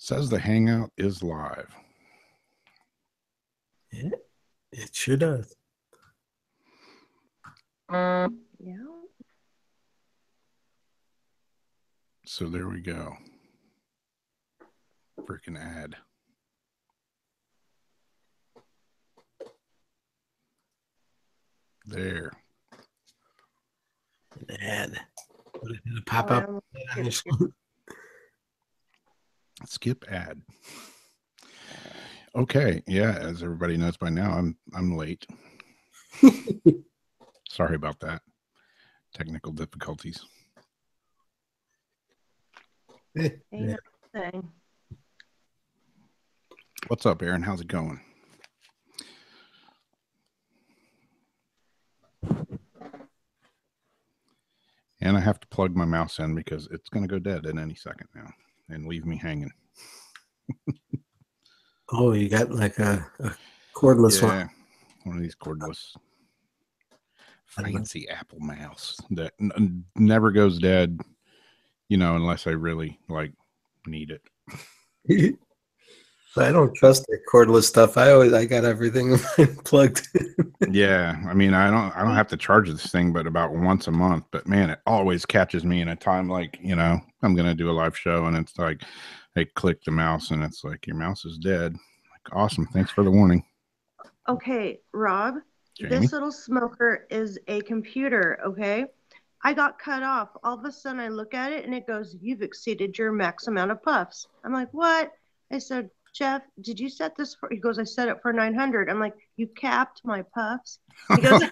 Says the Hangout is live. It sure does. Yeah. So there we go. Freaking ad. There. An ad. It'll pop up on your screen. Skip ad. Okay, yeah, as everybody knows by now, I'm late. Sorry about that. Technical difficulties. Ain't nothing. What's up, Aaron? How's it going? And I have to plug my mouse in because it's going to go dead in any second now and leave me hanging. Oh, you got like a cordless one. One of these cordless fancy Apple mouse that never goes dead, unless I really need it. I don't trust the cordless stuff. I got everything plugged. Yeah, I mean, I don't have to charge this thing, but about once a month. But man, it always catches me in a time like I'm gonna do a live show, and it's like I click the mouse, and it's like your mouse is dead. Like, awesome, thanks for the warning. Okay, Rob, Jamie? this little smoker is a computer. Okay, I got cut off. All of a sudden, I look at it, and it goes, "You've exceeded your max amount of puffs." I'm like, "What?" I said, "Jeff, did you set this for?" He goes, "I set it for 900." I'm like, "You capped my puffs?" He goes,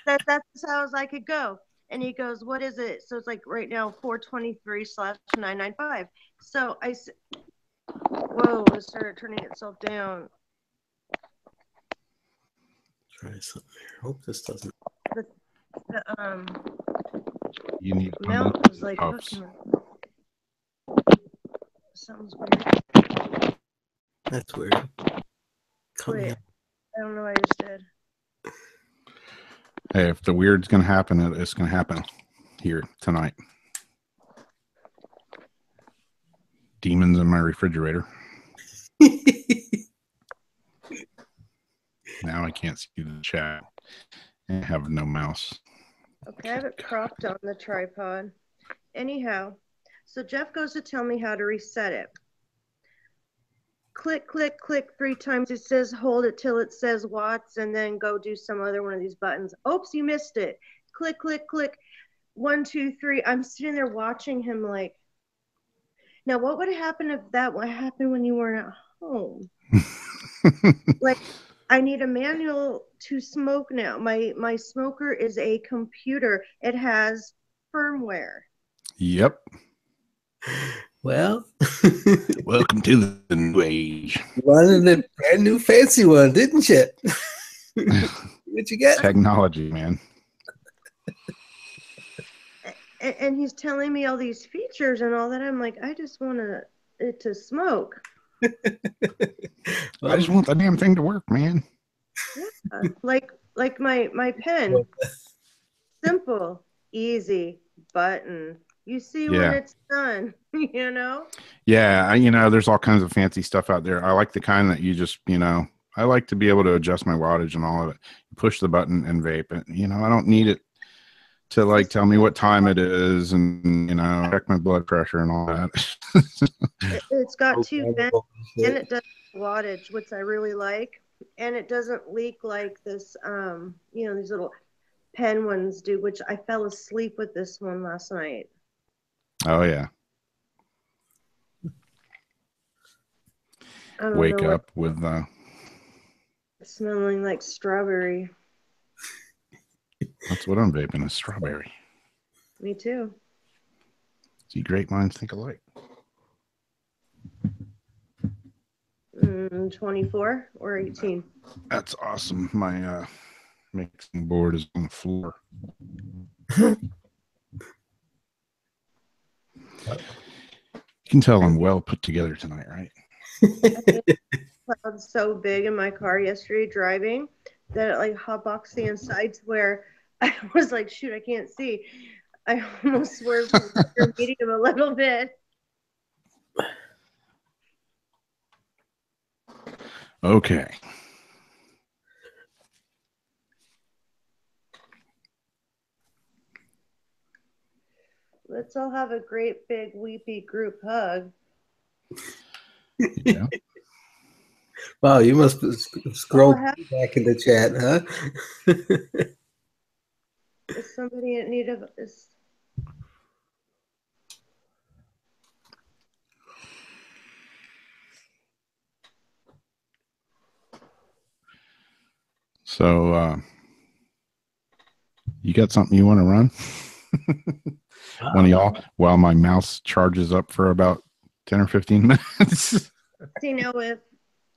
"That's how I could go." And he goes, "What is it?" So it's like right now 423/995. So I said, "Whoa!" It started turning itself down. Try something here. Hope this doesn't. You need mount was like puffs. Sounds weird. That's weird. Wait, I don't know what I just did. Hey, if the weird's gonna happen, it's gonna happen here tonight. Demons in my refrigerator. Now I can't see the chat. I have no mouse. Okay, I have it propped on the tripod. Anyhow, so Jeff goes to tell me how to reset it. Click, click, click 3 times. It says hold it till it says watts, and then go do some other one of these buttons. Oops, you missed it. Click, click, click. 1, 2, 3. I'm sitting there watching him like, now what would happen if that would happen when you weren't at home? Like, I need a manual to smoke now. My smoker is a computer. It has firmware. Yep. Well, welcome to the new age. You wanted a brand new fancy one, didn't you? What you get? Technology, man. And he's telling me all these features and all that. I'm like, I just want it to smoke. I just want the damn thing to work, man. Yeah, like my pen. Simple, easy, button. You see when it's done, Yeah, there's all kinds of fancy stuff out there. I like the kind that you just, I like to be able to adjust my wattage and all of it. You push the button and vape it. I don't need it to tell me what time it is and, check my blood pressure and all that. It's got 2 vents and it does wattage, which I really like. And it doesn't leak like this, these little pen ones do, which I fell asleep with this one last night. Oh, yeah. Wake up with smelling like strawberry. That's what I'm vaping, is strawberry. Me too. See, great minds think alike. 24 or 18. That's awesome. My mixing board is on the floor. You can tell I'm well put together tonight, right? Cloud's so big in my car yesterday driving that it hotboxed the inside to where I was like, shoot, I can't see. I almost swerved to the medium a little bit. Okay. Let's all have a great big weepy group hug. Yeah. Wow, you must scroll Oh, back in the chat, huh? is somebody in need of is So you got something you want to run? One of y'all, while my mouse charges up for about 10 or 15 minutes. you know, if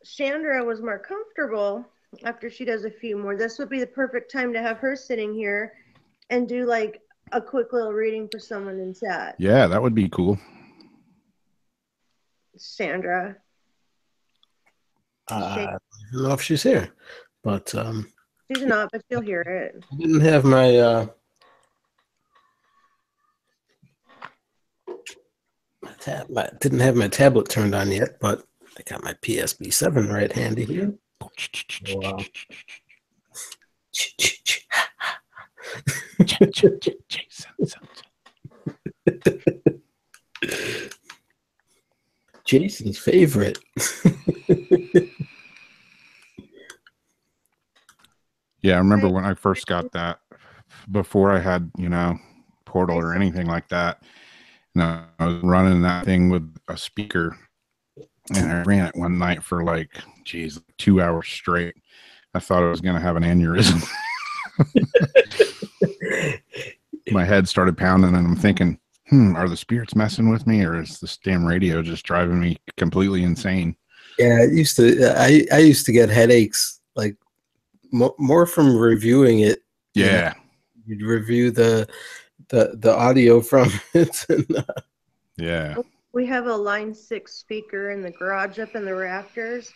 Chandra was more comfortable after she does a few more, this would be the perfect time to have her sitting here and do like a quick little reading for someone in chat. Yeah, that would be cool. Chandra. I don't know if she's here, but She's not, but she'll hear it. I didn't have my didn't have my tablet turned on yet, but I got my PSP 7 right handy here. Wow. Jason's favorite. Yeah, I remember when I first got that, before I had, Portal or anything like that. And I was running that thing with a speaker, and I ran it one night for 2 hours straight. I thought I was going to have an aneurysm. My head started pounding, and I'm thinking, are the spirits messing with me, or is this damn radio just driving me completely insane? Yeah, I used to get headaches, like more from reviewing it. Yeah. You'd review the audio from it. Yeah. We have a Line 6 speaker in the garage up in the rafters.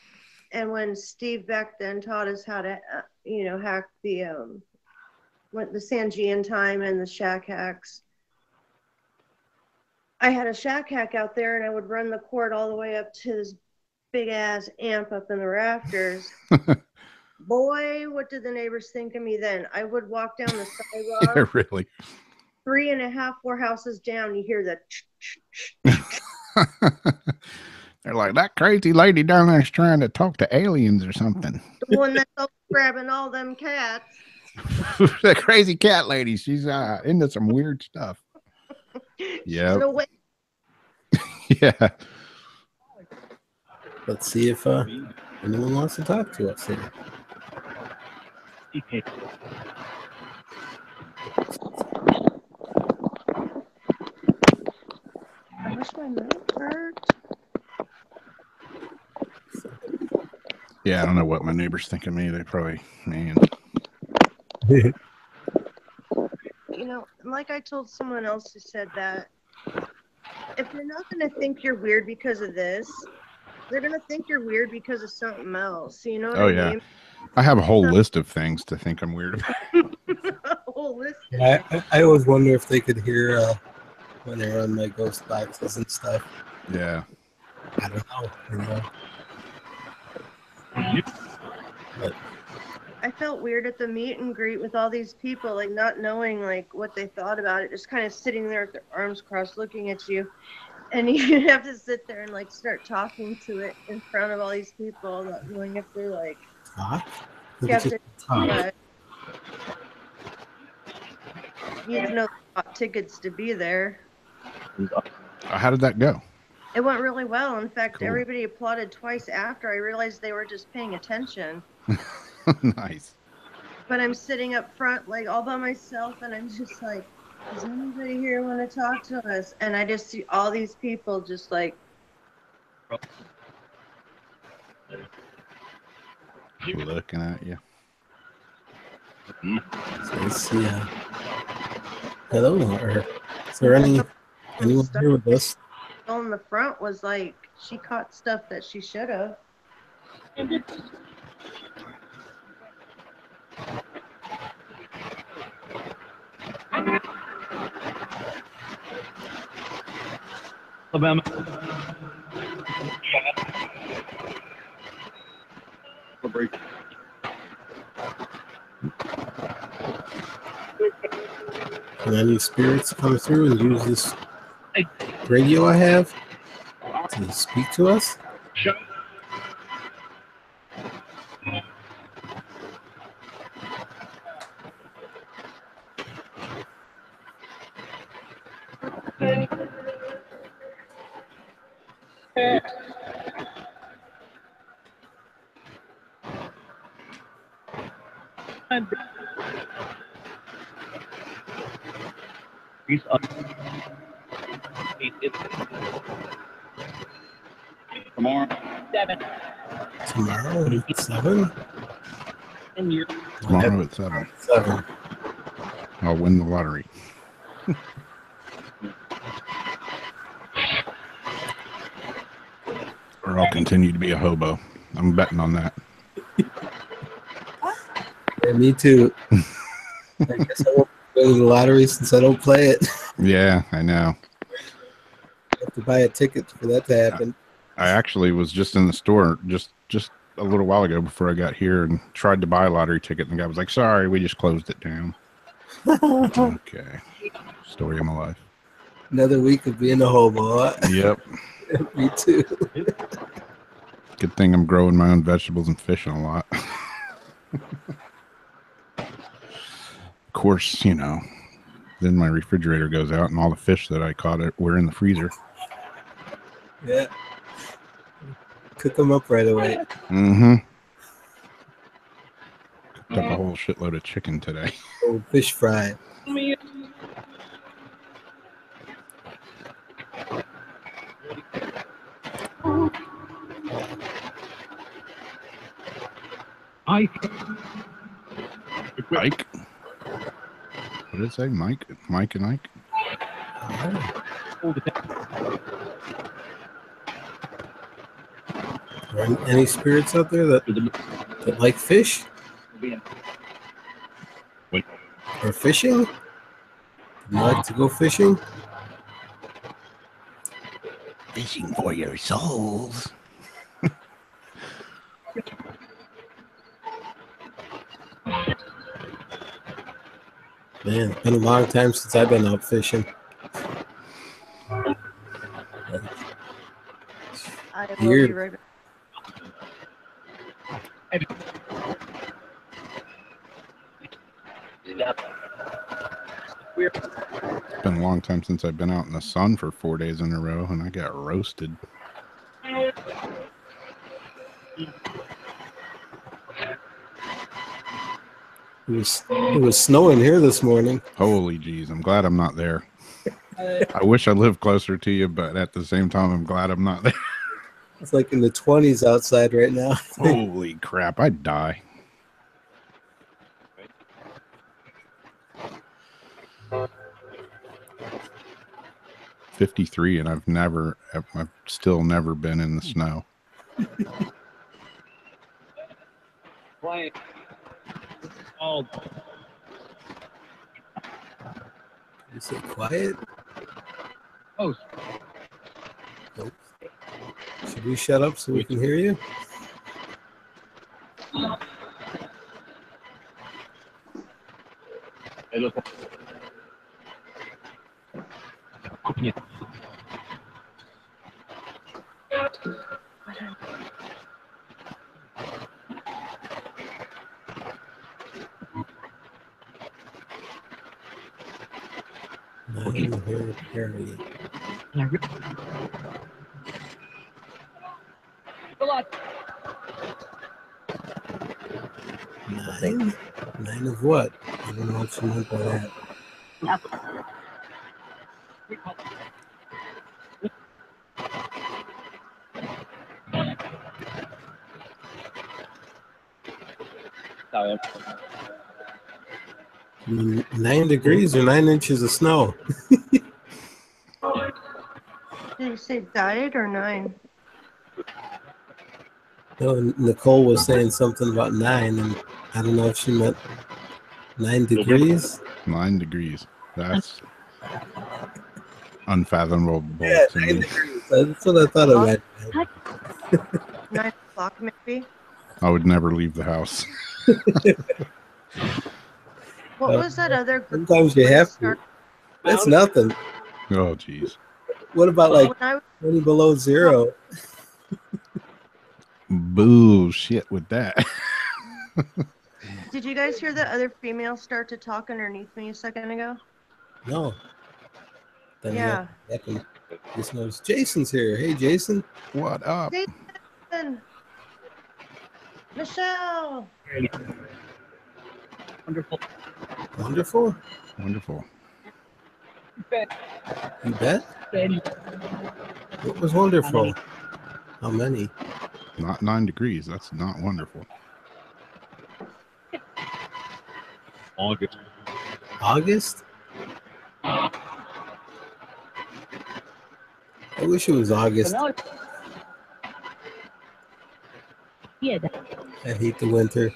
And when Steve back then taught us how to, hack the Sangean time and the shack hacks, I had a shack hack out there, and I would run the cord all the way up to this big ass amp up in the rafters. Boy, what did the neighbors think of me then? I would walk down the sidewalk. Yeah, really. 3.5, 4 houses down, you hear the. They're like, that crazy lady down there is trying to talk to aliens or something. The one that's grabbing all them cats. The crazy cat lady. She's into some weird stuff. Yeah. Yeah. Let's see if anyone wants to talk to us here. I wish my mouth hurt. Yeah, I don't know what my neighbors think of me. They probably, man. Like I told someone else who said that, if they're not going to think you're weird because of this, they're going to think you're weird because of something else. You know what I mean? I have a whole list of things to think I'm weird about. A whole list. I always wonder if they could hear when they run my ghost boxes and stuff. Yeah. I don't know. But I felt weird at the meet and greet with all these people, like not knowing like what they thought about it, just kind of sitting there with their arms crossed looking at you. And you have to sit there and like start talking to it in front of all these people, not knowing if they're like skeptics. You know, bought tickets to be there. How did that go? It went really well. In fact, Cool. Everybody applauded twice after. I realized they were just paying attention. Nice. But I'm sitting up front like all by myself, and I'm just like, does anybody here want to talk to us? And I just see all these people just like looking at you. so let's see. Hello, or is there anyone here with us? On the front was like she caught stuff that she should have. Alabama. Can any spirits come through and use this radio I have to speak to us? Tomorrow, 7. Tomorrow at 7? Tomorrow at 7. 7. I'll win the lottery. Or I'll continue to be a hobo. I'm betting on that. Yeah, me too. I guess I won't go to the lottery since I don't play it. Yeah, I know. I have to buy a ticket for that to happen. I actually was just in the store just a little while ago before I got here and tried to buy a lottery ticket, and the guy was like, "Sorry, we just closed it down." Okay. Story of my life. Another week of being a hobo. Huh? Yep. Me too. Good thing I'm growing my own vegetables and fishing a lot. Of course, you know, then my refrigerator goes out and all the fish that I caught were in the freezer. Yeah. Cook them up right away. Mm-hmm. Cooked up a whole shitload of chicken today. Oh, fish fry. Mike? What did it say? Mike? Mike and Ike? Are any spirits out there that like fish? Or fishing? Do you like to go fishing? Fishing for your souls. Man, it's been a long time since I've been out fishing. I will Weird. be right back. It's been a long time since I've been out in the sun for 4 days in a row, and I got roasted. It was snowing here this morning. Holy jeez, I'm glad I'm not there. I wish I lived closer to you, but at the same time, I'm glad I'm not there. It's like in the 20s outside right now. Holy crap, I'd die. $53, and I've still never been in the snow. Is it quiet? Oh. Nope. Should we shut up so we can hear you? Harry. 9? 9 of what? I don't know what you meant by that. I mean, 9 degrees or 9 inches of snow. Did you say diet or 9? No, Nicole was saying something about 9, and I don't know if she meant 9 degrees. 9 degrees. That's unfathomable Yeah, to 9 me. degrees. That's what I thought it meant. 9 o'clock maybe? I would never leave the house. What was that other group? Sometimes you have to. That's nothing. Oh, geez. What about like When I was 20 below zero? Bullshit with that. Did you guys hear the other female start to talk underneath me a second ago? No. Then Yeah. Just noticed Jason's here. Hey, Jason. What up? Jason! Michelle! Wonderful. Wonderful. Wonderful. You bet. Ben. What was wonderful? How many? Not 9 degrees. That's not wonderful. August. August? I wish it was August. Yeah. I hate the winter.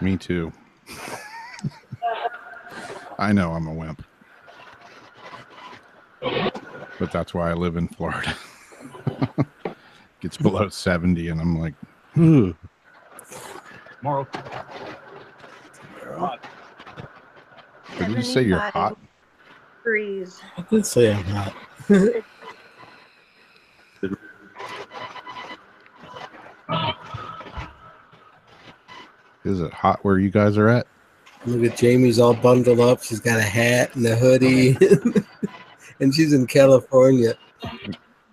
Me too. I know I'm a wimp. But that's why I live in Florida. Gets below 70 and I'm like, ugh. Tomorrow. Did you say you're 75 hot? degrees. I did say I'm hot. Is it hot where you guys are at? Look at Jamie's all bundled up. She's got a hat and a hoodie. And she's in California.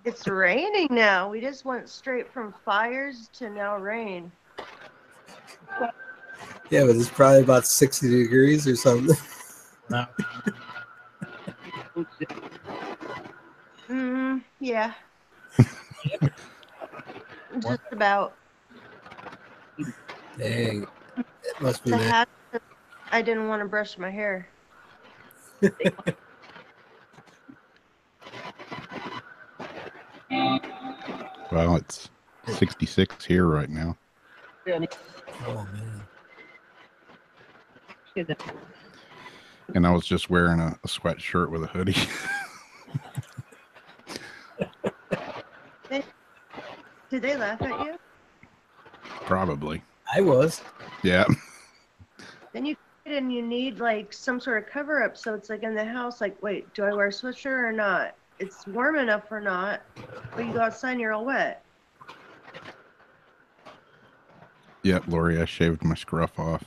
It's raining now. We just went straight from fires to now rain. Yeah, but it's probably about 60 degrees or something. Yeah. Just about. Dang. It must be The nice. hat. I didn't want to brush my hair. Well, it's 66 here right now. Oh, man. And I was just wearing a sweatshirt with a hoodie. Did they laugh at you? Probably. I was. Yeah. Then you get and you need like some sort of cover up, so it's like in the house. Like, wait, do I wear a sweatshirt or not? It's warm enough or not? But you go outside and you're all wet. Yep, Lori, I shaved my scruff off.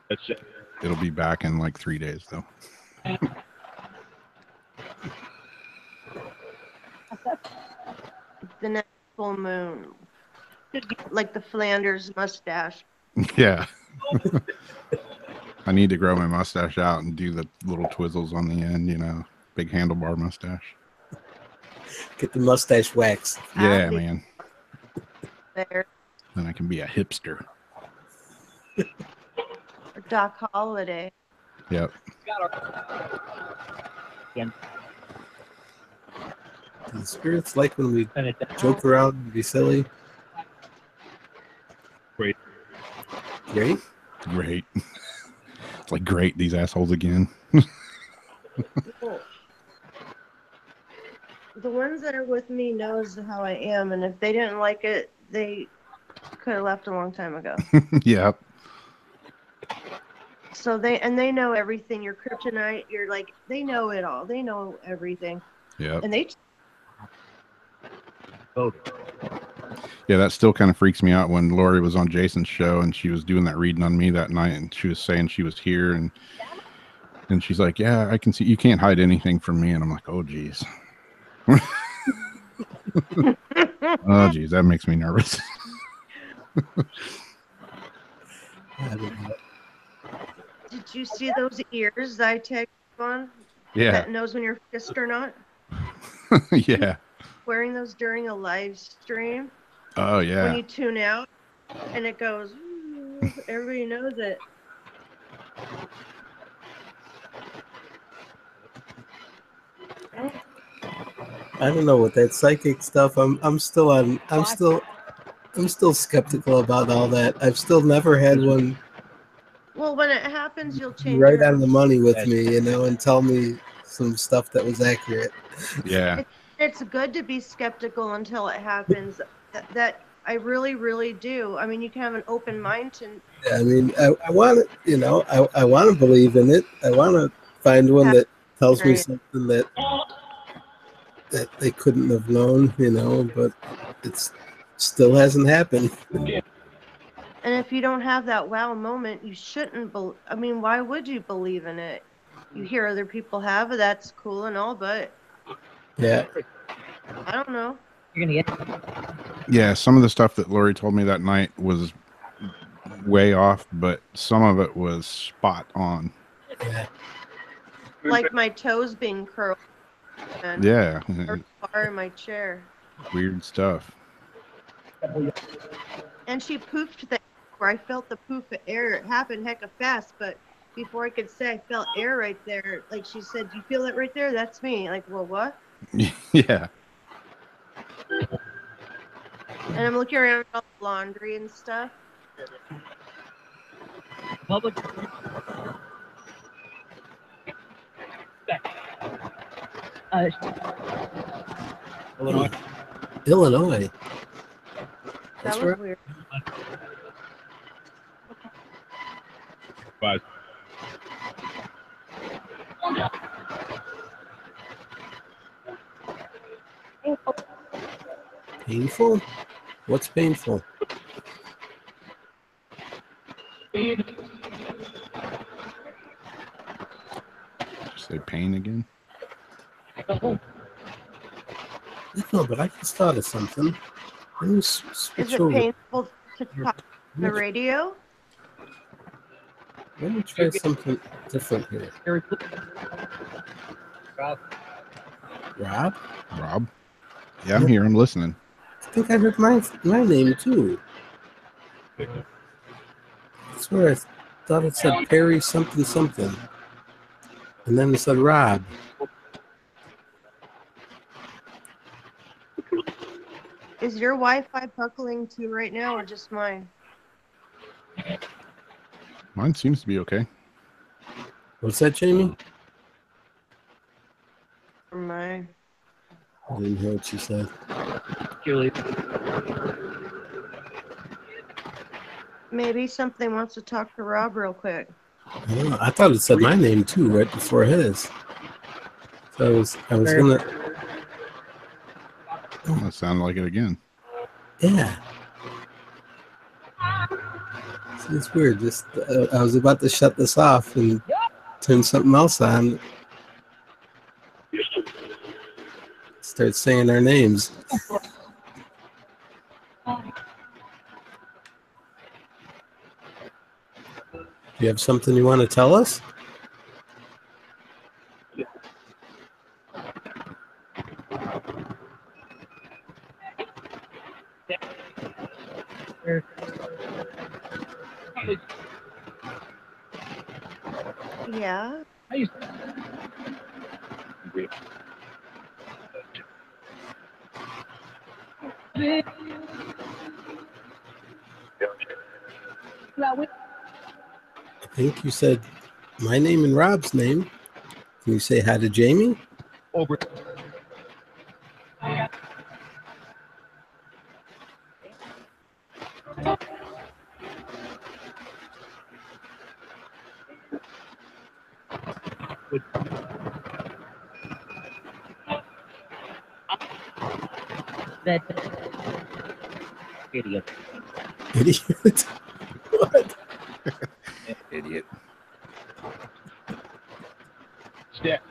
That's it. It'll be back in like 3 days, though. The next full moon, like the Flanders mustache. Yeah. I need to grow my mustache out and do the little twizzles on the end, you know, big handlebar mustache. Get the mustache wax. Yeah, Happy man. There, Then I can be a hipster. or Doc Holliday. Yep. The spirits like when we And it, joke around and be silly. Great. Great. Great. It's like, great, these assholes again. The ones that are with me knows how I am, and if they didn't like it, they could have left a long time ago. Yep. So they know everything. Your kryptonite, you're like, they know it all. They know everything, Yep. and they oh, Yeah, that still kind of freaks me out when Lori was on Jason's show and she was doing that reading on me that night and she was saying she was here and she's like, yeah, I can see you can't hide anything from me. And I'm like, oh, geez. Oh, geez, that makes me nervous. I don't know. Did you see those ears I tagged on? Yeah. That knows when you're pissed or not. Yeah. Wearing those during a live stream. Oh, When yeah. you tune out, and it goes, "Ooh," everybody knows it. I don't know with that psychic stuff. I'm still skeptical about all that. I've still never had one Well, when it happens, you'll change right your on the money with me, you know, and tell me some stuff that was accurate. Yeah. It's good to be skeptical until it happens. That I really, really do. I mean, you can have an open mind to Yeah, I mean, I want to, I want to believe in it. I want to find one that tells me something that they couldn't have known, but it's still hasn't happened. And if you don't have that wow moment, you shouldn't. I mean, why would you believe in it? You hear other people have it, that's cool and all, but Yeah. I don't know. You're gonna get. Yeah. Some of the stuff that Lori told me that night was way off, but some of it was spot on. Yeah. Like my toes being curled and Yeah. bar in my chair. Weird stuff. And she poofed the where I felt the poof of air. It happened hecka fast, but before I could say I felt air right there. Like she said, "You feel that right there? That's me." Like, well, what? Yeah. And I'm looking around at all the laundry and stuff. Public. Illinois. Illinois. That That's was right. weird. Bye. Painful? What's painful? Say pain again. No, but I just thought of something. Let me switch Is it over. painful to talk on the radio? Let me try something different here. Rob? Rob? Yeah, I'm here. I'm listening. I think I heard my name too. I swear I thought it said Perry something something. And then it said Rob. Is your Wi-Fi buckling too right now, or just mine? Mine seems to be okay. What's that, Jamie? Or mine? I didn't hear what you said. Julie. Maybe something wants to talk to Rob real quick. I don't know. I thought it said my name too, right before his. So I was gonna. That sounded like it again. Yeah. See, it's weird. Just I was about to shut this off and turn something else on. Start saying our names. Do you have something you want to tell us? Yeah. I think you said my name and Rob's name. Can you say hi to Jamie? Over. That idiot. Idiot. What? Idiot. Step.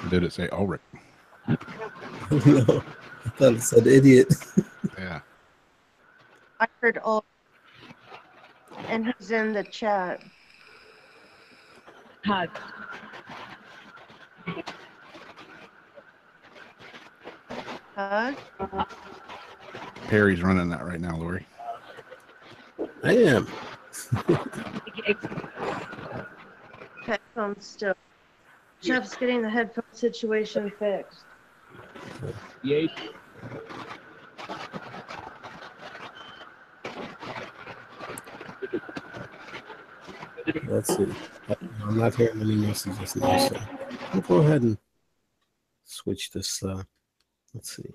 Did it say Ulrich? No, I thought it said idiot. Yeah. I heard all, and he's in the chat. Hi. Huh? Perry's running that right now, Lori. I am. Headphones still. Jeff's getting the headphone situation fixed. Yay. Let's see. I'm not hearing any messages now. So. I'll go ahead and switch this. Let's see.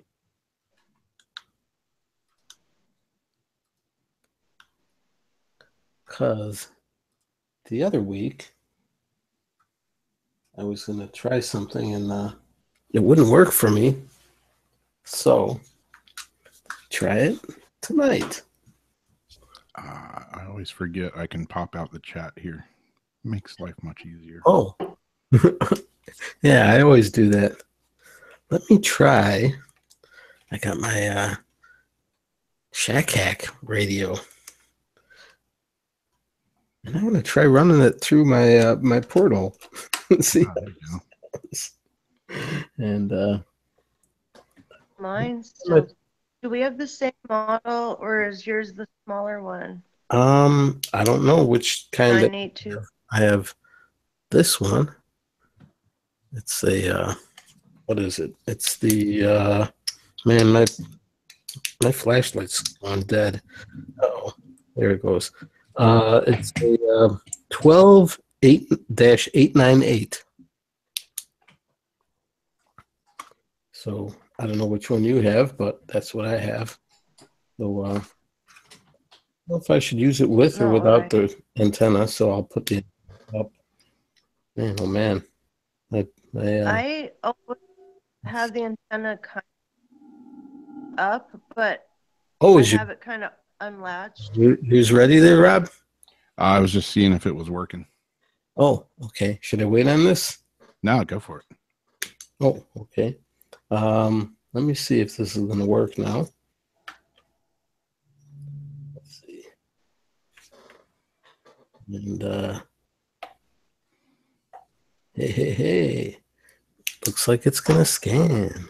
Because the other week I was going to try something and it wouldn't work for me. So try it tonight. I always forget I can pop out the chat here. Makes life much easier. Oh, yeah, I always do that. Let me try. I got my Shack Hack radio. And I'm going to try running it through my my portal. See how it goes. And Mine's still. Do we have the same model, or is yours the smaller one? I don't know which kind. 982. I have this one. It's a what is it? It's the man, my flashlight's gone dead. Oh, there it goes. It's a 12-8-898. So I don't know which one you have, but that's what I have. So I don't know if I should use it with or without the antenna. So I'll put the up. Man, oh man, I always have the antenna kind of up, but I have it kind of unlatched. Who's ready there, Rob? I was just seeing if it was working. Oh, okay. Should I wait on this? No, go for it. Oh, okay. Let me see if this is going to work now. Let's see. And hey. Looks like it's going to scan.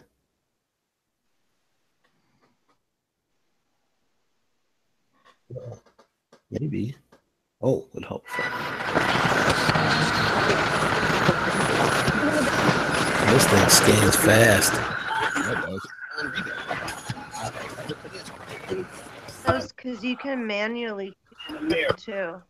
Maybe. Oh, would help. This thing scans fast. That does. That's because you can manually do it too.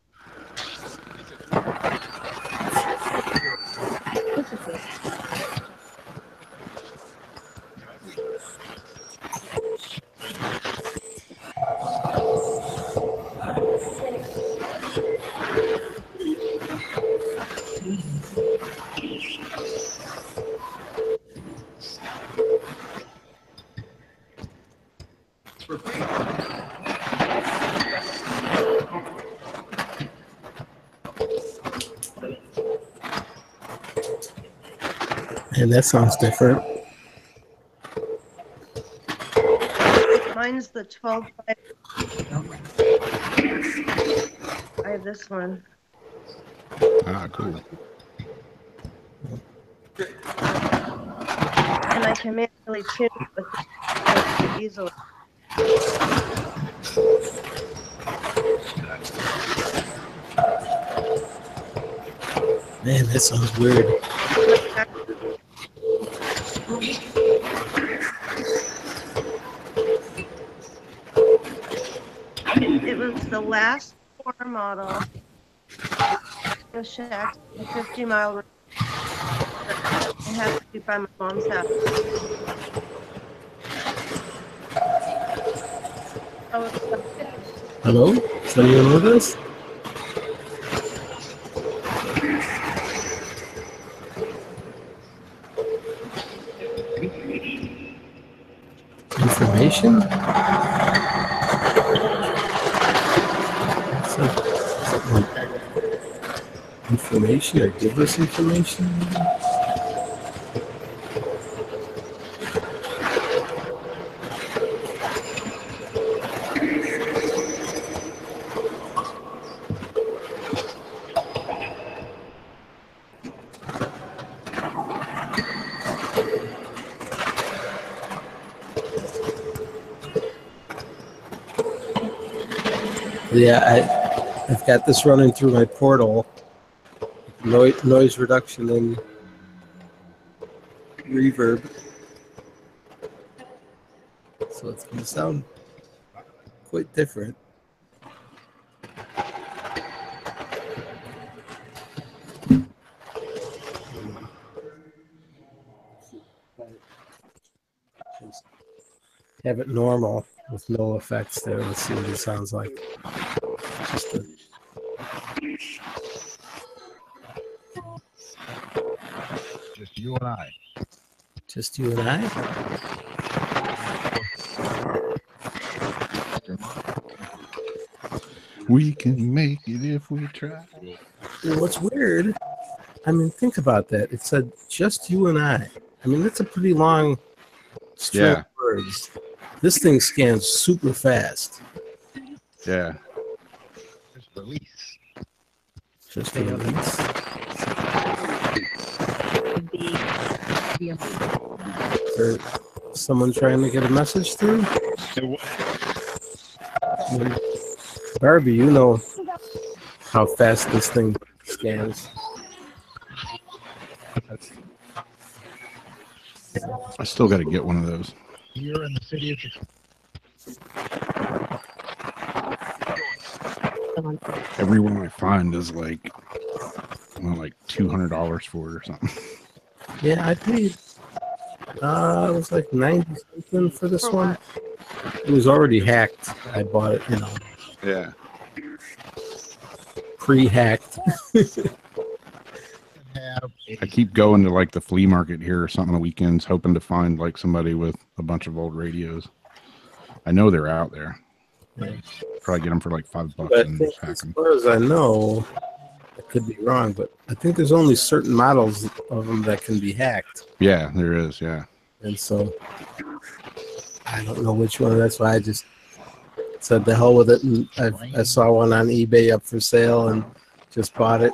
And that sounds different. Mine's the 12. I have this one. Ah, cool. And I can manually tune it with it easily. Man, that sounds weird. It was the last 4 model. The Shack, 50-mile road. I have to be by my mom's house. Hello? Is anyone with us? Information? Information or give us information? Yeah, I've got this running through my portal. Noise reduction and reverb. So it's going to sound quite different. have it normal with no effects there. Let's see what it sounds like. Just a, Just you and I. just you and I. We can make it if we try. What's weird, I mean, think about that. It said just you and I. I mean, that's a pretty long string Yeah. of words. This thing scans super fast. Yeah. Just release. Just a release. Is there someone trying to get a message through? Barbie, you know how fast this thing scans. I still got to get one of those. Here in the city of Chicago. Everyone I find is like, well, like $200 for it or something. Yeah, I paid. It was like 90 something for this For one. what? It was already hacked. I bought it, Yeah. pre-hacked. I keep going to like the flea market here or something on the weekends, hoping to find like somebody with a bunch of old radios. I know they're out there. Yeah. Probably get them for like $5 But I and think, hack as them. far as I know, I could be wrong, but I think there's only certain models of them that can be hacked. Yeah, there is. Yeah. And so I don't know which one. That's why I just said the hell with it. And I saw one on eBay up for sale and just bought it.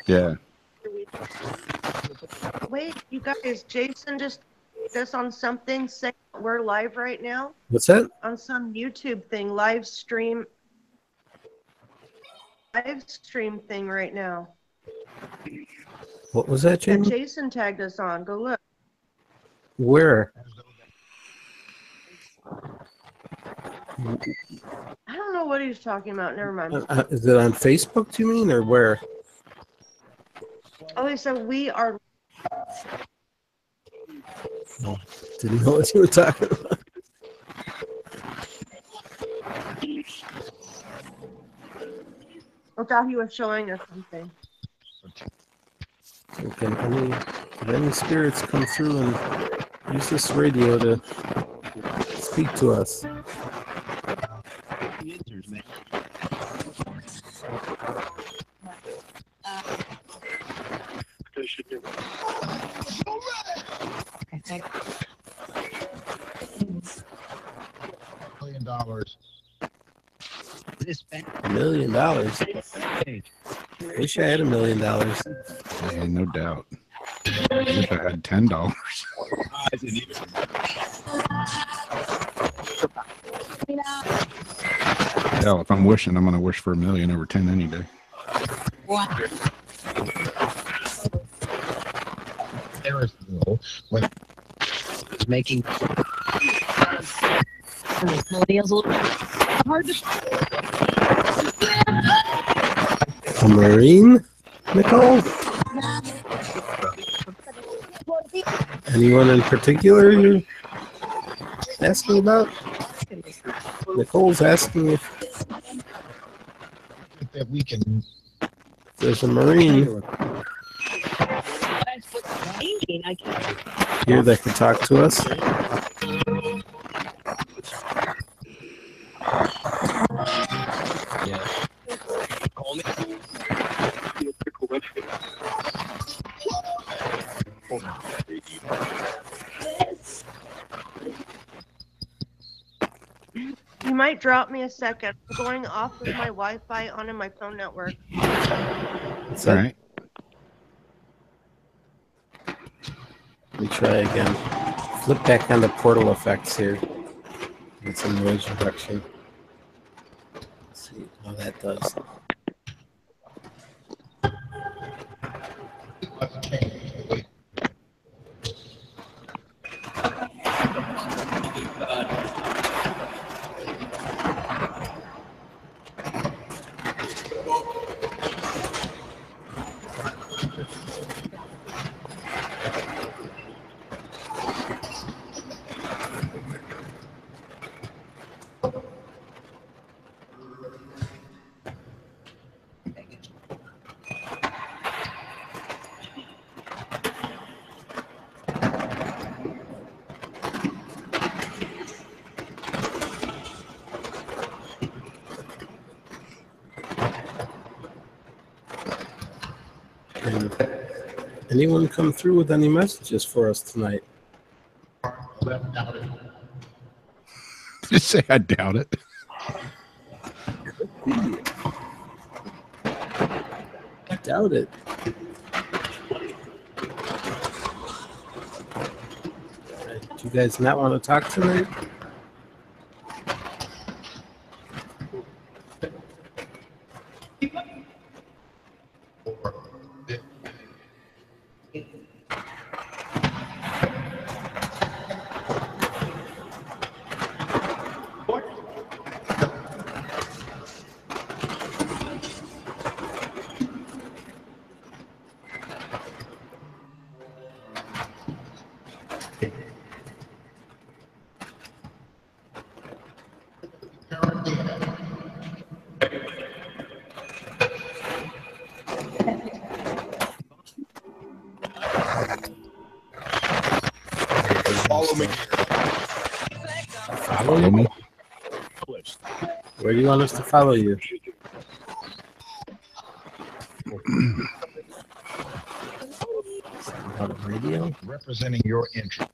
Yeah. Wait, you guys, Jason just this on something saying we're live right now What's that? on some YouTube thing, live stream thing right now. What was that, That Jamie? Jason tagged us on. Go look. Where? I don't know what he's talking about. Never mind. Is it on Facebook, do you mean, or where? Oh, he said we are. No, didn't know what you were talking about. I thought he was showing us something. So can any spirits come through and use this radio to speak to us? $1 million. This bank. $1 million. Wish I had $1 million. Yeah, no doubt. I wish I had $10. Hell, if I'm wishing, I'm going to wish for $1 million over 10 any day. There is no when it's making Millennials a little hard to. A Marine, Nicole? Anyone in particular you're asking about? Nicole's asking if that we can there's a Marine here that can talk to us. call me. You might drop me a second. I'm going off with my Wi-Fi on in my phone network. What's All that? right. Let me try again. Flip back on the portal effects here. Get some noise reduction. Let's see how that does. And anyone come through with any messages for us tonight? Just say I doubt it. I doubt it. Do you guys not want to talk tonight? Follow me. Follow me? Where do you want us to follow you? On the radio? Representing your interest.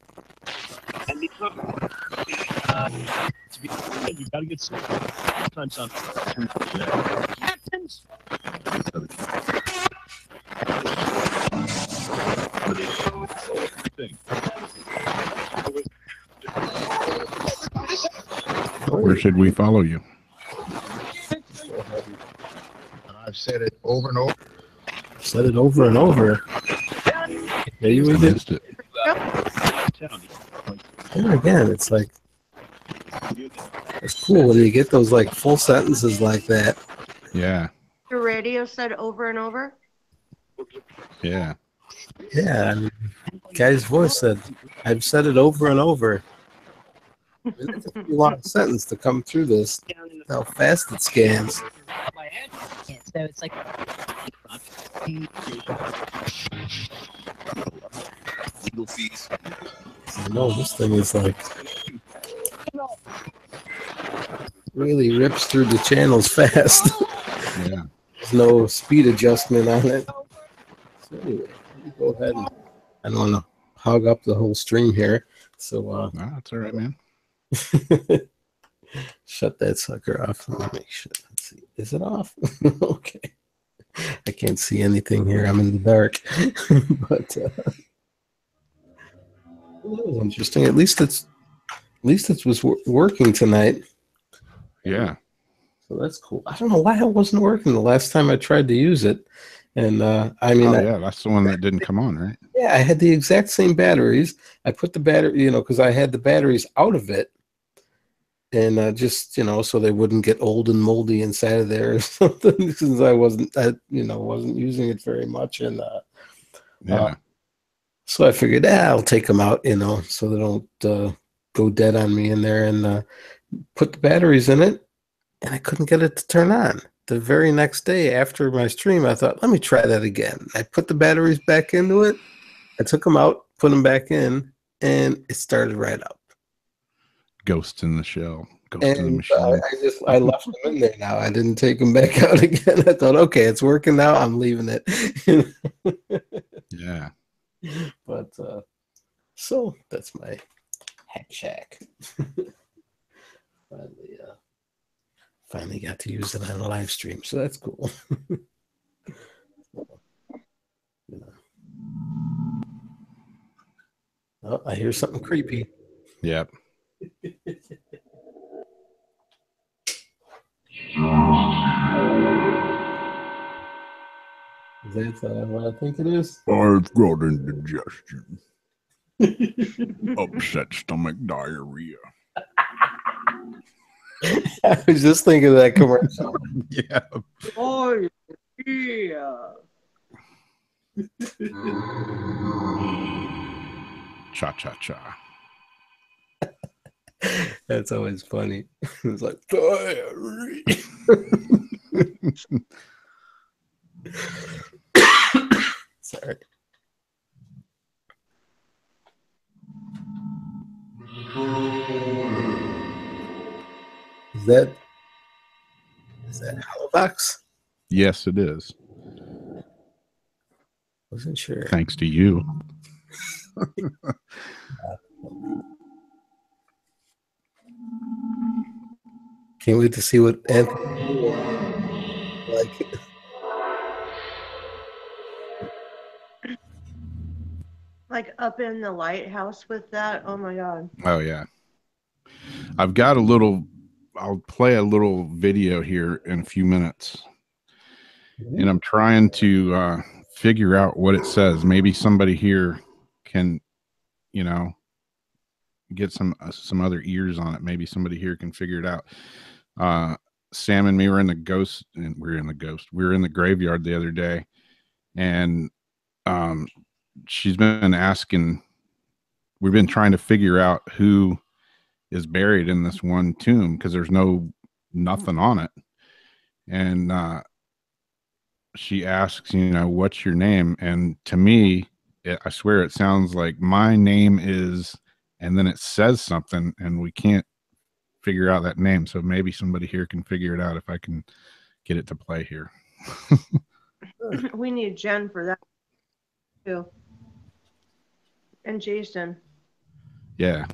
You gotta get sometimes on captains. Where should we follow you? And I've said it over and over. Said it over and over. Maybe we did. Missed it. Here again, it's like it's cool when you get those like full sentences like that. Yeah. Your radio said over and over. Yeah. Yeah, I mean, guy's voice said, "I've said it over and over." It's a pretty long sentence to come through this. How fast it scans. So it's like Legal fees. I know this thing is like really rips through the channels fast. Yeah. There's no speed adjustment on it. So anyway, let me go ahead and I don't want to hog up the whole stream here. So No, that's all right, man. shut that sucker off. Let me make sure. Let's see. Is it off? Okay. I can't see anything here. I'm in the dark. But well, that was interesting. At least it was working tonight. Yeah. So that's cool. I don't know why it wasn't working the last time I tried to use it. And I mean, Oh, yeah. That's the one that didn't come on, right? yeah, I had the exact same batteries. I put the battery, because I had the batteries out of it. And just, so they wouldn't get old and moldy inside of there or something, since I wasn't using it very much. And Yeah. so I figured, I'll take them out, so they don't go dead on me in there, and put the batteries in it, and I couldn't get it to turn on. The very next day after my stream, I thought, let me try that again. I put the batteries back into it. I took them out, put them back in, and it started right up. Ghost in the shell. Ghost in the And machine. I left them in there now. I didn't take them back out again. I thought, okay, it's working now. I'm leaving it. Yeah. But so that's my hack shack. Finally got to use it on a live stream, so that's cool. Oh, I hear something creepy. Yep. Is that what I think it is? I've got indigestion. Upset stomach diarrhea. I was just thinking of that commercial. Yeah. Oh yeah. Cha cha cha. That's always funny. It's like diarrhea. Sorry. Is that Halifax? Yes, it is. Wasn't sure. Thanks to you. Can't wait to see what Anthony like. Like up in the lighthouse with that. Oh my god. Oh yeah. I've got a little. I'll play a little video here in a few minutes, and I'm trying to figure out what it says. Maybe somebody here can, you know, get some other ears on it. Maybe somebody here can figure it out. Sam and me were in the ghost, and we were in the graveyard the other day, and she's been asking. We've been trying to figure out who is buried in this one tomb because there's nothing on it, and she asks, you know, what's your name? And to me, I swear it sounds like my name is, and then it says something, and we can't figure out that name. So maybe somebody here can figure it out if I can get it to play here. We need Jen for that too. And Jason. Yeah.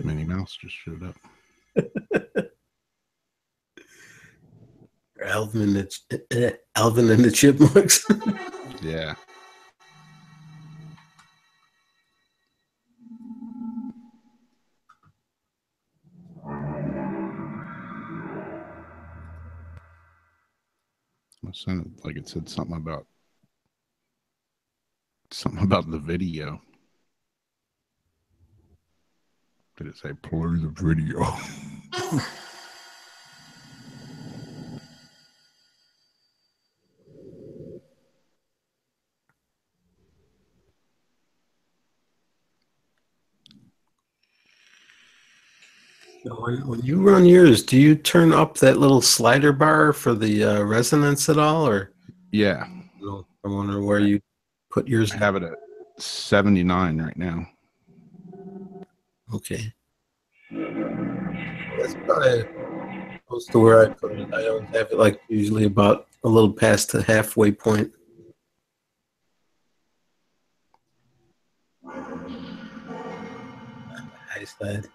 Minnie Mouse just showed up. Alvin and the Chipmunks. Yeah. It sounded like it said something about the video. Did it say play the video? When you run yours, do you turn up that little slider bar for the resonance at all, or? Yeah. No, I wonder where you put yours. I have it at 79 right now. Okay. That's probably close to where I put it. I always have it like usually about a little past the halfway point. High side.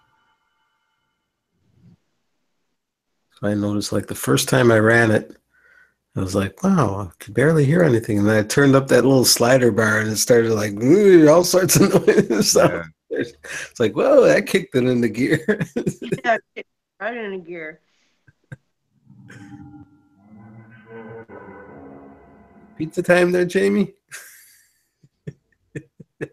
So I noticed like the first time I ran it, I was like, wow, I could barely hear anything. And then I turned up that little slider bar and it started like all sorts of noise. So it's like, whoa, that kicked it into gear. Yeah, right into gear. Pizza time there, Jamie? I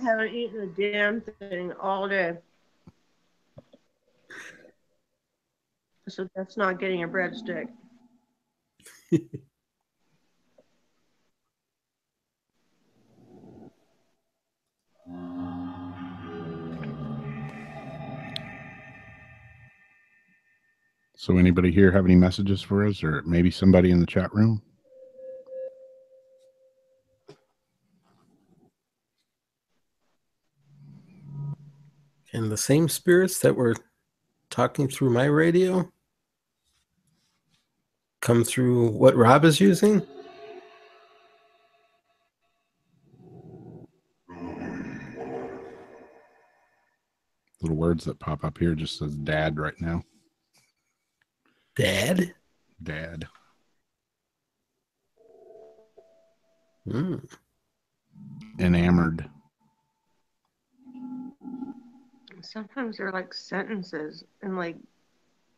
haven't eaten a damn thing all day. So that's not getting a breadstick. So anybody here have any messages for us, or maybe somebody in the chat room? And the same spirits that were talking through my radio come through what Rob is using? Little words that pop up here just says dad right now. Dad? Dad. Enamored. Sometimes they're like sentences in like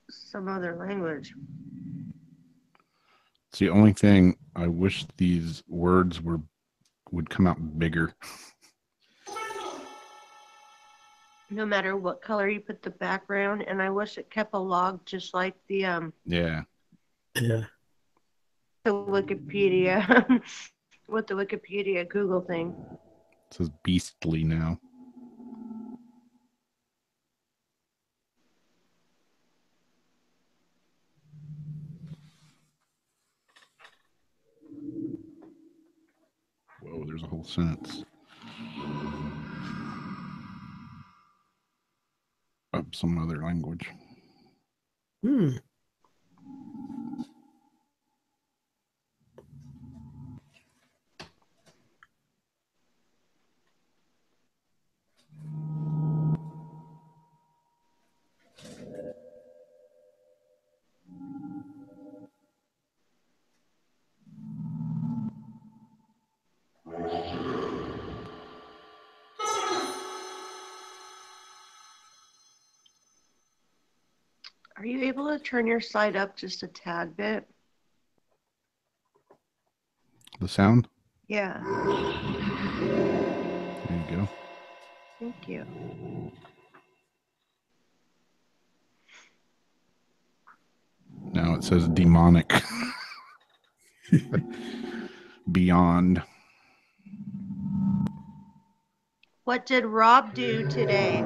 some other language. It's the only thing I wish these words would come out bigger. No matter what color you put the background, and I wish it kept a log just like the Yeah. Yeah. the Wikipedia. with the Wikipedia Google thing. It says beastly now. Whoa, there's a whole sentence. Some other language. Hmm. Are you able to turn your side up just a tad bit? The sound? Yeah, There you go. thank you. Now it says demonic. Beyond. What did Rob do today?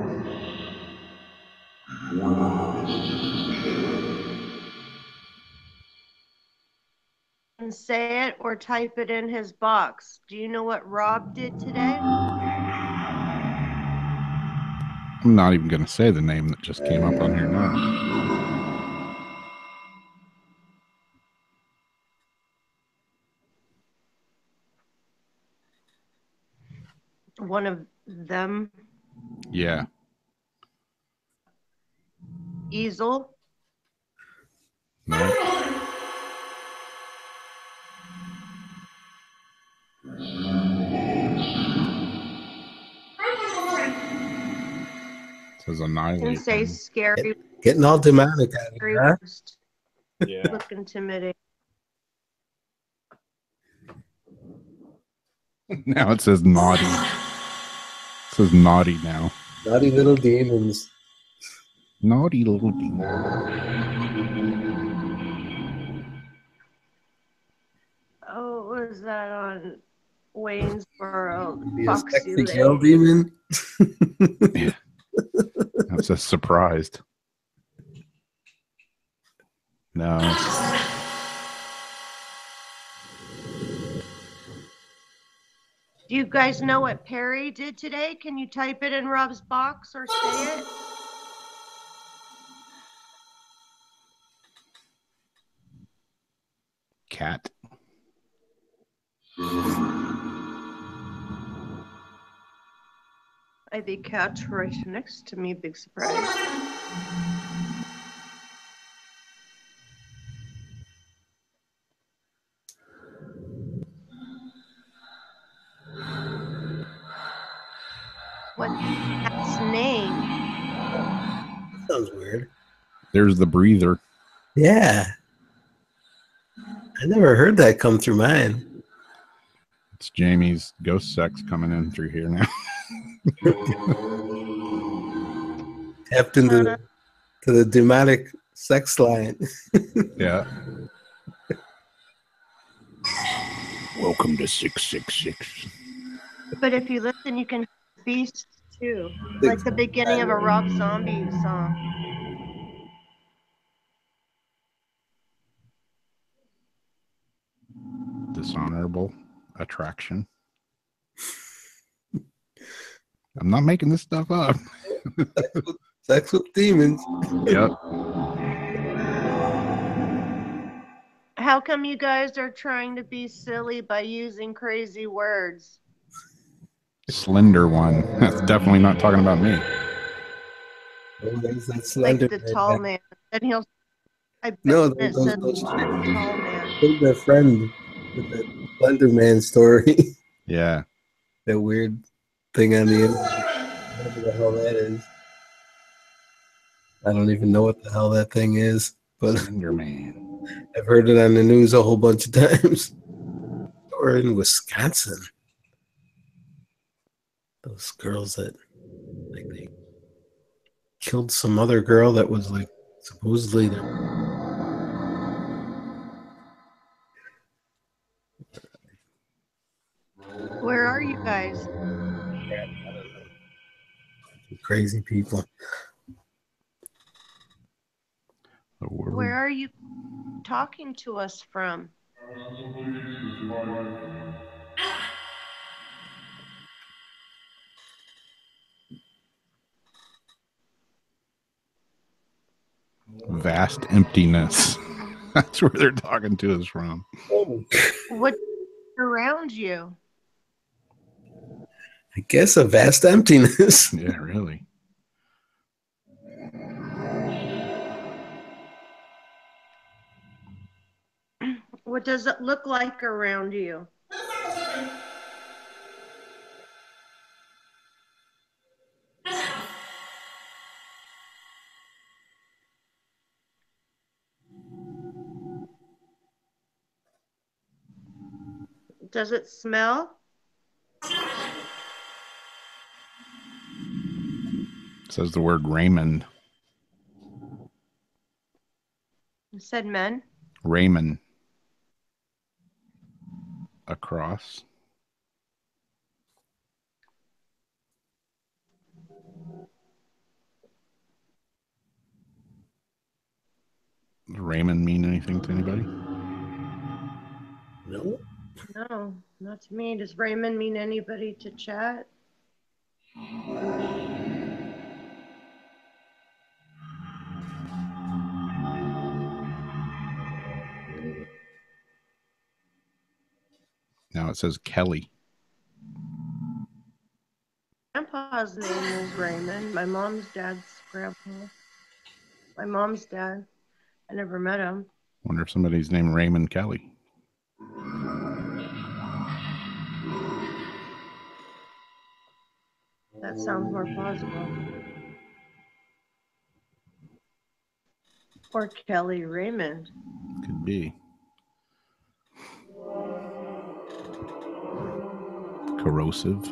And say it or type it in his box. Do you know what Rob did today? I'm not even going to say the name that just came up on here now. One of them. Yeah. Easel. No. It says annihilate. And say scary. Getting all demonic out of Scary here, huh? worst. Yeah. Look intimidating. Now it says naughty. It says naughty now. Naughty little demons. Naughty little demon. Oh, what was that on Waynesboro? Be a Foxy sexy Lake. girl demon. It says surprised. No. Do you guys know what Perry did today? Can you type it in Rob's box or say it? Cat. I think Cat's right next to me. Big surprise. What's Cat's name? Sounds weird. There's the breather. Yeah. I never heard that come through mine. It's Jamie's ghost sex coming in through here now. Tapped into the demonic sex line. Yeah. Welcome to 666. But if you listen, you can hear Beast too, like the beginning of a Rob Zombie song. Dishonorable attraction. I'm not making this stuff up. Sex with demons. Yep. How come you guys are trying to be silly by using crazy words? Slender one. That's definitely not talking about me. Oh, there's that Like slender the man. tall man. And he'll. I bet No, it those says chicks. tall man. Killed their friend with that Slender Man story. Yeah. That weird thing on the internet. Whatever the hell that is. I don't even know what the hell that thing is, but Slender man. I've heard it on the news a whole bunch of times. Or in Wisconsin. Those girls that like they killed some other girl that was like supposedly guys? Crazy people. Where are you talking to us from? Vast emptiness. That's where they're talking to us from. What's around you? I guess a vast emptiness. Yeah, really. What does it look like around you? Does it smell? It says the word Raymond. You said men? Raymond. Across. Does Raymond mean anything to anybody? No. No, not to me. Does Raymond mean anybody to chat? Now it says Kelly. Grandpa's name was Raymond. My mom's dad's grandpa. My mom's dad. I never met him. Wonder if somebody's named Raymond Kelly. That sounds more plausible. Or Kelly Raymond. Could be. Corrosive.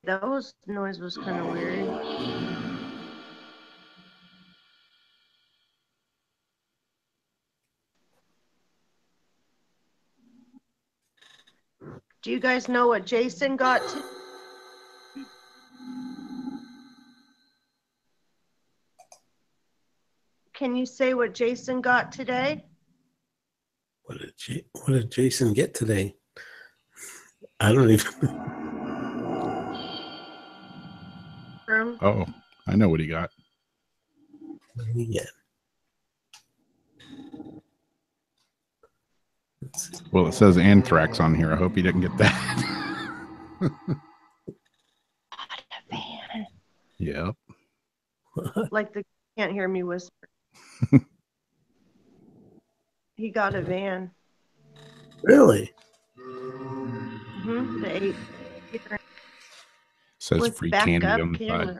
That noise was kind of weird. Do you guys know what Jason got to? Can you say what Jason got today? What did Jason get today? I don't even. Oh, I know what he got. What did he get? Well, it says anthrax on here. I hope he didn't get that. Yep. Like the can't hear me whisper. He got a van. Really? The 8 Says with free candy backup on the side.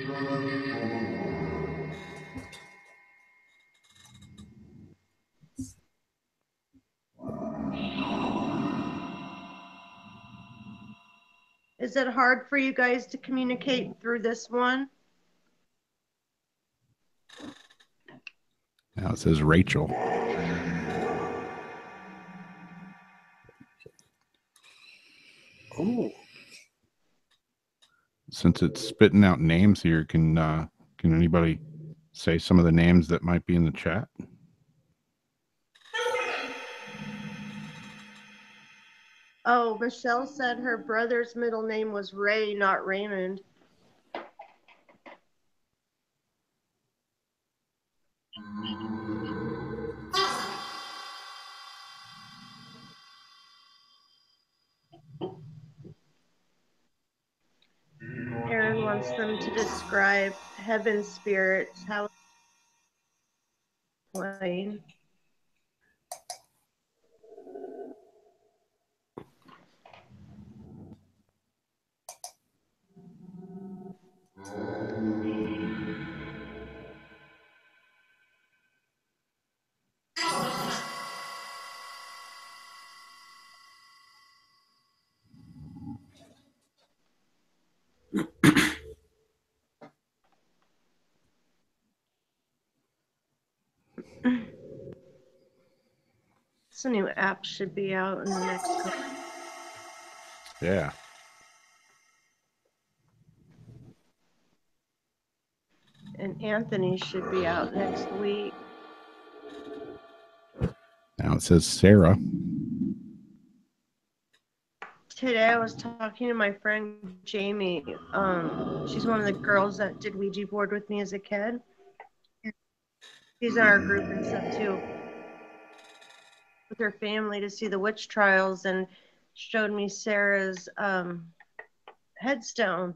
camera. Is it hard for you guys to communicate through this one? Now it says Rachel. Oh. Since it's spitting out names here, can anybody say some of the names that might be in the chat? Oh, Michelle said her brother's middle name was Ray, not Raymond. Aaron wants them to describe heaven spirits, how it's playing. This new app should be out in the next couple. Yeah. And Anthony should be out next week. Now it says Sarah. Today I was talking to my friend Jamie. She's one of the girls that did Ouija board with me as a kid. She's in our group and stuff too. With her family to see the witch trials, and showed me Sarah's headstone.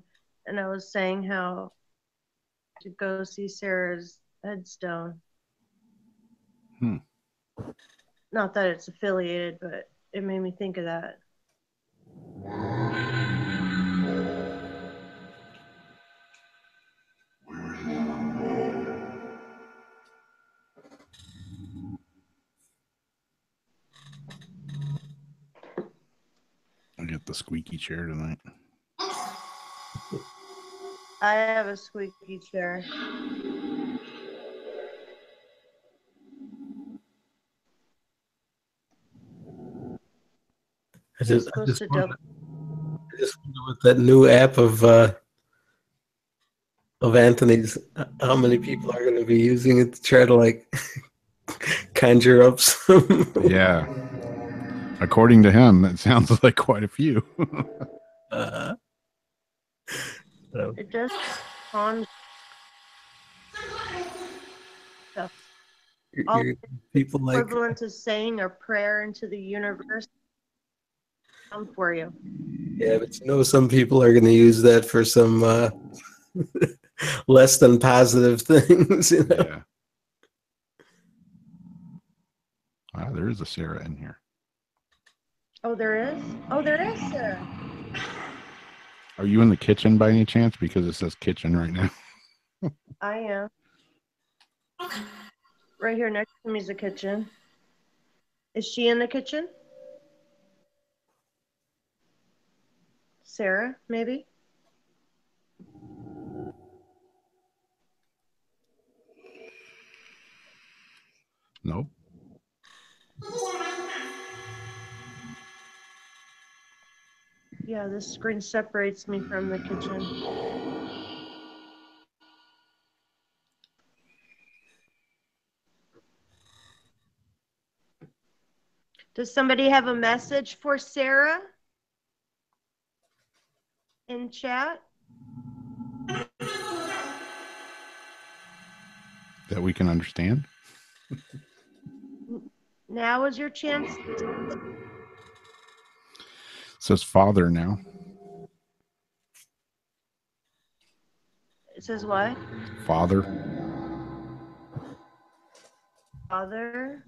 And I was saying how to go see Sarah's headstone. Not that it's affiliated, but it made me think of that. I get the squeaky chair tonight. I have a squeaky chair. I just wonder with that new app of Anthony's, how many people are going to be using it to try to like conjure up some? Yeah. According to him, it sounds like quite a few. It does on stuff. All People like equivalent to saying a prayer into the universe. Come for you. Yeah, but you know, some people are going to use that for some less than positive things. You know? Yeah. Wow, there is a Sarah in here. Oh, there is? Oh, there is, Sarah. Are you in the kitchen by any chance? Because it says kitchen right now. I am. Right here next to me is the kitchen. Is she in the kitchen? Sarah, maybe? Nope. Yeah, this screen separates me from the kitchen. Does somebody have a message for Sarah in chat? That we can understand. Now is your chance. It says father now. It says what? Father. Father.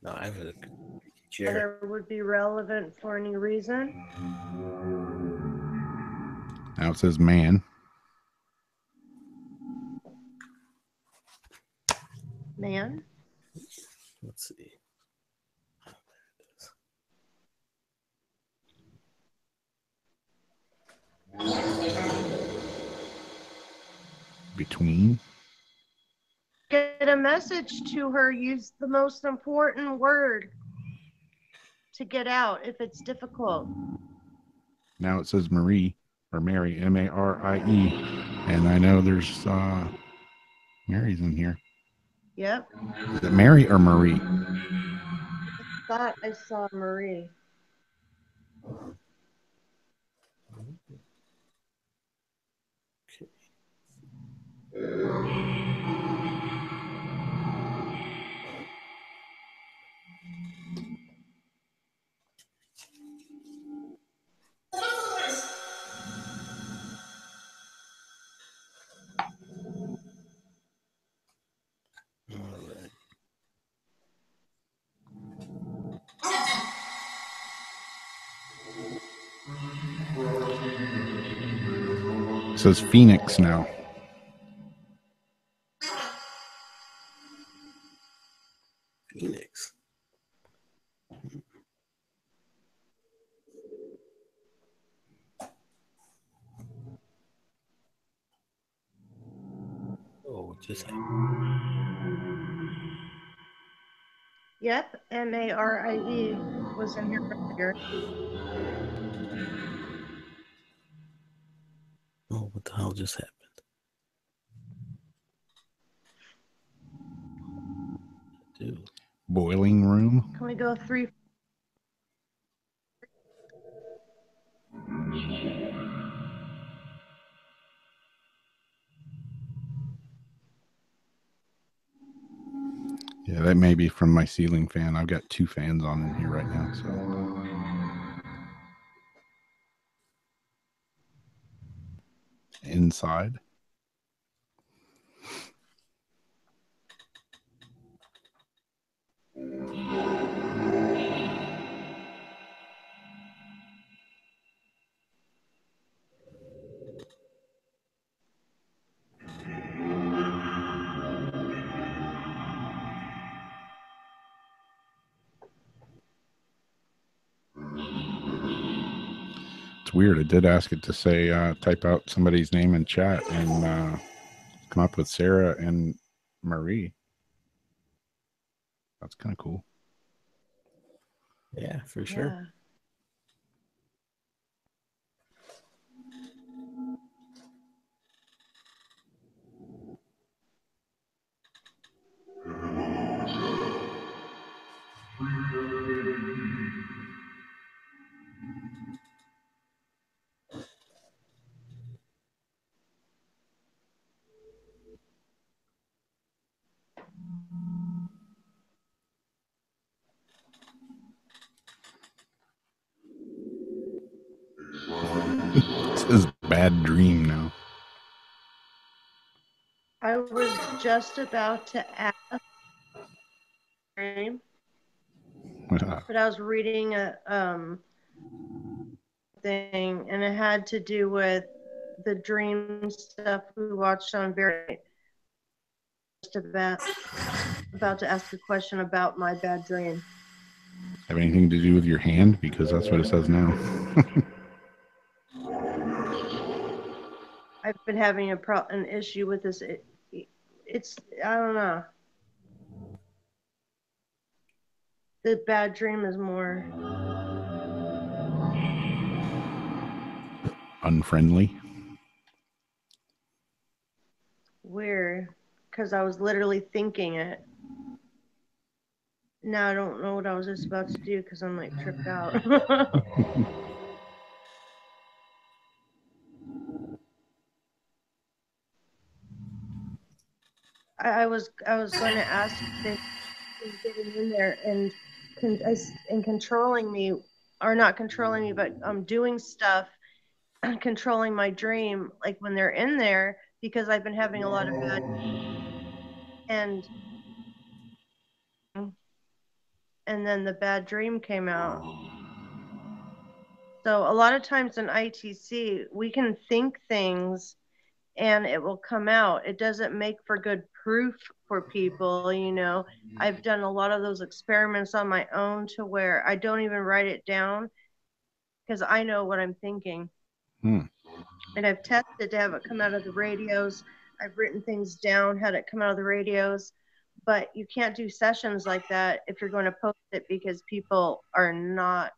No, I have a chair. Father would be relevant for any reason. Now it says man. Man. Let's see. Between. Get a message to her. Use the most important word to get out if it's difficult. Now it says Marie or Mary, M-A-R-I-E. And I know there's Mary's in here. Yep. Is it Mary or Marie? I thought I saw Marie. It says Phoenix now. Phoenix. what just Yep, Marie was in here earlier. Oh, what the hell just happened? Dude. Boiling room. Can we go 3? Yeah, that may be from my ceiling fan. I've got 2 fans on in here right now. So inside. It's weird. I did ask it to say type out somebody's name in chat and come up with Sarah and Marie. That's kind of cool. Yeah, for sure. Yeah. It says bad dream now. I was just about to ask, but I was reading a thing, and it had to do with the dream stuff we watched on Very. Just about to ask a question about my bad dream. Have anything to do with your hand? Because that's what it says now. I've been having an issue with this. It's I don't know. The bad dream is more Unfriendly. weird because I was literally thinking it. Now I don't know what I was just about to do because I'm like tripped out. I was going to ask if getting in there and controlling me, or not controlling me, but doing stuff, controlling my dream, like when they're in there, because I've been having a lot of bad and then the bad dream came out. So a lot of times in ITC, we can think things and it will come out. It doesn't make for good proof for people, you know. I've done a lot of those experiments on my own to where I don't even write it down because I know what I'm thinking. And I've tested to have it come out of the radios. I've written things down, had it come out of the radios. But you can't do sessions like that if you're going to post it because people are not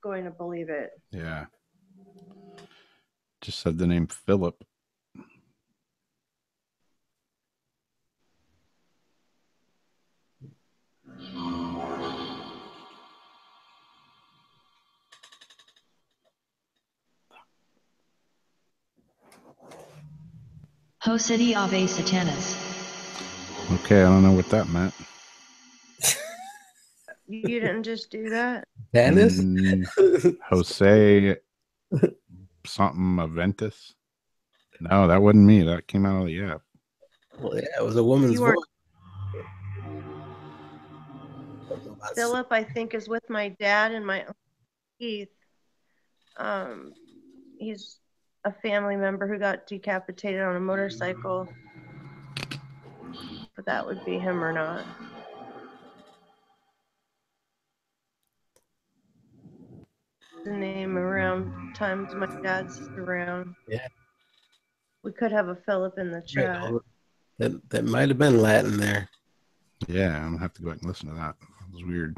going to believe it. Yeah. Just said the name Philip. Ho City Ave Satanas. Okay, I don't know what that meant. You didn't just do that? Dennis? Jose something Aventus. No, that wasn't me. That came out of the app. Well, yeah, it was a woman's voice. Philip, I think, is with my dad and my uncle Keith. He's a family member who got decapitated on a motorcycle. But that would be him or not. The name around times my dad's around. Yeah. We could have a Philip in the Right. chat. That might have been Latin there. Yeah, I'm gonna have to go back and listen to that. That was weird.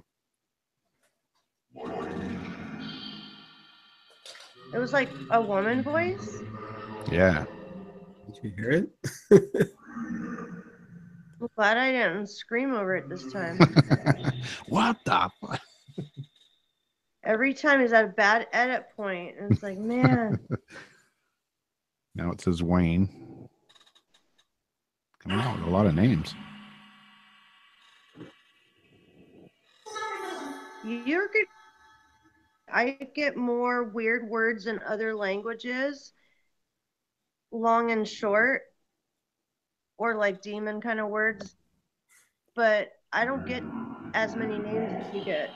It was like a woman voice. Yeah. Did you hear it? I'm glad I didn't scream over it this time. What the fuck? Every time is at a bad edit point, and it's like, man, Now it says Wayne. Coming out with a lot of names. you're good. I get more weird words in other languages, long and short, or like demon kind of words, but I don't get as many names as you get.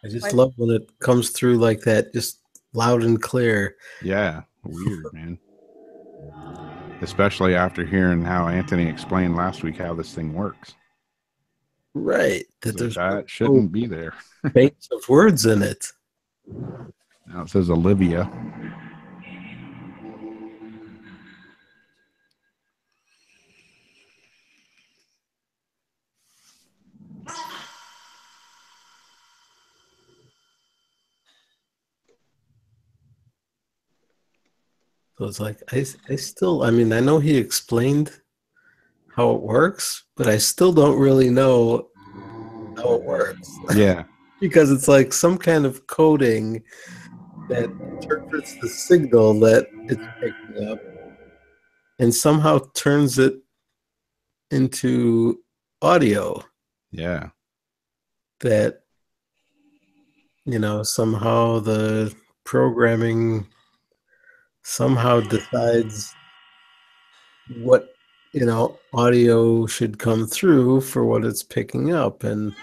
I just Like- love when it comes through like that, just loud and clear. Yeah, weird, man. Especially after hearing how Anthony explained last week how this thing works. Right. That Like, there's that shouldn't be there. banks of words in it. Now it says Olivia. So it's like I still, I mean, I know he explained how it works, but I still don't really know how it works. Yeah. Because it's like some kind of coding that interprets the signal that it's picking up and somehow turns it into audio Yeah. that, you know, somehow the programming somehow decides what, you know, audio should come through for what it's picking up. And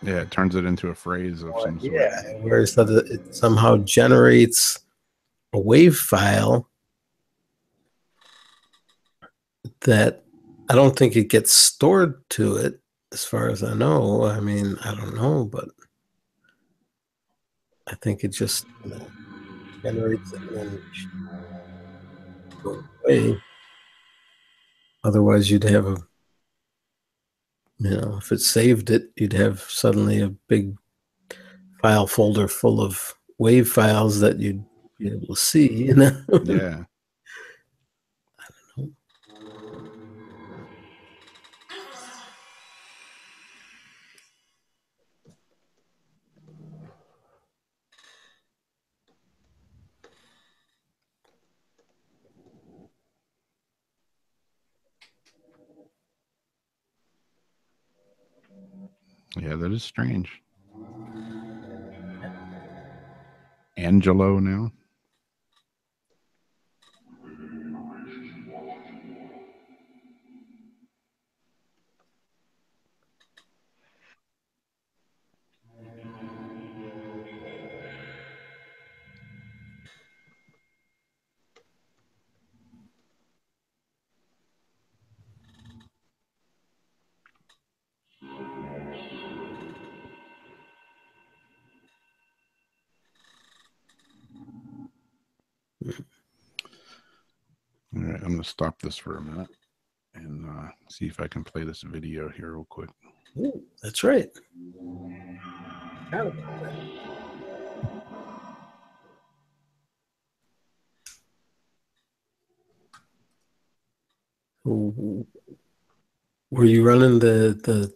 Yeah, it turns it into a phrase of some sort. yeah, whereas it somehow generates a wave file that I don't think it gets stored to it, as far as I know. I mean, I don't know, but I think it just, you know, generates it and then goes away. Otherwise, you'd have a, you know, if it saved it, you'd have suddenly a big file folder full of wave files that you'd be able to see, you know? Yeah. Yeah, that is strange. Angelo now. All right, I'm going to stop this for a minute and see if I can play this video here real quick. Ooh, that's right. Were you running the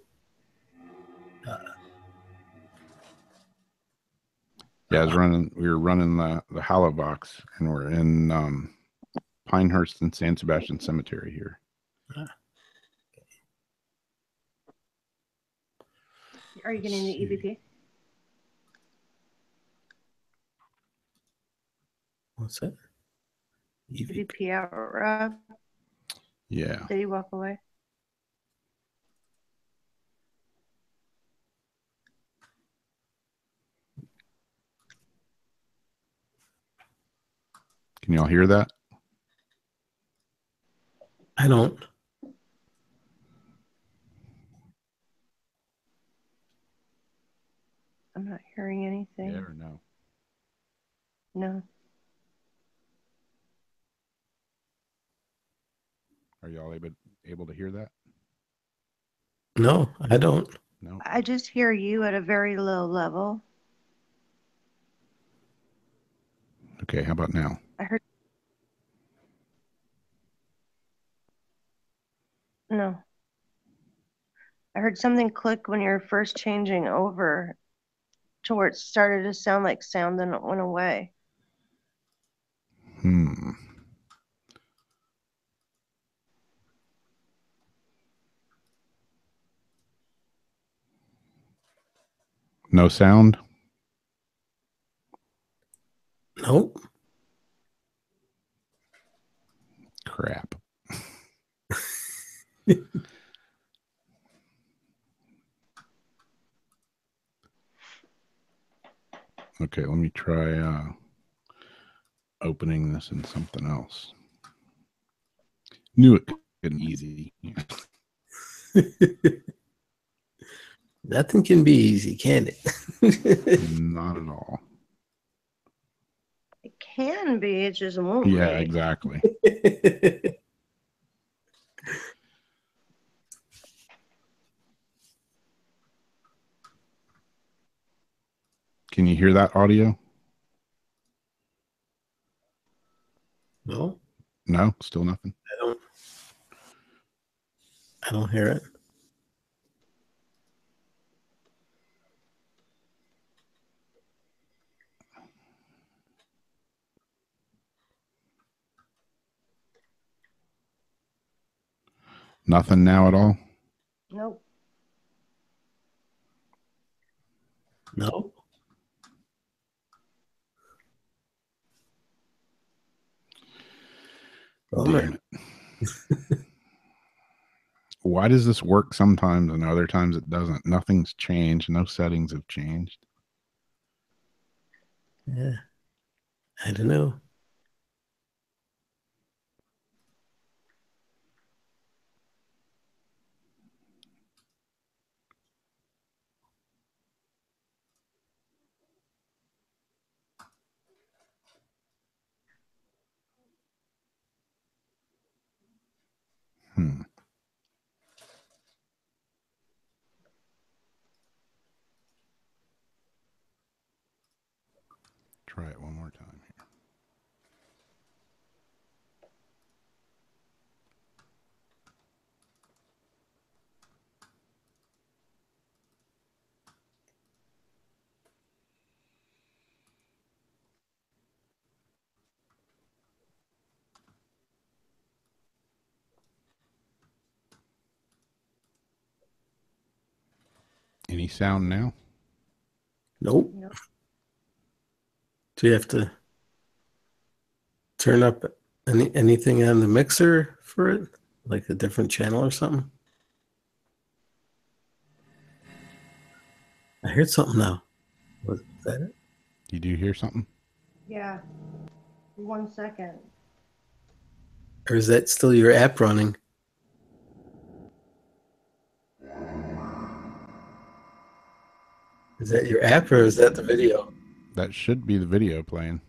Yeah, we were running the Hollow Box, and we're in Pinehurst and San Sebastian Cemetery here. Are you getting the EVP? what's that? EVP out, Rob? Yeah. Did he walk away? Can y'all hear that? I don't. I'm not hearing anything. Yeah or no? No. Are y'all able to hear that? No, I don't. No. I just hear you at a very low level. Okay, how about now? I heard. No. I heard something click when you were first changing over to where it started to sound like sound, then it went away. No sound? Nope. Crap. Okay, let me try opening this in something else. Knew it couldn't be easy. Nothing can be easy, can it? Not at all. It can be, it just won't Yeah, be. exactly. Can you hear that audio? No, No, still nothing. I don't hear it. Nothing now at all? Nope. No. Damn it. Why does this work sometimes and other times it doesn't? Nothing's changed. No settings have changed. Yeah. I don't know. Try it one more time here. Any sound now? Nope. Nope. Do you have to turn up anything on the mixer for it? Like a different channel or something? I heard something now. Was that it? Did you hear something? Yeah. 1 second. Or is that still your app running? Is that your app or is that the video? That should be the video playing.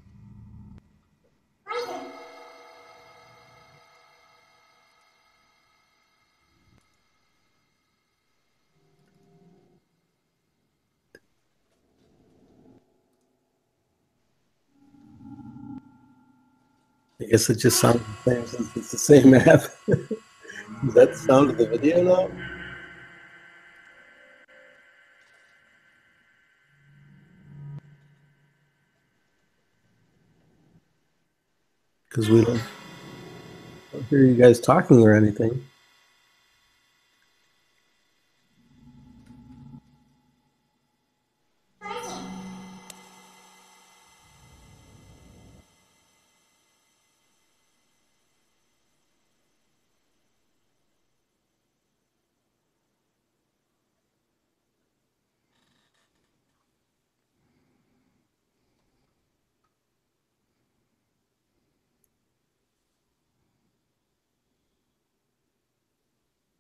I guess it just sounds the same since it's the same app. Is that the sound of the video now? Because we don't hear you guys talking or anything.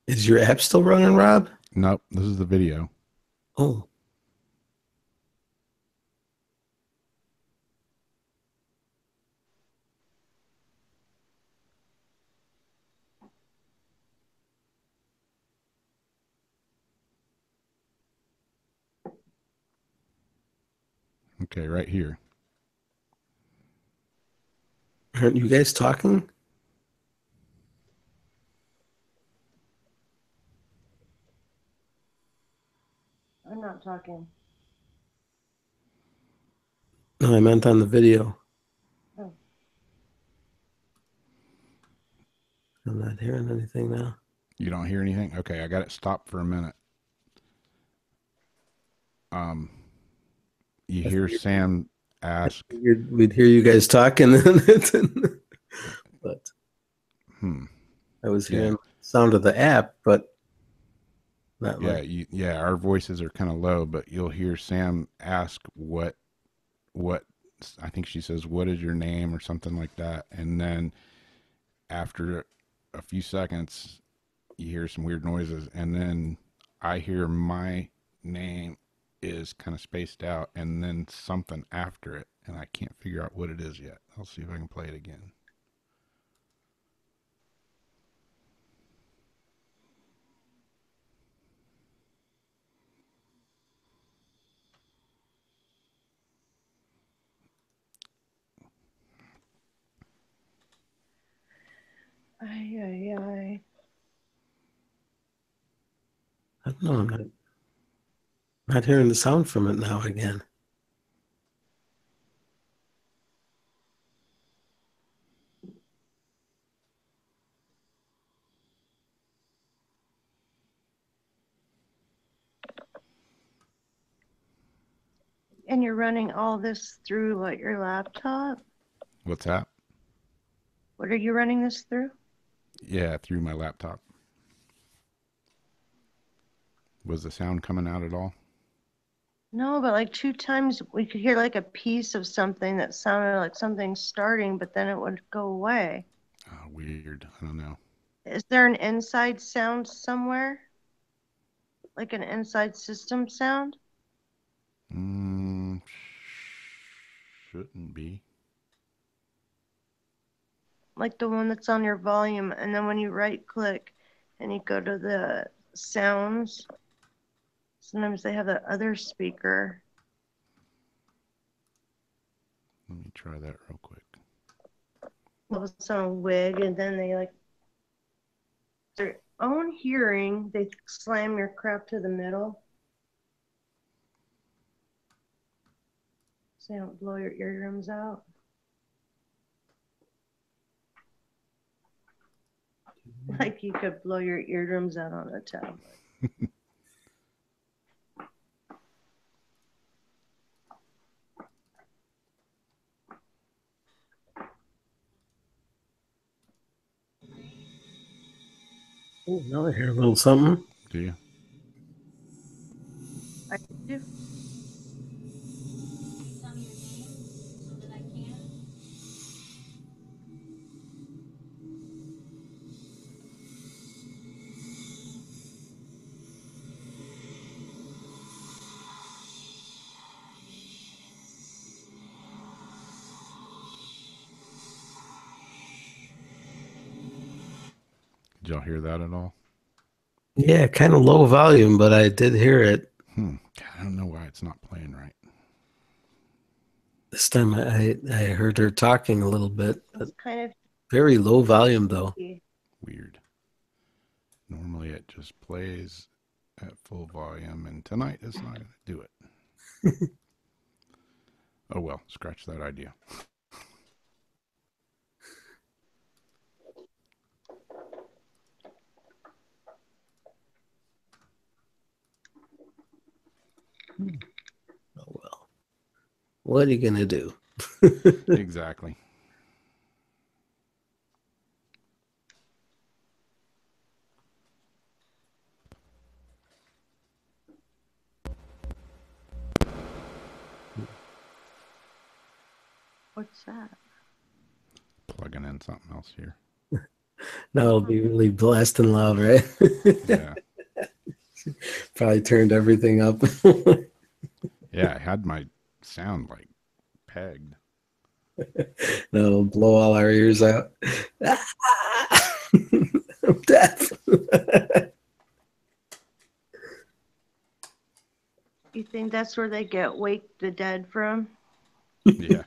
Is your app still running, Rob? Nope, this is the video. Oh. Okay, right here. Aren't you guys talking? I'm not talking. No, I meant on the video. Oh. I'm not hearing anything now. You don't hear anything? Okay, I got it stopped for a minute. You hear Sam ask, We'd hear you guys talking, but I was hearing the sound of the app, but not like. Our voices are kind of low, but you'll hear Sam ask what I think she says, "What is your name?" or something like that, and then after a few seconds, you hear some weird noises, and then I hear my name is kind of spaced out, and then something after it, and I can't figure out what it is yet. I'll see if I can play it again. Ay, ay, ay. I don't know. I'm not hearing the sound from it now again. And you're running all this through what, your laptop? What's that? What are you running this through? Yeah, through my laptop. Was the sound coming out at all? No, but like 2 times we could hear like a piece of something that sounded like something starting, but then it would go away. Oh, weird. I don't know. Is there an inside sound somewhere? Like an inside system sound? Shouldn't be. Like the one that's on your volume, and then when you right click and you go to the sounds, sometimes they have that other speaker. Let me try that real quick. Well, it's on a wig, and then they like their own hearing, they slam your crap to the middle. So you don't blow your eardrums out. Like you could blow your eardrums out on a tablet. Oh, now I hear a little something. Do you? I do. Did y'all hear that at all? Yeah, kind of low volume, but I did hear it. I don't know why it's not playing right. This time I heard her talking a little bit, but It's kind of very low volume though. Weird. Normally it just plays at full volume, and tonight it's not going to do it. Oh well, scratch that idea. Oh well. What are you gonna do? Exactly. What's that? Plugging in something else here. Now it'll be really blasting loud, right? Yeah. Probably turned everything up. Yeah, I had my sound like pegged. Now it'll blow all our ears out. I'm deaf. You think that's where they get Wake the Dead from? Yeah.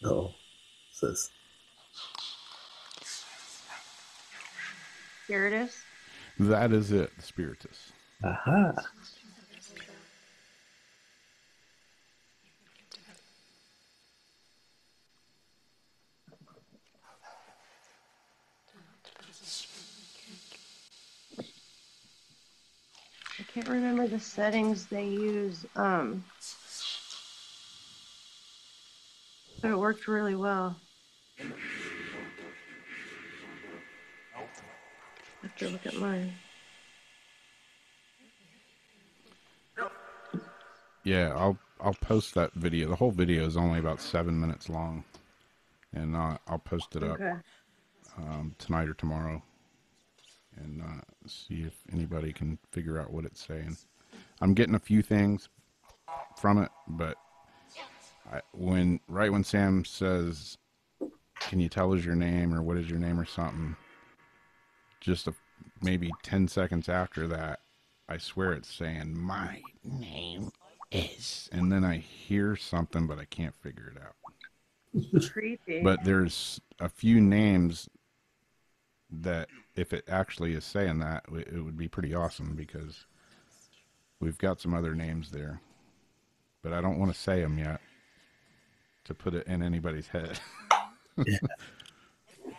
Oh, what's this? Spiritus. That is it, the Spiritus. Aha. I can't remember the settings they use, but it worked really well. I have to look at mine. Yeah, I'll post that video. The whole video is only about 7 minutes long, and I'll post it up Okay. tonight or tomorrow, and see if anybody can figure out what it's saying. I'm getting a few things from it, but right when Sam says, "Can you tell us your name?" or "What is your name?" or something, just maybe 10 seconds after that, I swear it's saying, "My name is," and then I hear something, but I can't figure it out. Creepy. But there's a few names that, if it actually is saying that, it would be pretty awesome, because we've got some other names there, but I don't want to say them yet to put it in anybody's head. Yeah.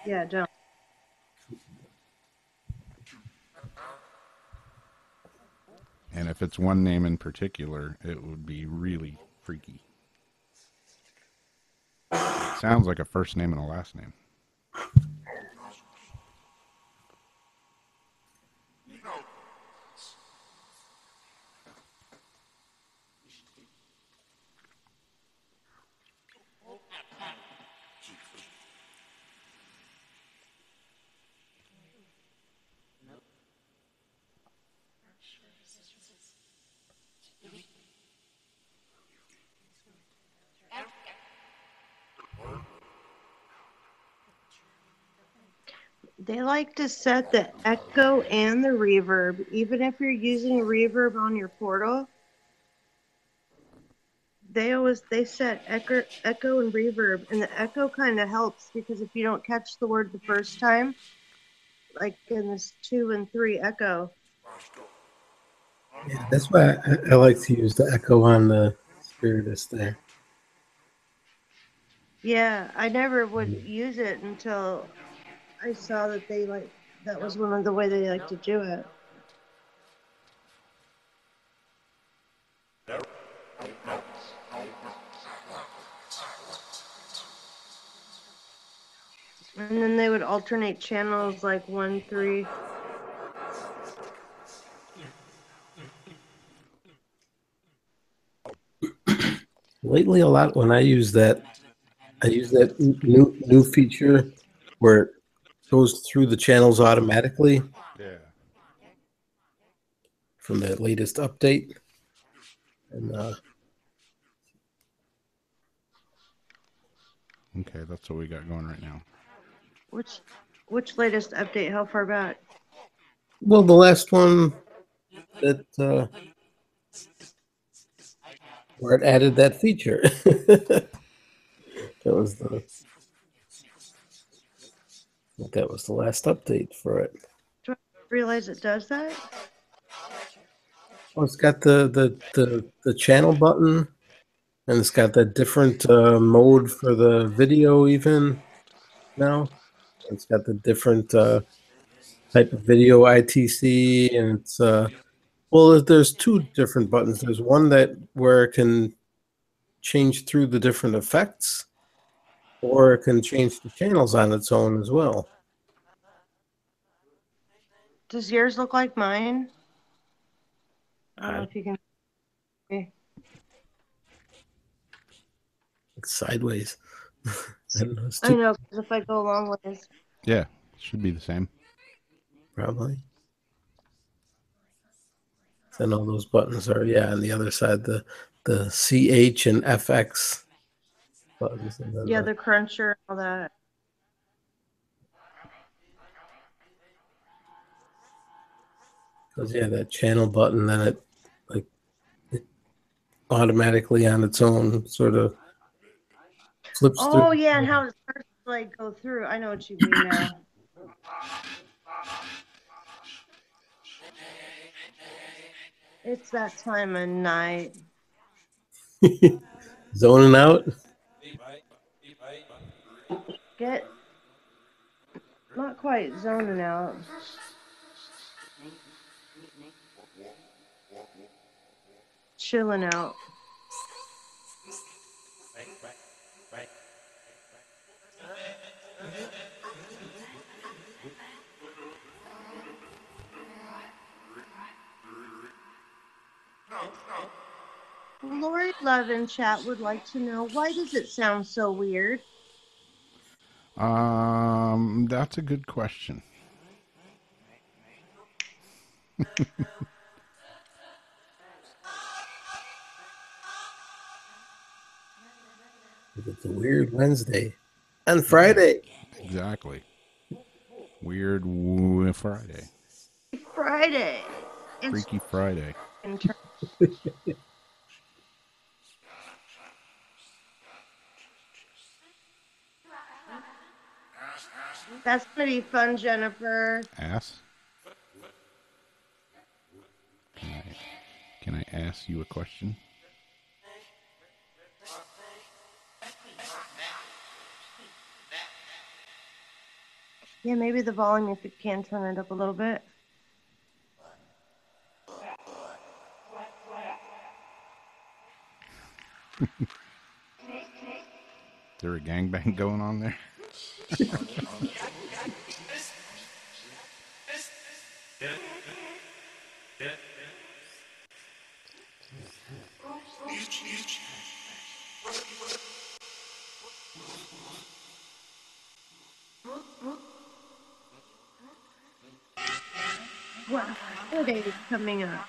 Yeah, don't. And if it's one name in particular, it would be really freaky. It sounds like a first name and a last name. They like to set the echo and the reverb, even if you're using reverb on your portal. They set echo and reverb, and the echo kind of helps, because if you don't catch the word the first time, like in this 2 and 3 echo. Yeah, that's why I like to use the echo on the Spiritus there. Yeah, I never would use it until I saw that that was one of the way they like to do it. And then they would alternate channels, like 1, 3. Lately, a lot when I use that new feature where it goes through the channels automatically Yeah. from the latest update. And Okay, that's what we got going right now. Which latest update? How far back? well, the last one that where it added that feature. That was the last update for it. Do I realize it does that? Oh, it's got the channel button, and it's got that different mode for the video even now. It's got the different type of video ITC, and it's well, there's two different buttons. There's one that where it can change through the different effects, or it can change the channels on its own as well. Does yours look like mine? I don't know if you can. Okay. It's sideways. I don't know. It's I know, because if I go long ways. Yeah, should be the same. Probably. And all those buttons are, yeah, on the other side, the CH and FX buttons. And then Yeah, the cruncher and all that. Because yeah, that channel button, then it automatically on its own sort of flips Oh through. yeah, and how it starts to like go through. I know what you mean now. It's that time of night. Zoning out. Get not quite zoning out. Chilling out. Lori Love in chat would like to know, why does it sound so weird? That's a good question. It's a weird Wednesday and Friday. Exactly. Weird Friday. Friday. It's Freaky Friday. in turn. That's gonna be fun, Jennifer. Ass? Can I ask you a question? Yeah, maybe the volume, if you can turn it up a little bit. Is there a gangbang going on there? What holiday is coming up?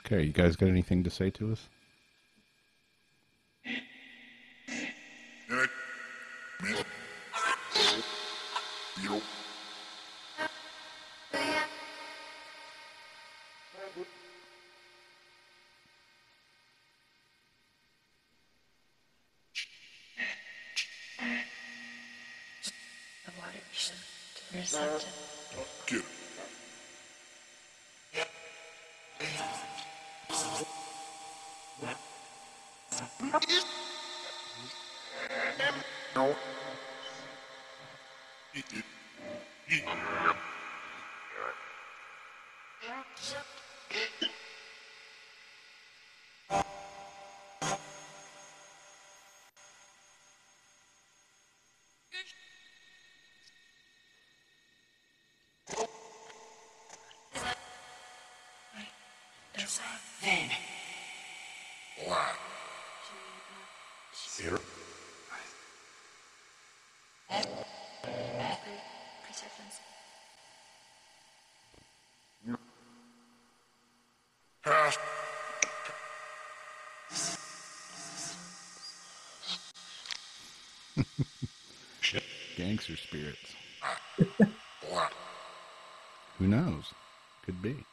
Okay, you guys got anything to say to us? Gangster spirits. Who knows? Could be.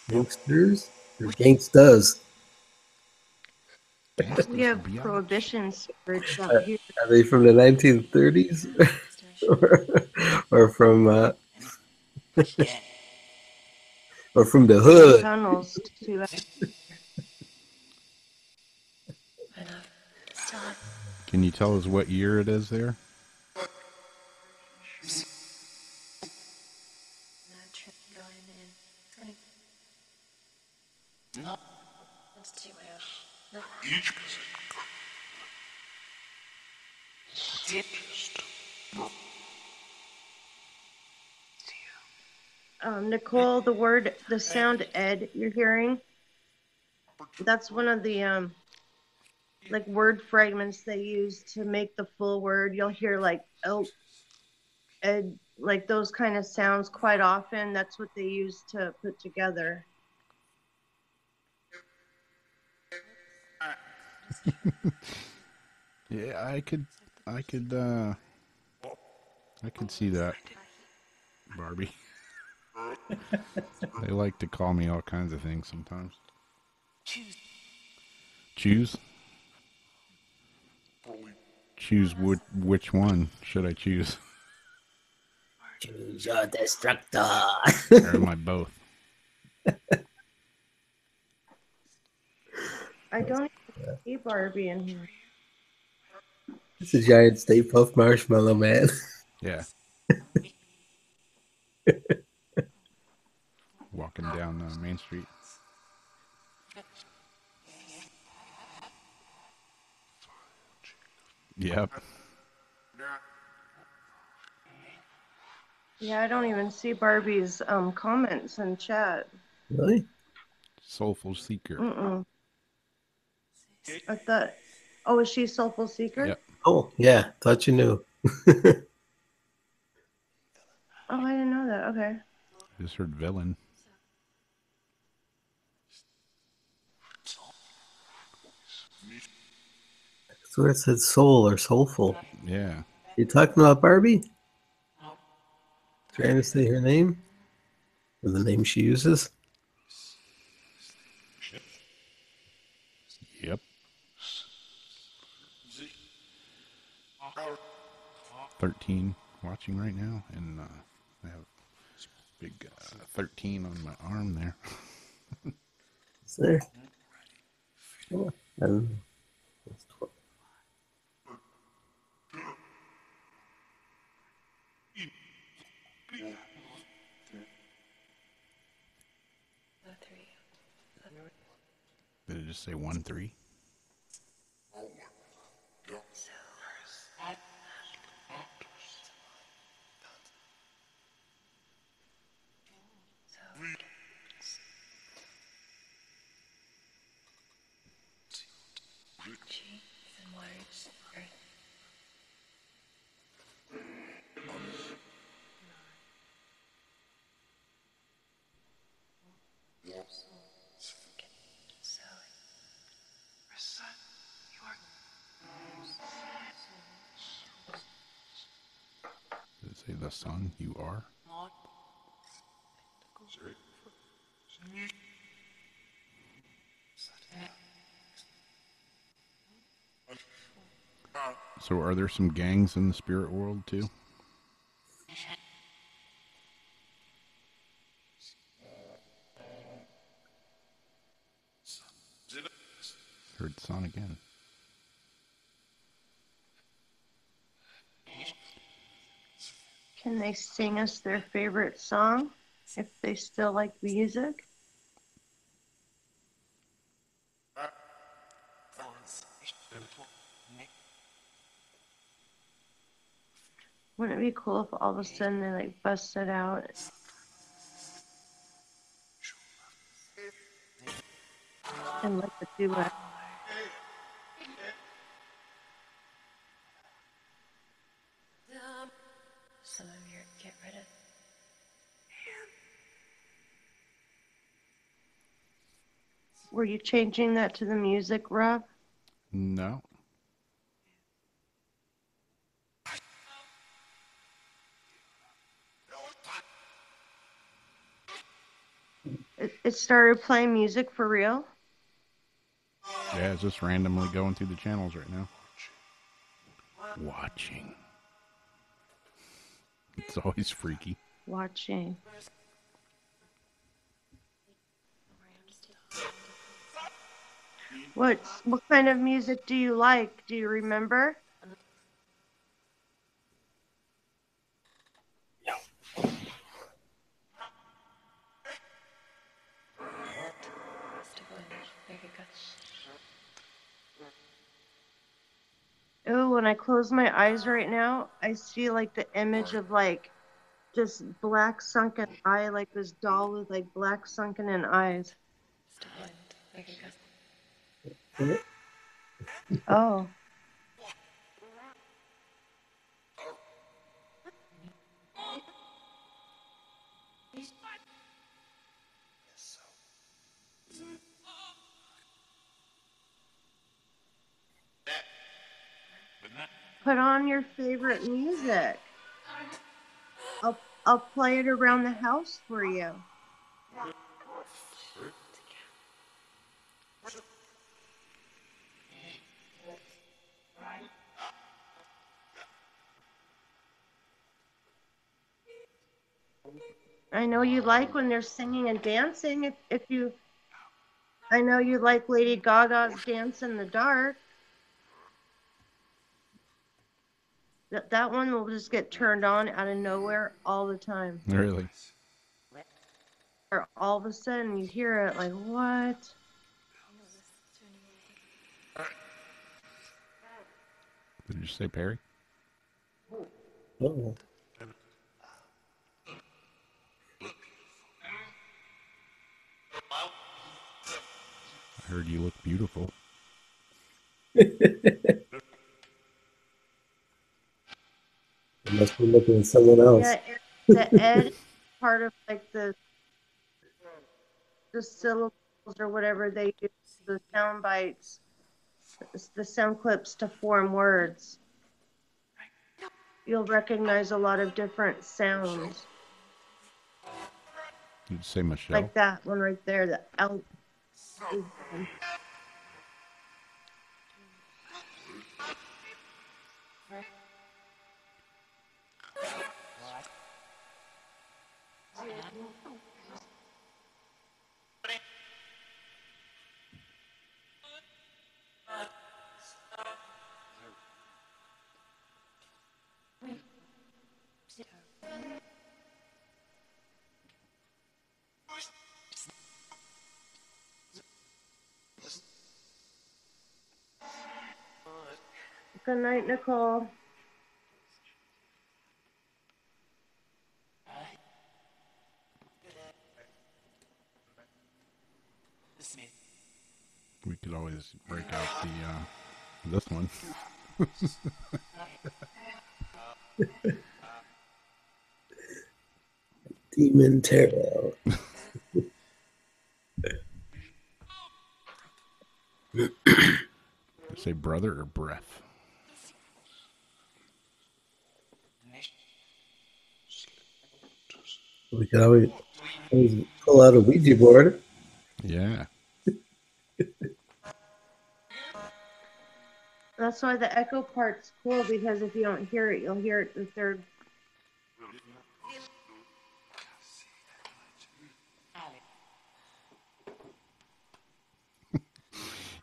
Gangsters or gangstas? We have Biatch. prohibition spirits out here. Are they from the 1930s or from or from the hood? Tunnels to Can you tell us what year it is there? Nicole, the sound Ed you're hearing, that's one of the like word fragments they use to make the full word. You'll hear like oh, Ed, like those kind of sounds quite often. That's what they use to put together. Yeah, I could see that, Barbie. They like to call me all kinds of things sometimes. Choose? Choose which one should I choose? Choose your destructor. Or am I both? I don't even see Barbie in here. It's a giant Stay Puft Marshmallow Man. Yeah. Walking down Main Street. Yep. Yeah, I don't even see Barbie's comments in chat. Really? Soulful Seeker. Mm-mm. I thought, oh, is she Soulful Seeker? Yep. Oh, yeah. Thought you knew. Oh, I didn't know that. Okay. Just heard villain. That's where it said soul or soulful. Yeah. You talking about Barbie? Trying to say her name? Or the name she uses? Yep. 13 watching right now, and I have big 13 on my arm there. Is there? Oh, I don't know. That's 12. Did it just say 1-3? Did it say the sun you are? So are there some gangs in the spirit world too? Heard sun again. Can they sing us their favorite song if they still like music? Wouldn't it be cool if all of a sudden they like busted out? And like a duet. Some of your get rid of. Were you changing that to the music, Rob? No. It started playing music for real? Yeah, it's just randomly going through the channels right now. Watching. It's always freaky. Watching. What kind of music do you like? Do you remember? Oh, when I close my eyes right now, I see like the image of like just black sunken eye, like this doll with like black sunken in eyes. Oh. Put on your favorite music. I'll play it around the house for you. I know you like when they're singing and dancing. If you, I know you like Lady Gaga's Dance in the Dark. That one will just get turned on out of nowhere all the time. Really? Or all of a sudden you hear it like, what? Did you say Perry? Oh. I heard you look beautiful. I must be looking at someone else. Yeah, the ed part of like the syllables or whatever they use, the sound bites, the sound clips to form words. You'll recognize a lot of different sounds. Did you say Michelle? Like that one right there, the L. Good night, Nicole. We could always break out the this one. Demon Tarot. Say brother or breath? We could always pull out a Ouija board. Yeah. That's why the echo part's cool, because if you don't hear it, you'll hear it the third.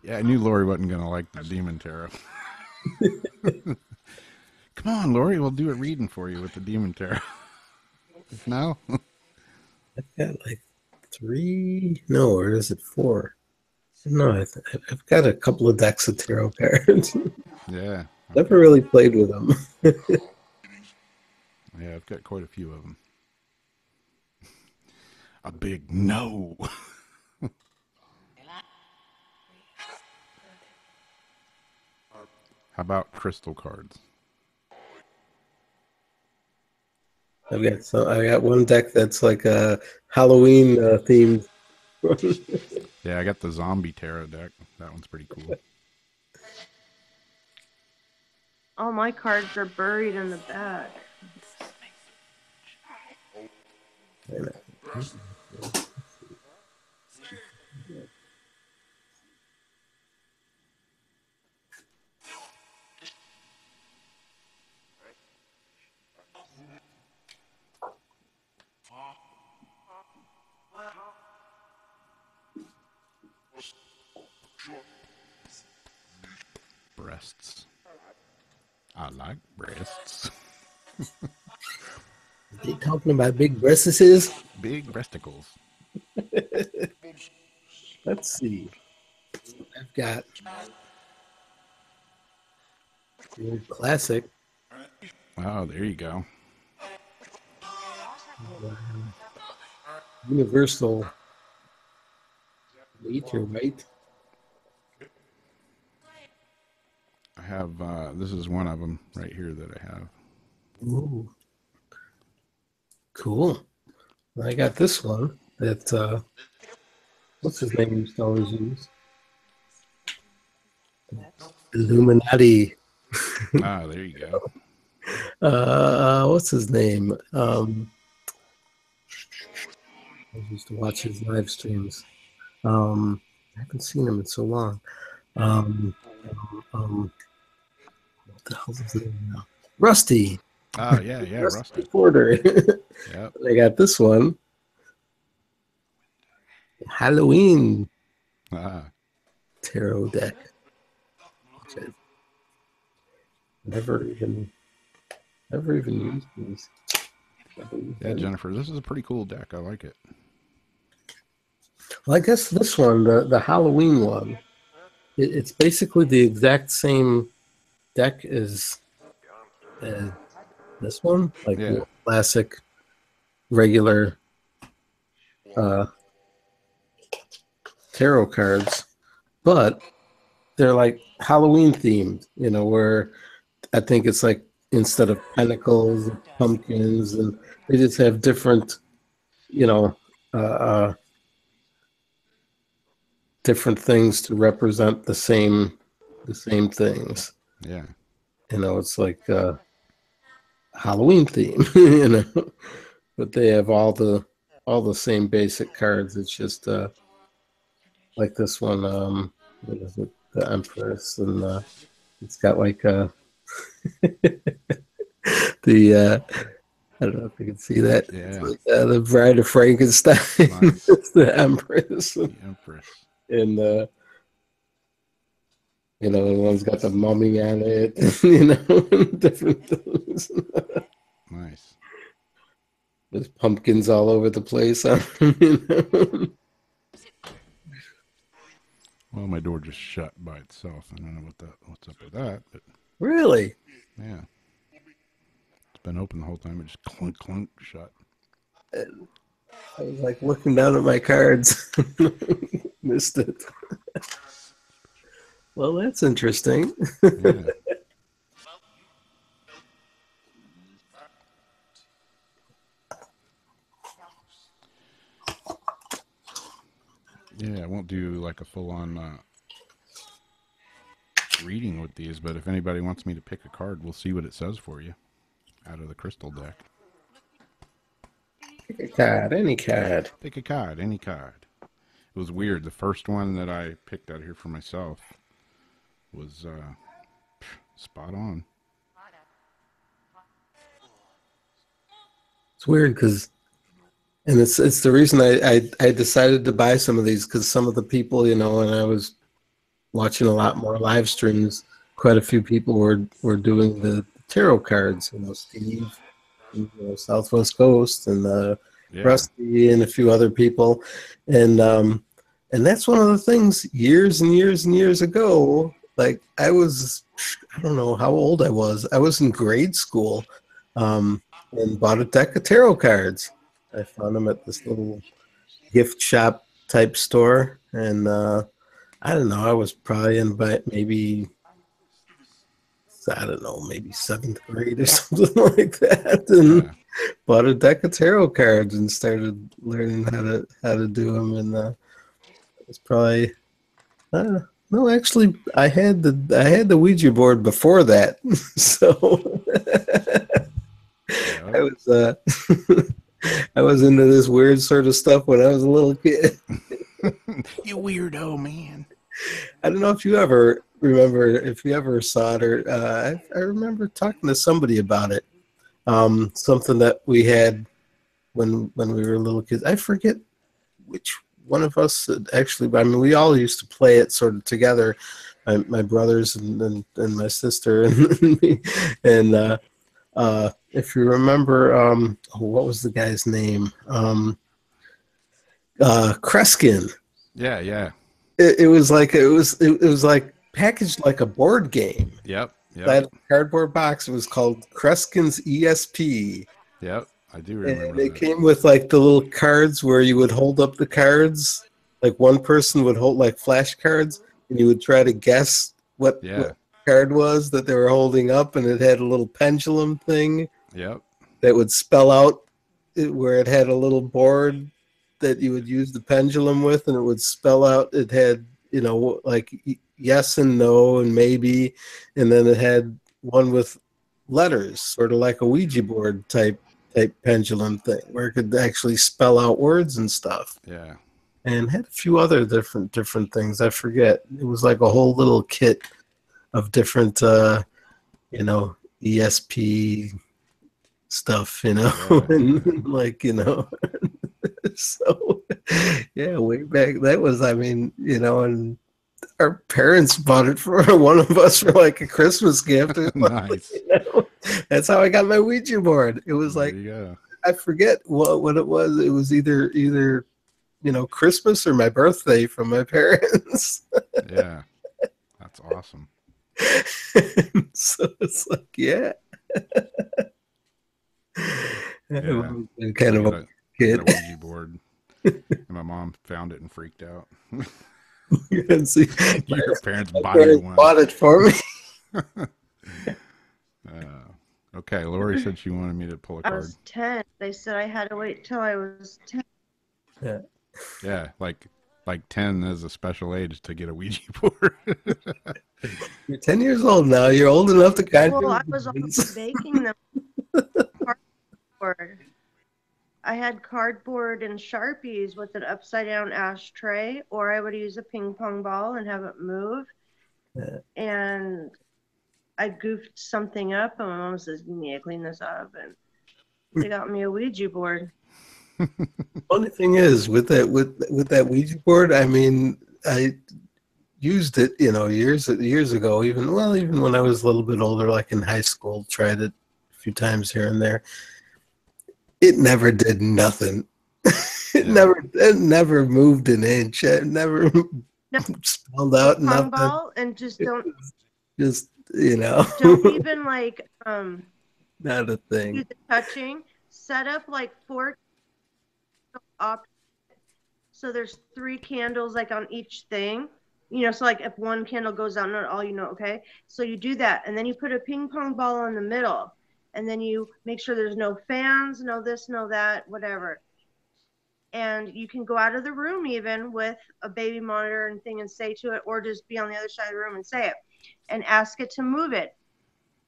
Yeah, I knew Lori wasn't going to like the Demon Tarot. Come on, Lori, we'll do a reading for you with the Demon Tarot. No? I've got like 3. No, or is it 4? No, I've got a couple of decks of tarot cards. Yeah. Never really played with them. Yeah, I've got quite a few of them. A big no. How about crystal cards? I got one deck that's like a Halloween themed. Yeah, I got the zombie tarot deck. That one's pretty cool. All my cards are buried in the back. Breasts. I like breasts. They talking about big breasts? Big breasticles. Let's see. I've got Classic. Oh, there you go. Universal meter, right? I have, this is one of them right here that I have. Ooh. Cool. I got this one that, what's his name used to always use? Illuminati. Ah, there you go. What's his name? I used to watch his live streams. I haven't seen him in so long. What the hell's his name now? Rusty. Oh, yeah, Rusty. Porter. Yep. I got this one. Halloween tarot deck. Which I never even used these. Yeah, Jennifer, this is a pretty cool deck. I like it. Well, I guess this one, the Halloween one, it's basically the exact same deck as this one, like the classic, regular tarot cards, but they're like Halloween themed, where I think it's like instead of pentacles, pumpkins, and they just have different, different things to represent the same things. Yeah. It's like Halloween theme, but they have all the same basic cards. It's just like this one, what is it? The Empress, and it's got like the I don't know if you can see that. Yeah. It's like, the Bride of Frankenstein. Nice. It's the Empress. The Empress. And the one's got the mummy on it, different things. Nice. There's pumpkins all over the place. Well, my door just shut by itself. I don't know what's up with that, but Really? yeah. It's been open the whole time. It just clunk, clunk, shut. I was like looking down at my cards. Missed it. Well, that's interesting. Yeah. Yeah, I won't do like a full-on reading with these, but if anybody wants me to pick a card, we'll see what it says for you out of the crystal deck. Pick a card, any card. Pick a card, any card. It was weird. The first one that I picked out here for myself was spot on. It's weird because, and it's the reason I decided to buy some of these, because some of the people, when I was watching a lot more live streams, quite a few people were doing the tarot cards. Steve, Southwest Coast, and Rusty, and a few other people, and that's one of the things years and years and years ago. Like I don't know how old I was. I was in grade school, and bought a deck of tarot cards. I found them at this little gift shop type store, and I don't know. I was probably in maybe 7th grade or something like that, and bought a deck of tarot cards and started learning how to do them. And it was probably no, actually, I had the Ouija board before that, so I was I was into this weird sort of stuff when I was a little kid. You weirdo, man. I don't know if you ever remember, if you ever saw it, or I remember talking to somebody about it. Something that we had when we were little kids. I forget which one of us actually. I mean, we all used to play it sort of together. My brothers and my sister and me. And if you remember, what was the guy's name? Kreskin. Yeah. It was like packaged like a board game. Yep. I had Yep. a cardboard box. It was called Kreskin's ESP. Yep. I do And remember it that. came with like the little cards where you would hold up the cards. Like one person would hold like flashcards, and you would try to guess what Yeah. card was that they were holding up, and it had a little pendulum thing Yep. that would spell out where it had a little board that you would use the pendulum with, and it would spell out. It had like yes and no and maybe, and then it had one with letters, sort of like a Ouija board type pendulum thing, where it could actually spell out words and stuff. Yeah. And had a few other different things. I forget. It was like a whole little kit of different ESP stuff, Yeah. and like, so yeah, way back that was, I mean, and our parents bought it for one of us for like a Christmas gift. Nice. That's how I got my Ouija board. It was There like, you go. I forget what it was. It was either Christmas or my birthday from my parents. Yeah. That's awesome. So it's like, yeah. Yeah. I'm kind of I a got a kid. Ouija board. And my mom found it and freaked out. And see, Your parents my buy you parents one. bought it for me. Okay, Lori said she wanted me to pull a I card. was 10. They said I had to wait till I was 10. Yeah, like 10 is a special age to get a Ouija board. You're 10 years old now. You're old enough to kind Well, I of. was also baking them cardboard. I had cardboard and Sharpies with an upside down ashtray, or I would use a ping pong ball and have it move. Yeah. And I goofed something up, and my mom says, "You need to clean this up." And they got me a Ouija board. Funny thing is, with that Ouija board, I mean, I used it, years ago. Even when I was a little bit older, like in high school, tried it a few times here and there. It never did nothing. It never moved an inch. It never spelled out Ping pong nothing. ball, and just don't Just don't even like not a do thing. the touching. Set up like 4 options. So there's 3 candles like on each thing. So like if one candle goes out, not all, okay? So you do that, and then you put a ping pong ball in the middle, and then you make sure there's no fans, no this, no that, whatever. And you can go out of the room even with a baby monitor and thing and say to it, or just be on the other side of the room and say it, and ask it to move it.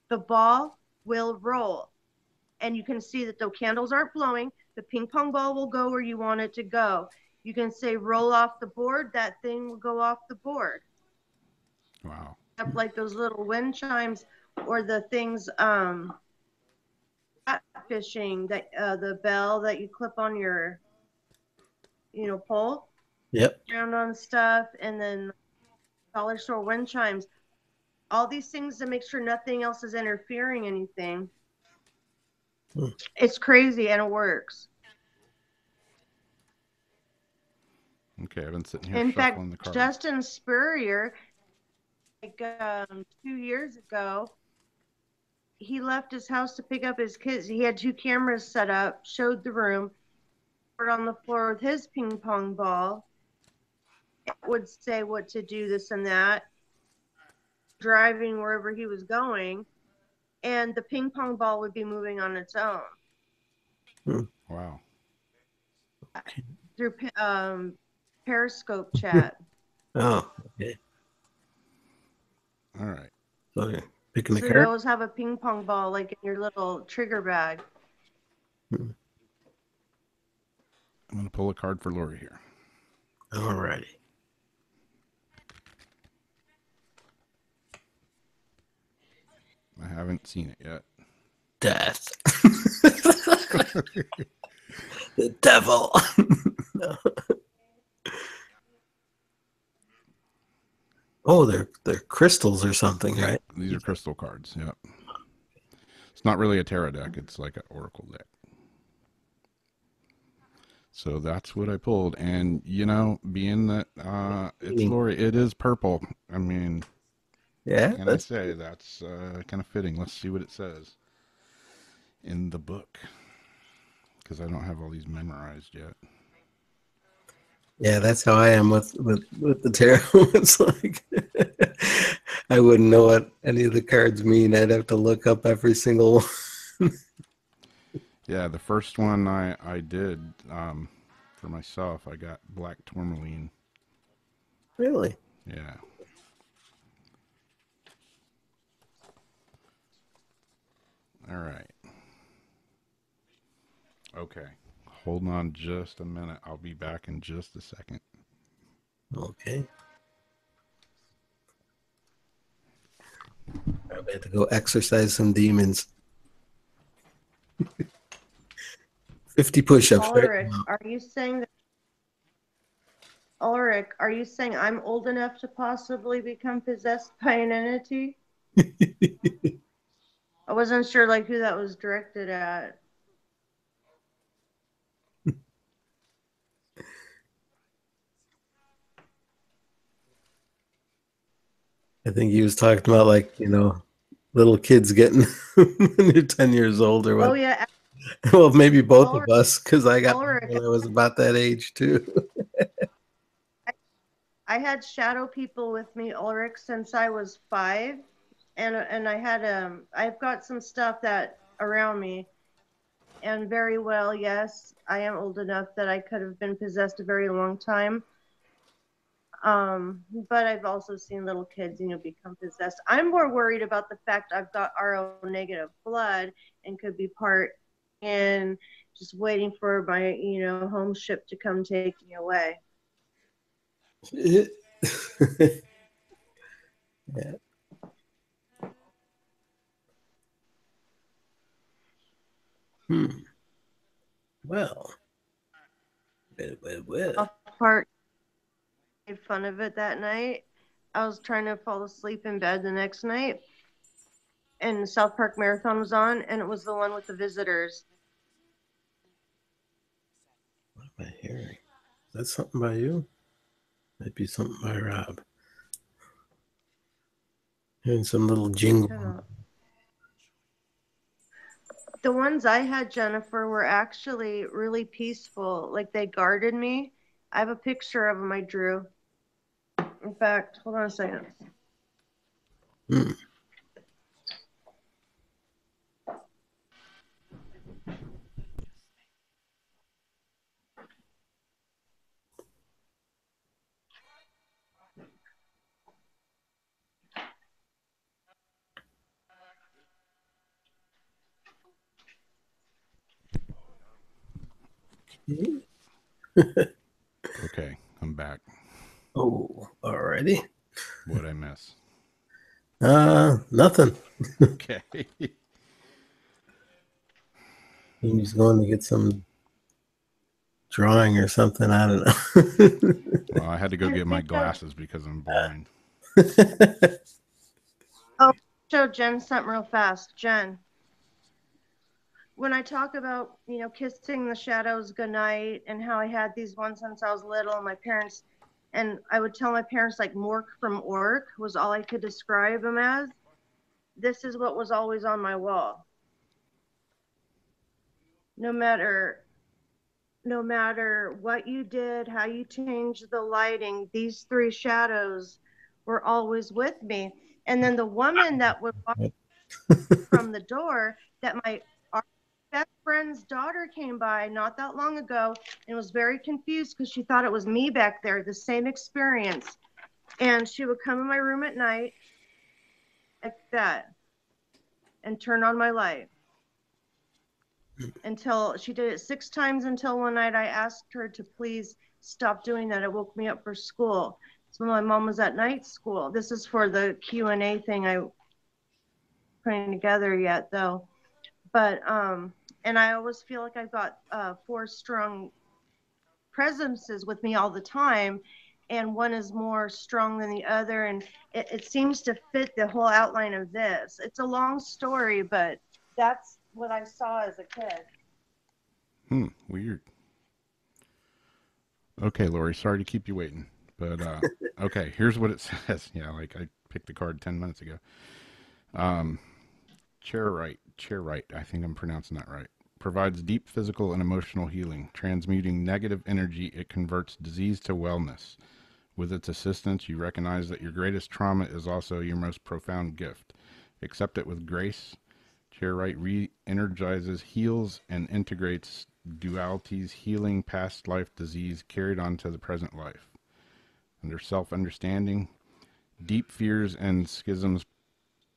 The ball will roll. And you can see that the candles aren't blowing. The ping pong ball will go where you want it to go. You can say roll off the board. That thing will go off the board. Wow. Up like those little wind chimes, or the things, fishing, that the bell that you clip on your, pole. Yep. Around on stuff, and then dollar store wind chimes. All these things to make sure nothing else is interfering anything. It's crazy, and it works. Okay, I've been sitting here In fact, shuffling the cards. Justin Spurrier, like 2 years ago, he left his house to pick up his kids. He had 2 cameras set up, showed the room, put on the floor with his ping pong ball. It would say what to do, this and that, driving wherever he was going, and the ping pong ball would be moving on its own. Wow. Through Periscope chat. Oh, okay. All right. So you're picking the So you card. always have a ping pong ball like in your little trigger bag. I'm going to pull a card for Lori here. All righty. I haven't seen it yet. Death. The devil. No. Oh, they're crystals or something, right? These are crystal cards. Yep. It's not really a tarot deck. It's like an oracle deck. So that's what I pulled. And, being that it's Lori, it is purple. I mean, Yeah, Can I say that's kind of fitting? Let's see what it says in the book, because I don't have all these memorized yet. yeah, that's how I am with the tarot. It's like I wouldn't know what any of the cards mean. I'd have to look up every single one. Yeah, the first one I did for myself, I got black tourmaline. Really? Yeah. All right. Okay. Hold on just a minute. I'll be back in just a second. Okay. I have to go exercise some demons. 50 push-ups. Ulrich, are you saying that? Ulrich, are you saying I'm old enough to possibly become possessed by an entity? I wasn't sure like who that was directed at. I think he was talking about like, little kids getting when you're 10 years old or what. Oh yeah, Well, maybe both Ulrich, of us, because I got one Ulrich, when I was about that age too. I had shadow people with me, Ulrich, since I was 5, and I had I've got some stuff that around me, and very well, yes, I am old enough that I could have been possessed a very long time. But I've also seen little kids, become possessed. I'm more worried about the fact I've got RO negative blood and could be part in just waiting for my, home ship to come take me away. Yeah. Well. Well. Part made fun of it that night. I was trying to fall asleep in bed the next night, and the South Park Marathon was on, and it was the one with the visitors. What am I hearing? Is that something by you? Might be something by Rob. Hearing some little jingle. The ones I had, Jennifer, were actually really peaceful. Like they guarded me. I have a picture of them I drew. In fact, hold on a second. Hmm. Okay, I'm back. Oh, alrighty. What'd I miss? Nothing. Okay. He's going to get some drawing or something. I don't know. Well, I had to go get my glasses because I'm blind. Oh, show Jen something real fast. Jen, when I talk about, kissing the shadows goodnight and how I had these ones since I was little, and my parents, and I would tell my parents like Mork from Ork was all I could describe him as. This is what was always on my wall. No matter what you did, how you changed the lighting, these 3 shadows were always with me. And then the woman that would walk from the door, that our best friend's daughter came by not that long ago and was very confused because she thought it was me back there, the same experience. And she would come in my room at night like that and turn on my light. Until she did it 6 times, until one night I asked her to please stop doing that. It woke me up for school. So my mom was at night school. This is for the Q&A thing I putting together yet though. But and I always feel like I've got 4 strong presences with me all the time, and one is more strong than the other, and it seems to fit the whole outline of this. It's a long story, but that's what I saw as a kid. Weird. Okay, Lori, sorry to keep you waiting. But okay, here's what it says. Yeah, like picked the card 10 minutes ago. Chairite, I think I'm pronouncing that right. Provides deep physical and emotional healing. Transmuting negative energy, it converts disease to wellness. With its assistance, you recognize that your greatest trauma is also your most profound gift. Accept it with grace. Chairite re-energizes, heals, and integrates dualities, healing past life disease carried on to the present life. Under self-understanding, deep fears and schisms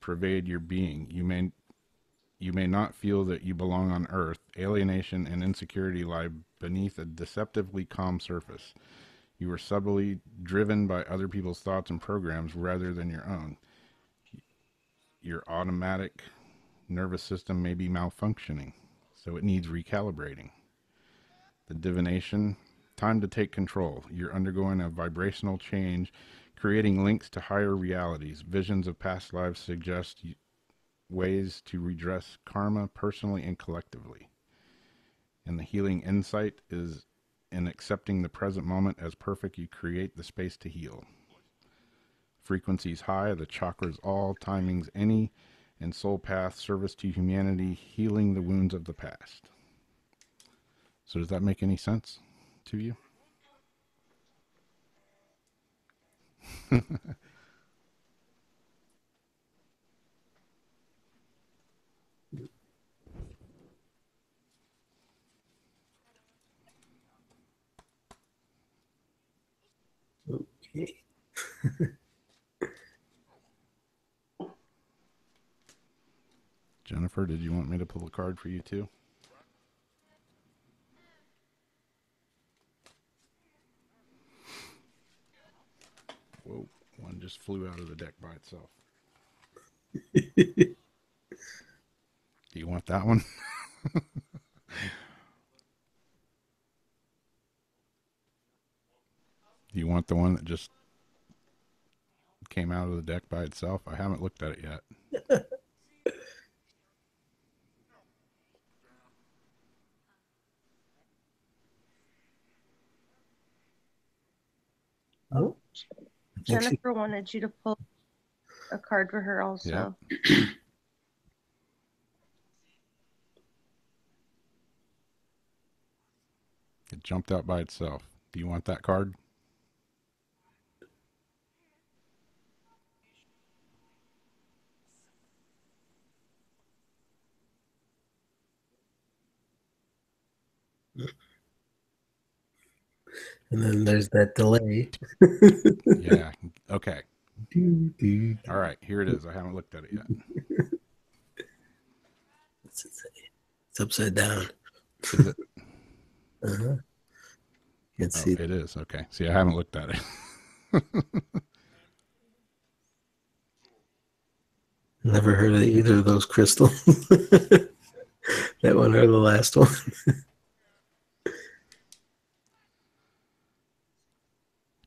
pervade your being. You may not feel that you belong on Earth. Alienation and insecurity lie beneath a deceptively calm surface. You are subtly driven by other people's thoughts and programs rather than your own. Your automatic nervous system may be malfunctioning, so it needs recalibrating. The divination, time to take control. You're undergoing a vibrational change, creating links to higher realities. Visions of past lives suggest ways to redress karma personally and collectively. And the healing insight is in accepting the present moment as perfect. You create the space to heal. Frequencies high, the chakras all, timings any, and soul path, service to humanity, healing the wounds of the past. So does that make any sense to you? Okay. Jennifer, did you want me to pull a card for you too? Whoa, one just flew out of the deck by itself. Do you want that one? Do you want the one that just came out of the deck by itself? I haven't looked at it yet. Oh. Jennifer wanted you to pull a card for her also. Yeah. It jumped out by itself. Do you want that card? And then there's that delay. Yeah. Okay. All right. Here it is. I haven't looked at it yet. What's it say? It's upside down. Is it? Uh-huh. Can't Oh, see. it is. Okay. See, I haven't looked at it. Never heard of either of those crystals. That one or the last one.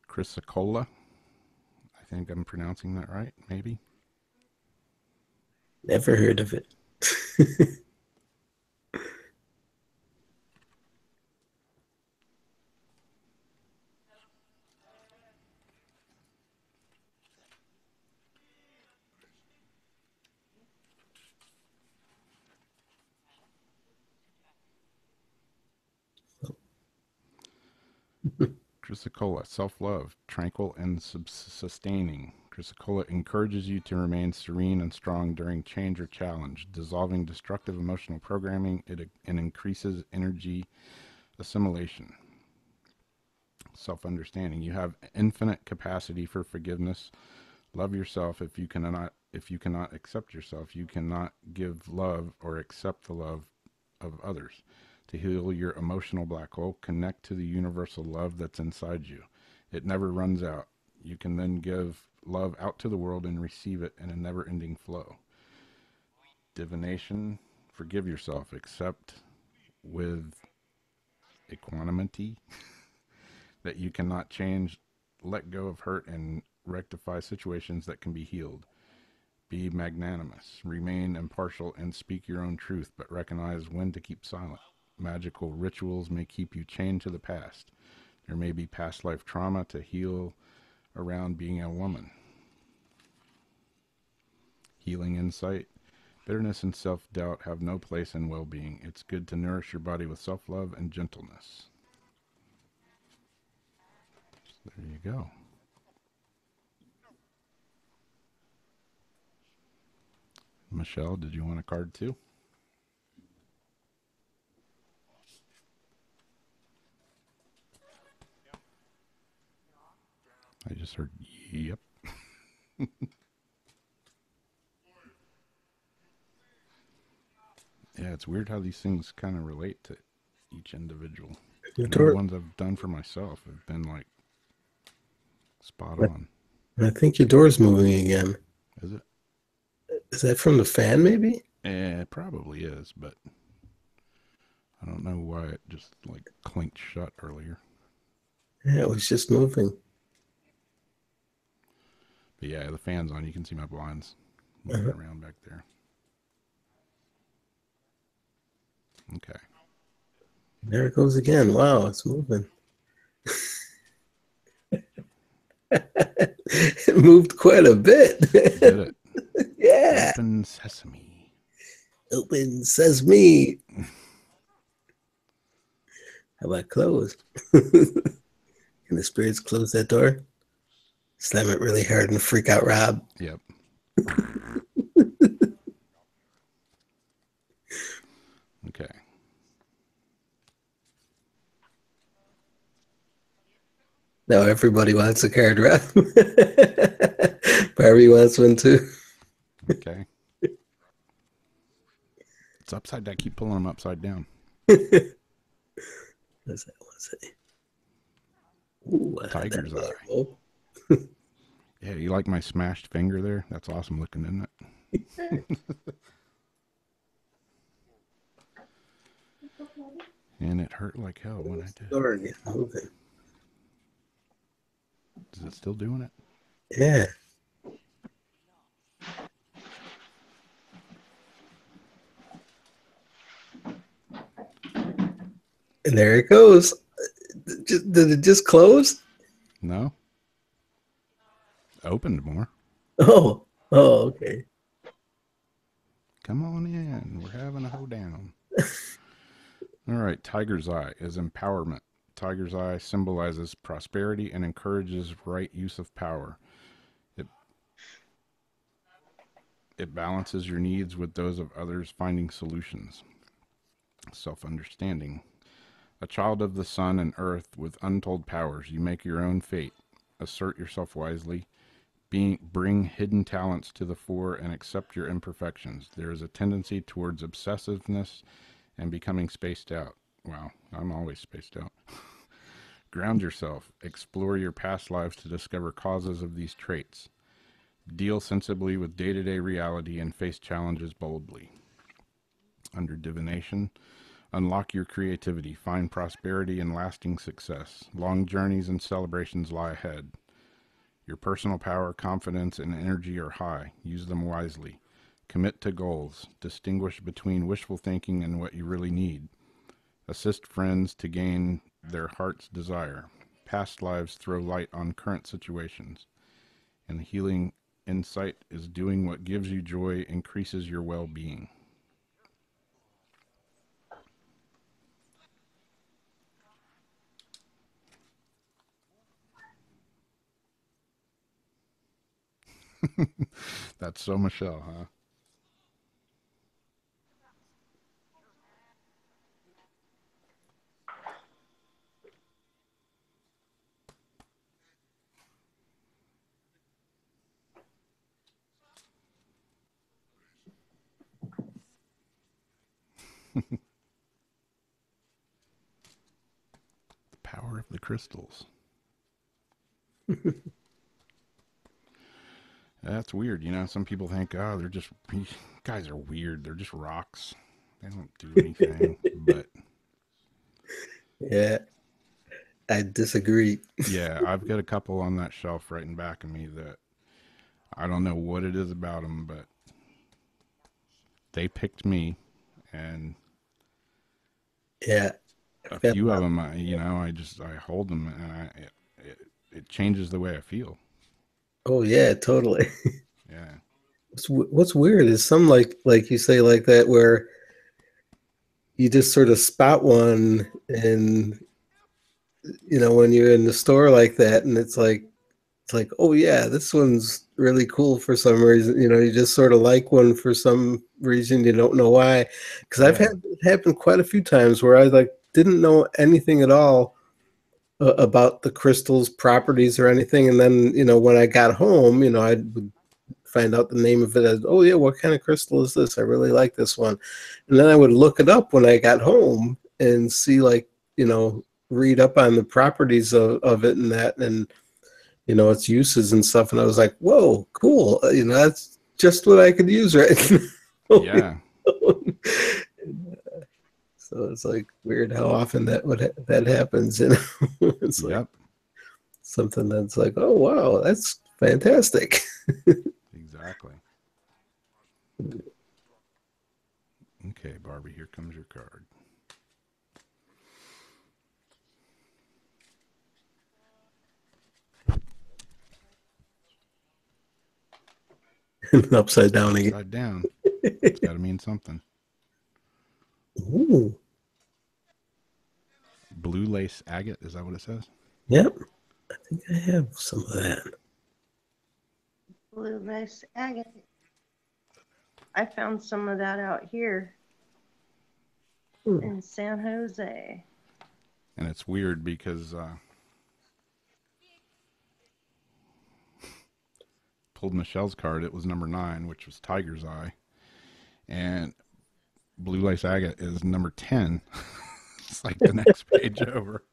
Chrysocolla. I think I'm pronouncing that right, maybe. Never heard of it. Chrysocolla, self-love, tranquil and sustaining. Chrysocolla encourages you to remain serene and strong during change or challenge, dissolving destructive emotional programming. It increases energy assimilation. Self-understanding. You have infinite capacity for forgiveness. Love yourself. If you cannot accept yourself, you cannot give love or accept the love of others. To heal your emotional black hole, connect to the universal love that's inside you. It never runs out. You can then give love out to the world and receive it in a never-ending flow. Divination, forgive yourself. Accept with equanimity that you cannot change. Let go of hurt and rectify situations that can be healed. Be magnanimous. Remain impartial and speak your own truth, but recognize when to keep silent. Magical rituals may keep you chained to the past. There may be past life trauma to heal around being a woman. Healing insight. Bitterness and self-doubt have no place in well-being. It's good to nourish your body with self-love and gentleness. So there you go. Michelle, did you want a card too? I just heard, yep. Yeah, it's weird how these things kind of relate to each individual. The ones I've done for myself have been like spot on. I think your door's moving again. Is it? Is that from the fan, maybe? It probably is, but I don't know why it just like clinked shut earlier. Yeah, it was just moving. But yeah, the fan's on. You can see my blinds moving around back there. Okay. There it goes again. Wow, it's moving. It moved quite a bit. Did it? Yeah. Open sesame. Open sesame. How about close? Can the spirits close that door? Slam it really hard and freak out Rob. Yep. Okay. Now everybody wants a card, Rob. Barbie wants one too. Okay. It's upside down. Keep pulling them upside down. What's that? What's that? Ooh, Tiger's eye. Oh. Yeah, you like my smashed finger there? That's awesome looking, isn't it? And it hurt like hell when I did. Door again, moving. Is it still doing it? Yeah. And there it goes. Did it just close? No. Opened more. Oh, okay. Come on in. We're having a hoedown. All right. Tiger's eye is empowerment. Tiger's eye symbolizes prosperity and encourages right use of power. It balances your needs with those of others, finding solutions. Self-understanding. A child of the sun and earth with untold powers, you make your own fate. Assert yourself wisely. Bring hidden talents to the fore and accept your imperfections. There is a tendency towards obsessiveness and becoming spaced out. Wow, I'm always spaced out. Ground yourself. Explore your past lives to discover causes of these traits. Deal sensibly with day-to-day reality and face challenges boldly. Under divination, unlock your creativity. Find prosperity and lasting success. Long journeys and celebrations lie ahead. Your personal power, confidence, and energy are high. Use them wisely. Commit to goals. Distinguish between wishful thinking and what you really need. Assist friends to gain their heart's desire. Past lives throw light on current situations. And the healing insight is doing what gives you joy, increases your well-being. That's so Michelle, huh? The power of the crystals. That's weird. You know, some people think, oh, they're just, guys are weird. They're just rocks. They don't do anything. But yeah, I disagree. Yeah, I've got a couple on that shelf right in back of me that I don't know what it is about them, but they picked me. And yeah, a few of them, you know, I hold them and it changes the way I feel. Oh yeah, totally. Yeah. What's weird is some like you say like that where you just sort of spot one and when you're in the store like that and it's like, oh yeah, this one's really cool for some reason. You just sort of like one for some reason you don't know why. Because I've Yeah. had it happen quite a few times where I like didn't know anything at all about the crystal's properties or anything, and then when I got home, I would find out the name of it as, oh yeah, what kind of crystal is this? I really like this one, and then I would look it up when I got home and see read up on the properties of it and that and its uses and stuff, and I was like, whoa, cool, that's just what I could use right now. Yeah. So it's like weird how often that happens, it's like Yep. something that's like, oh wow, that's fantastic. Exactly. Okay, Barbie, here comes your card. Upside down again. Upside down. It's got to mean something. Ooh. Blue lace agate, is that what it says? Yep. I think I have some of that. Blue lace agate. I found some of that out here in San Jose. And it's weird because pulled Michelle's card. It was number 9, which was Tiger's Eye. And blue lace agate is number 10. It's like the next page over.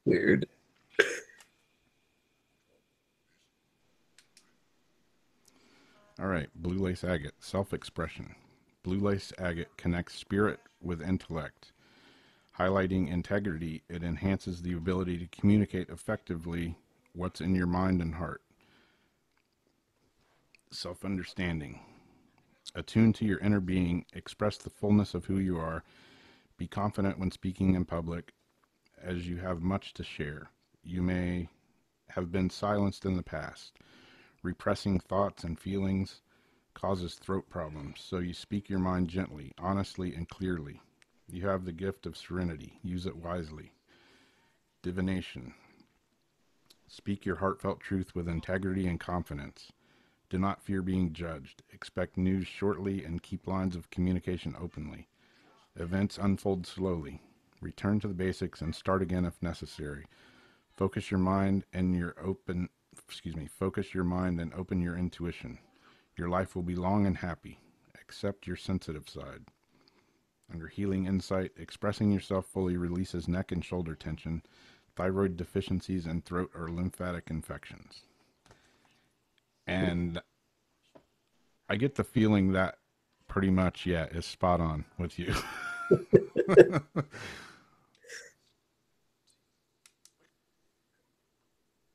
Weird. All right, blue lace agate, self-expression. Blue lace agate connects spirit with intellect. Highlighting integrity, it enhances the ability to communicate effectively what's in your mind and heart. Self-understanding. Attune to your inner being, express the fullness of who you are, be confident when speaking in public, as you have much to share. You may have been silenced in the past. Repressing thoughts and feelings causes throat problems, so you speak your mind gently, honestly, and clearly. You have the gift of serenity. Use it wisely. Divination. Speak your heartfelt truth with integrity and confidence. Do not fear being judged. Expect news shortly and keep lines of communication openly. Events unfold slowly. Return to the basics and start again if necessary. Focus your mind and open your intuition. Your life will be long and happy. Accept your sensitive side. Under healing insight, expressing yourself fully releases neck and shoulder tension, thyroid deficiencies, and throat or lymphatic infections. And I get the feeling that pretty much, is spot on with you.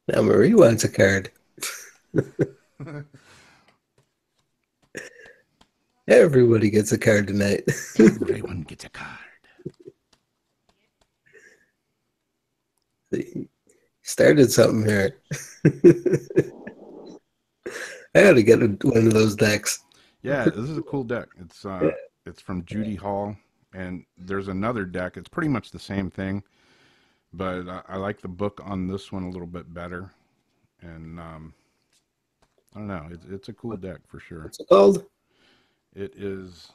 Now Marie wants a card. Everybody gets a card tonight. Everyone gets a card. Started something here. I gotta get one of those decks. Yeah, this is a cool deck. It's from Judy Hall, and there's another deck. It's pretty much the same thing, but I like the book on this one a little bit better. And I don't know. It's a cool deck for sure. What's it called? It is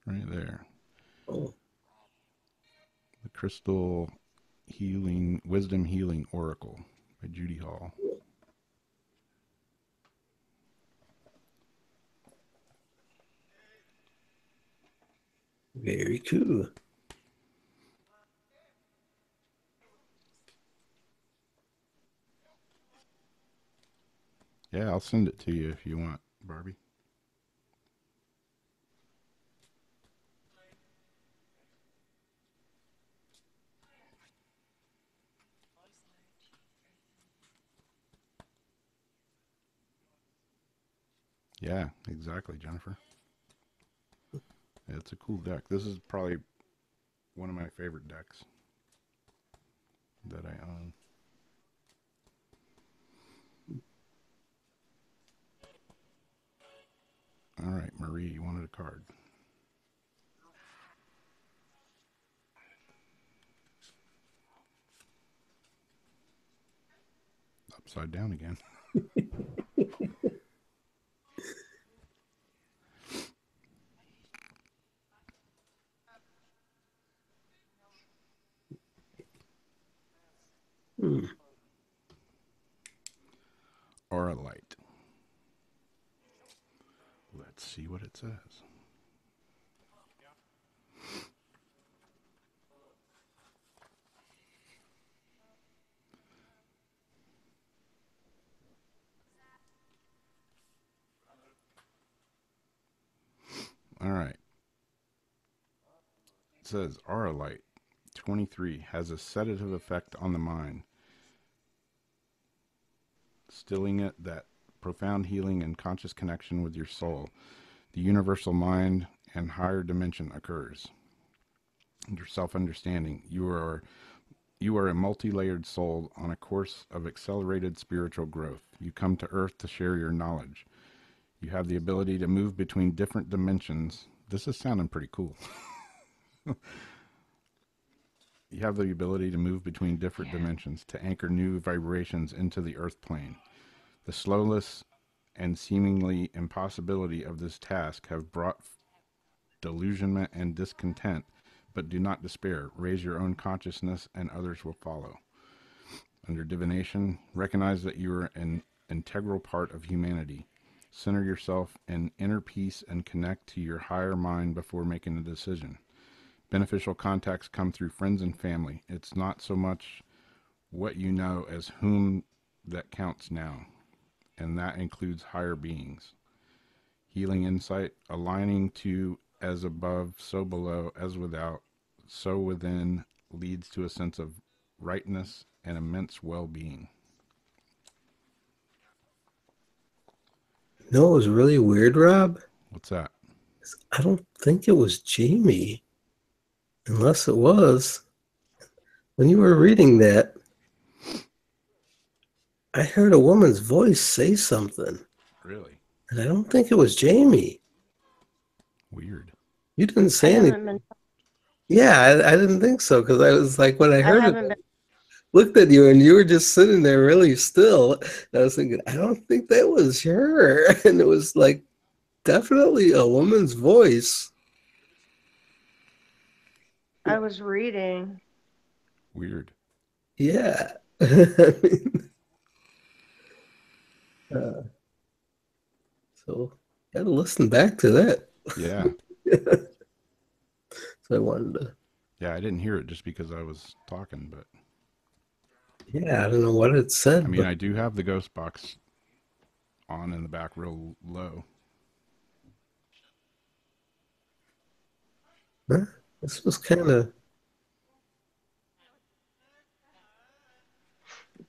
right there. Oh. The Crystal Wisdom Healing Oracle by Judy Hall. Very cool. Yeah, I'll send it to you if you want, Barbie. Yeah, exactly, Jennifer. Yeah, it's a cool deck. This is probably one of my favorite decks that I own. All right, Marie, you wanted a card. Upside down again. Aura light. Let's see what it says. All right. It says Aura light 23 has a sedative effect on the mind, stilling it that profound healing and conscious connection with your soul, the universal mind, and higher dimension occurs. Your self-understanding. You are a multi-layered soul on a course of accelerated spiritual growth. You come to Earth to share your knowledge. You have the ability to move between different dimensions. This is sounding pretty cool. You have the ability to move between different dimensions, to anchor new vibrations into the Earth plane. The slowness and seemingly impossibility of this task have brought delusionment and discontent, but do not despair. Raise your own consciousness and others will follow. Under divination, recognize that you are an integral part of humanity. Center yourself in inner peace and connect to your higher mind before making a decision. Beneficial contacts come through friends and family. It's not so much what you know as whom that counts now, and that includes higher beings. Healing insight, aligning to as above, so below, as without, so within, leads to a sense of rightness and immense well-being. No, it was really weird, Rob. What's that? I don't think it was Jamie. Unless it was. When you were reading that, I heard a woman's voice say something. Really? And I don't think it was Jamie. Weird. You didn't I say haven't anything. been. Yeah, I didn't think so because I was like, when I I heard haven't it, been. looked at you and you were just sitting there really still. And I was thinking, I don't think that was her. And it was like definitely a woman's voice. I was reading. Weird. Yeah. I mean, so gotta listen back to that. Yeah. So I wanted to. Yeah, I didn't hear it just because I was talking, but Yeah, I don't know what it said. I mean, but I do have the ghost box on in the back real low. this was kind of.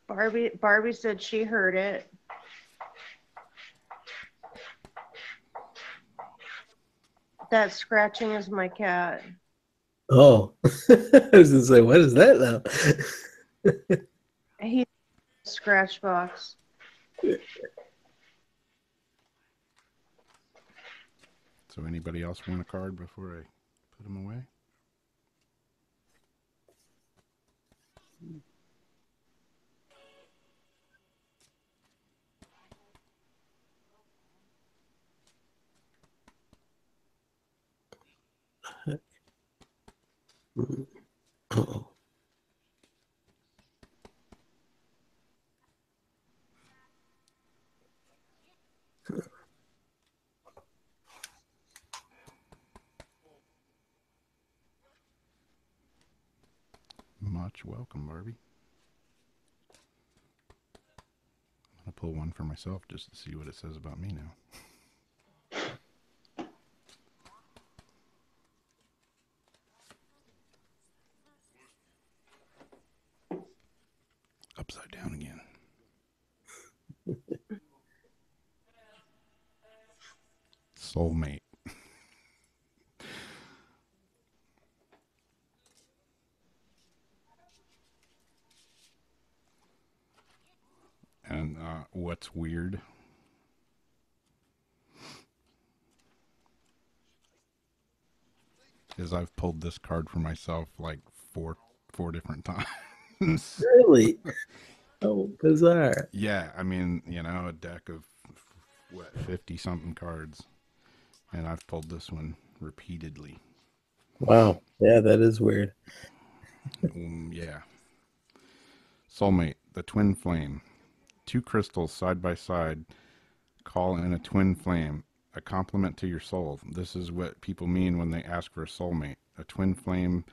Barbie said she heard it. That scratching is my cat. Oh, I was gonna say, what is that now? He's a scratch box. So anybody else want a card before I put them away? Oh, Much welcome, Barbie. I'm going to pull one for myself just to see what it says about me now. Upside down again. Soulmate. And what's weird? is I've pulled this card for myself like four different times. Really? Oh, bizarre. Yeah, I mean, a deck of what 50 something cards, and I've pulled this one repeatedly. Wow. Yeah, that is weird. Yeah. Soulmate, the twin flame. Two crystals side by side call in a twin flame, a complement to your soul. This is what people mean when they ask for a soulmate. A twin flame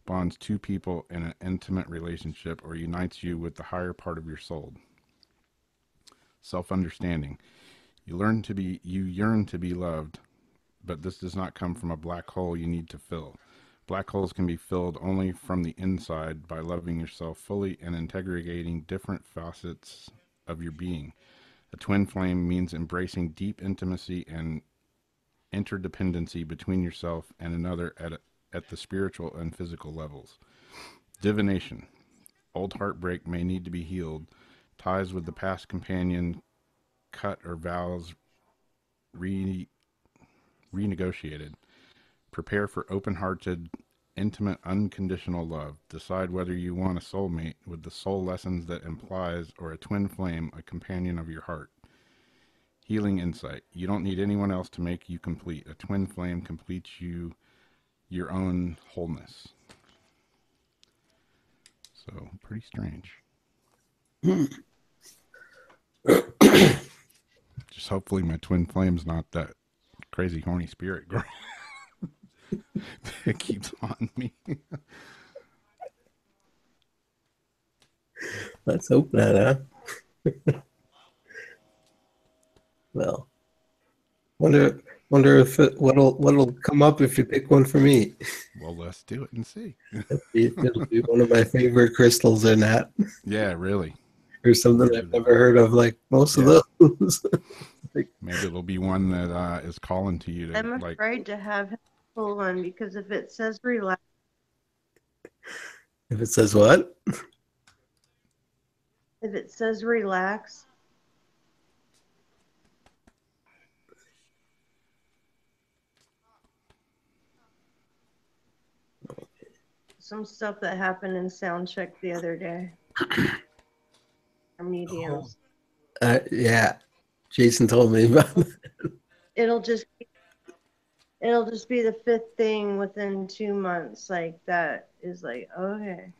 bonds two people in an intimate relationship or unites you with the higher part of your soul. Self-understanding. You yearn to be loved, but this does not come from a black hole you need to fill. Black holes can be filled only from the inside by loving yourself fully and integrating different facets of your being. A twin flame means embracing deep intimacy and interdependency between yourself and another at the spiritual and physical levels. Divination. Old heartbreak may need to be healed. Ties with the past companion cut or vows renegotiated. Prepare for open-hearted, intimate, unconditional love. Decide whether you want a soulmate with the soul lessons that implies, or a twin flame, a companion of your heart. Healing insight. You don't need anyone else to make you complete. A twin flame completes your own wholeness. So, pretty strange. Just hopefully my twin flame's not that crazy horny spirit girl. It keeps haunting me. Let's hope not, huh? Well, wonder if what'll come up if you pick one for me. Well, let's do it and see. If it'll be one of my favorite crystals or not, Yeah, really. or something I've never heard of, like most of those. Maybe it'll be one that is calling to you to I'm afraid to have him pull one because if it says relax, If it says what? if it says relax, some stuff that happened in sound check the other day. Our mediums. Yeah, Jason told me about that. It'll just be the fifth thing within 2 months. Like that is like, okay.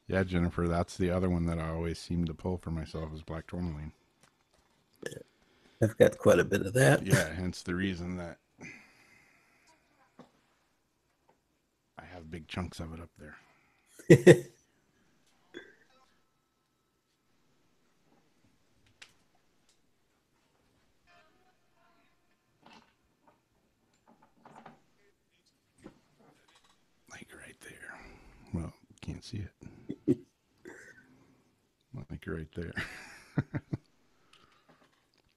Yeah, Jennifer, that's the other one that I always seem to pull for myself is black tourmaline. I've got quite a bit of that. Yeah, hence the reason that I have big chunks of it up there. Like right there. Well, can't see it. Like right there.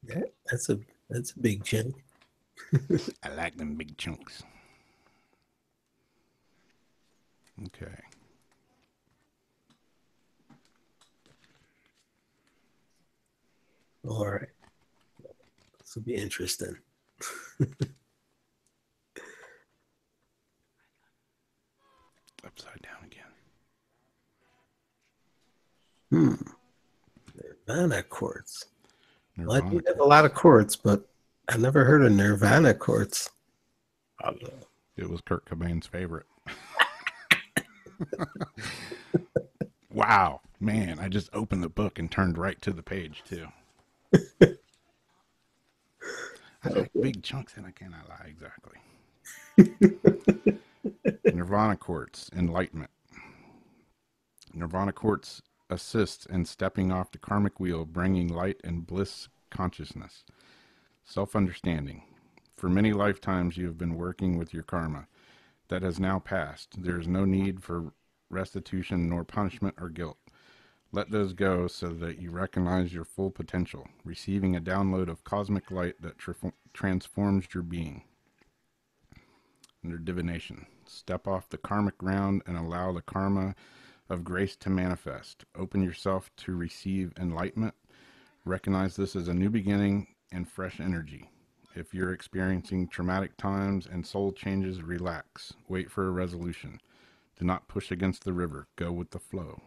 Yeah, that's a big chunk. I like them big chunks. Okay. All right. This will be interesting. Upside down again. Nirvana quartz. Well, I Nirvana do have a lot of quartz, but I never heard of Nirvana quartz. I don't know. It was Kurt Cobain's favorite. Wow, man, I just opened the book and turned right to the page too. I like big chunks and I cannot lie exactly. Nirvana quartz, enlightenment. Nirvana quartz assists in stepping off the karmic wheel, bringing light and bliss consciousness. Self-understanding. For many lifetimes you have been working with your karma that has now passed. There is no need for restitution nor punishment or guilt. Let those go so that you recognize your full potential, receiving a download of cosmic light that transforms your being. Under divination, step off the karmic ground and allow the karma of grace to manifest. Open yourself to receive enlightenment. Recognize this as a new beginning and fresh energy. If you're experiencing traumatic times and soul changes, relax. Wait for a resolution. Do not push against the river. Go with the flow.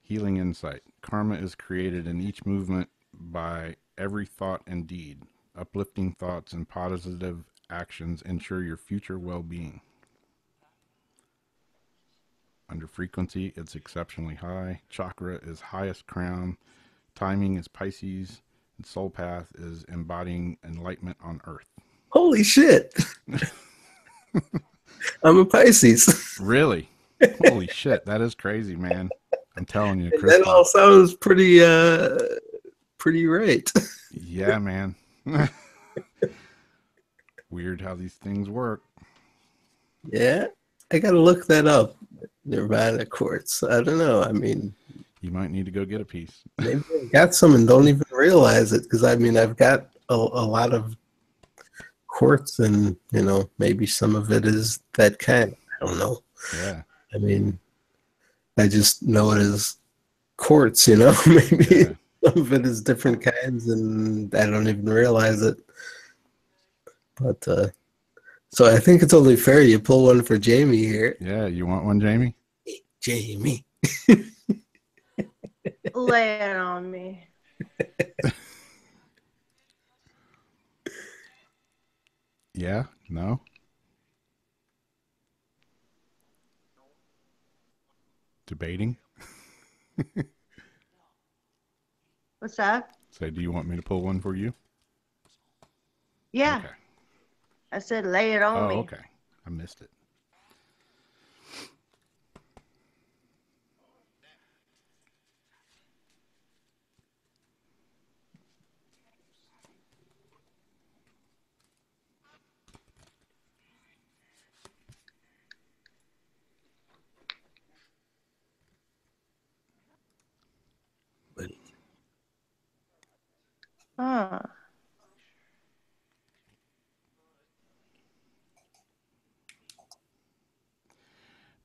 Healing insight. Karma is created in each movement by every thought and deed. Uplifting thoughts and positive actions ensure your future well-being. Under frequency, it's exceptionally high. Chakra is highest crown. Timing is Pisces. And soul path is embodying enlightenment on earth. Holy shit. I'm a Pisces. Really? Holy shit. That is crazy, man. I'm telling you, Chris. That all sounds pretty right. Yeah, man. Weird how these things work. Yeah. I gotta look that up. Nirvana quartz. I don't know. I mean, You might need to go get a piece. maybe I got some and don't even realize it, because I mean, I've got a lot of quartz, and maybe some of it is that kind. I don't know. Yeah. I mean, I just know it as quartz. Maybe Yeah. some of it is different kinds, and I don't even realize it. But so I think it's only fair you pull one for Jamie here. Yeah. You want one, Jamie? Jamie. Lay it on me. Yeah? No? Debating? What's that? Say, do you want me to pull one for you? Yeah. Okay. I said lay it on Oh, me. okay. I missed it. Huh.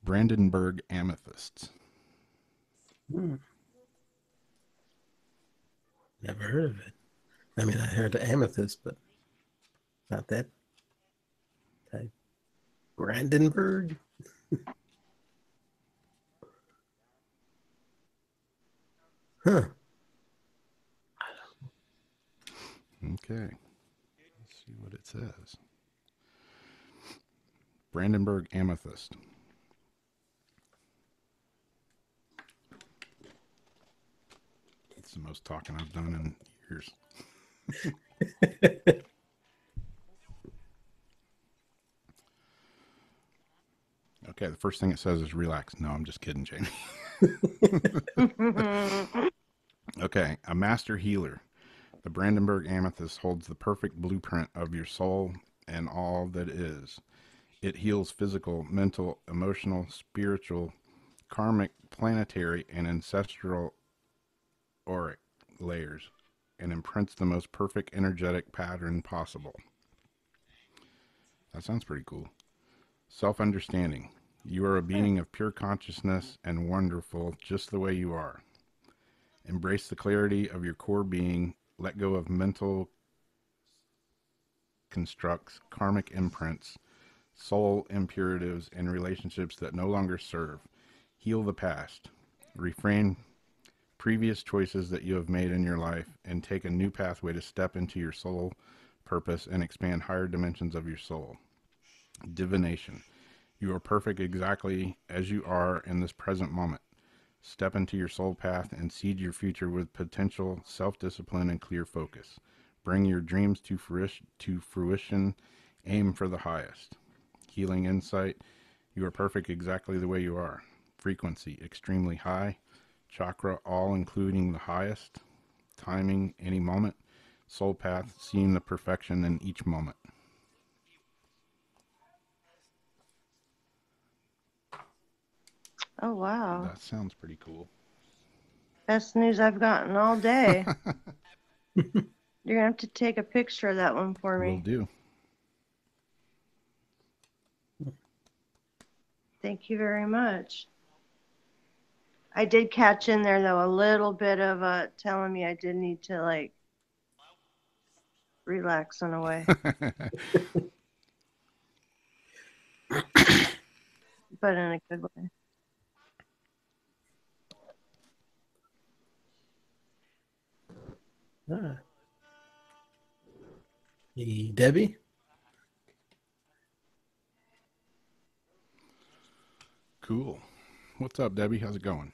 Brandenburg amethysts. Never heard of it. I mean, I heard of amethyst, but not that type. Brandenburg? Huh. Okay. Let's see what it says. Brandenburg amethyst. It's the most talking I've done in years. Okay, the first thing it says is relax. No, I'm just kidding, Jamie. Okay, a master healer. The Brandenburg amethyst holds the perfect blueprint of your soul and all that is. It heals physical, mental, emotional, spiritual, karmic, planetary, and ancestral auric layers, and imprints the most perfect energetic pattern possible. That sounds pretty cool. Self-understanding. You are a being of pure consciousness and wonderful just the way you are. Embrace the clarity of your core being. Let go of mental constructs, karmic imprints, soul imperatives, and relationships that no longer serve. Heal the past. Refrain previous choices that you have made in your life and take a new pathway to step into your soul purpose and expand higher dimensions of your soul. Divination. You are perfect exactly as you are in this present moment. Step into your soul path and seed your future with potential, self-discipline, and clear focus. Bring your dreams to fruition. Aim for the highest. Healing insight. You are perfect exactly the way you are. Frequency, extremely high. Chakra, all including the highest. Timing, any moment. Soul path, seeing the perfection in each moment. Oh, wow. That sounds pretty cool. Best news I've gotten all day. You're going to have to take a picture of that one for Will me. do. Thank you very much. I did catch in there, though, a little bit of telling me I did need to, relaxing away, but in a good way. Ah. Hey, Debbie? Cool. What's up, Debbie? How's it going?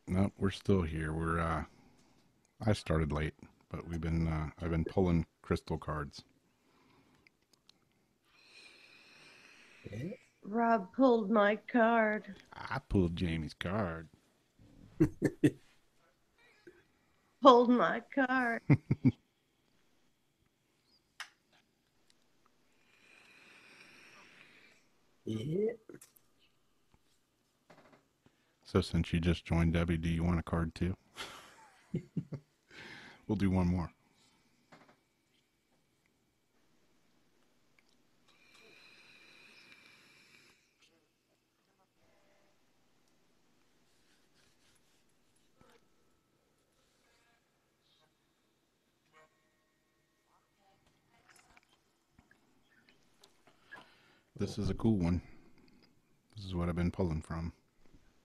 Nope, we're still here. I started late, but I've been pulling crystal cards. Rob pulled my card. I pulled Jamie's card. Pulled my card. Yeah. So since you just joined, Debbie, do you want a card too? We'll do one more. This is a cool one. This is what I've been pulling from.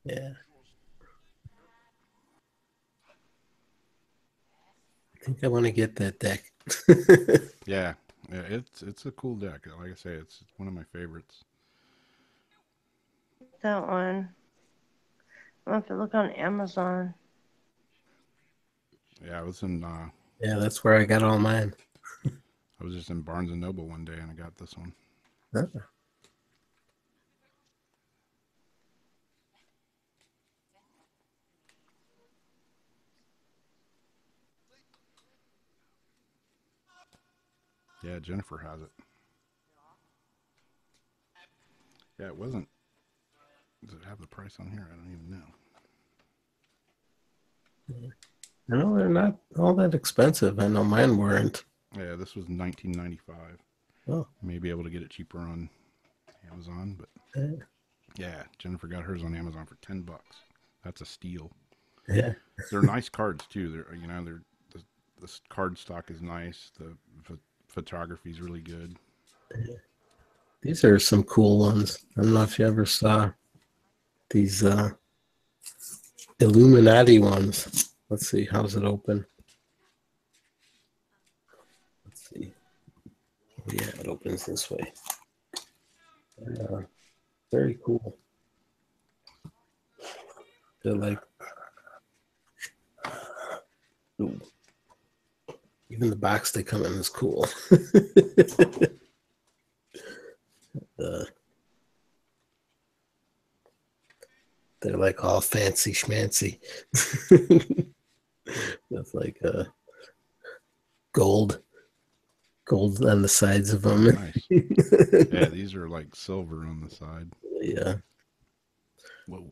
Yeah. I think I want to get that deck. Yeah, it's a cool deck. Like I say, it's one of my favorites. That one. I'll have to look on Amazon. Yeah, I was in. Yeah, that's where I got all mine. I was just in Barnes and Noble one day, and I got this one. Huh. Yeah, Jennifer has it. Yeah, it wasn't. Does it have the price on here? I don't even know. I know they're not all that expensive. I know mine weren't. Yeah, this was $19.95. Oh. You may be able to get it cheaper on Amazon, but yeah, Jennifer got hers on Amazon for $10. That's a steal. Yeah. They're nice cards too. The card stock is nice. The photography is really good. These are some cool ones. I don't know if you ever saw these Illuminati ones. Let's see, how's it open? Let's see. Oh, yeah, it opens this way. Very cool. They're like, ooh. Even the box they come in is cool. They're like all fancy schmancy. With like gold on the sides of them. Nice. Yeah, these are like silver on the side. Yeah. Whoa.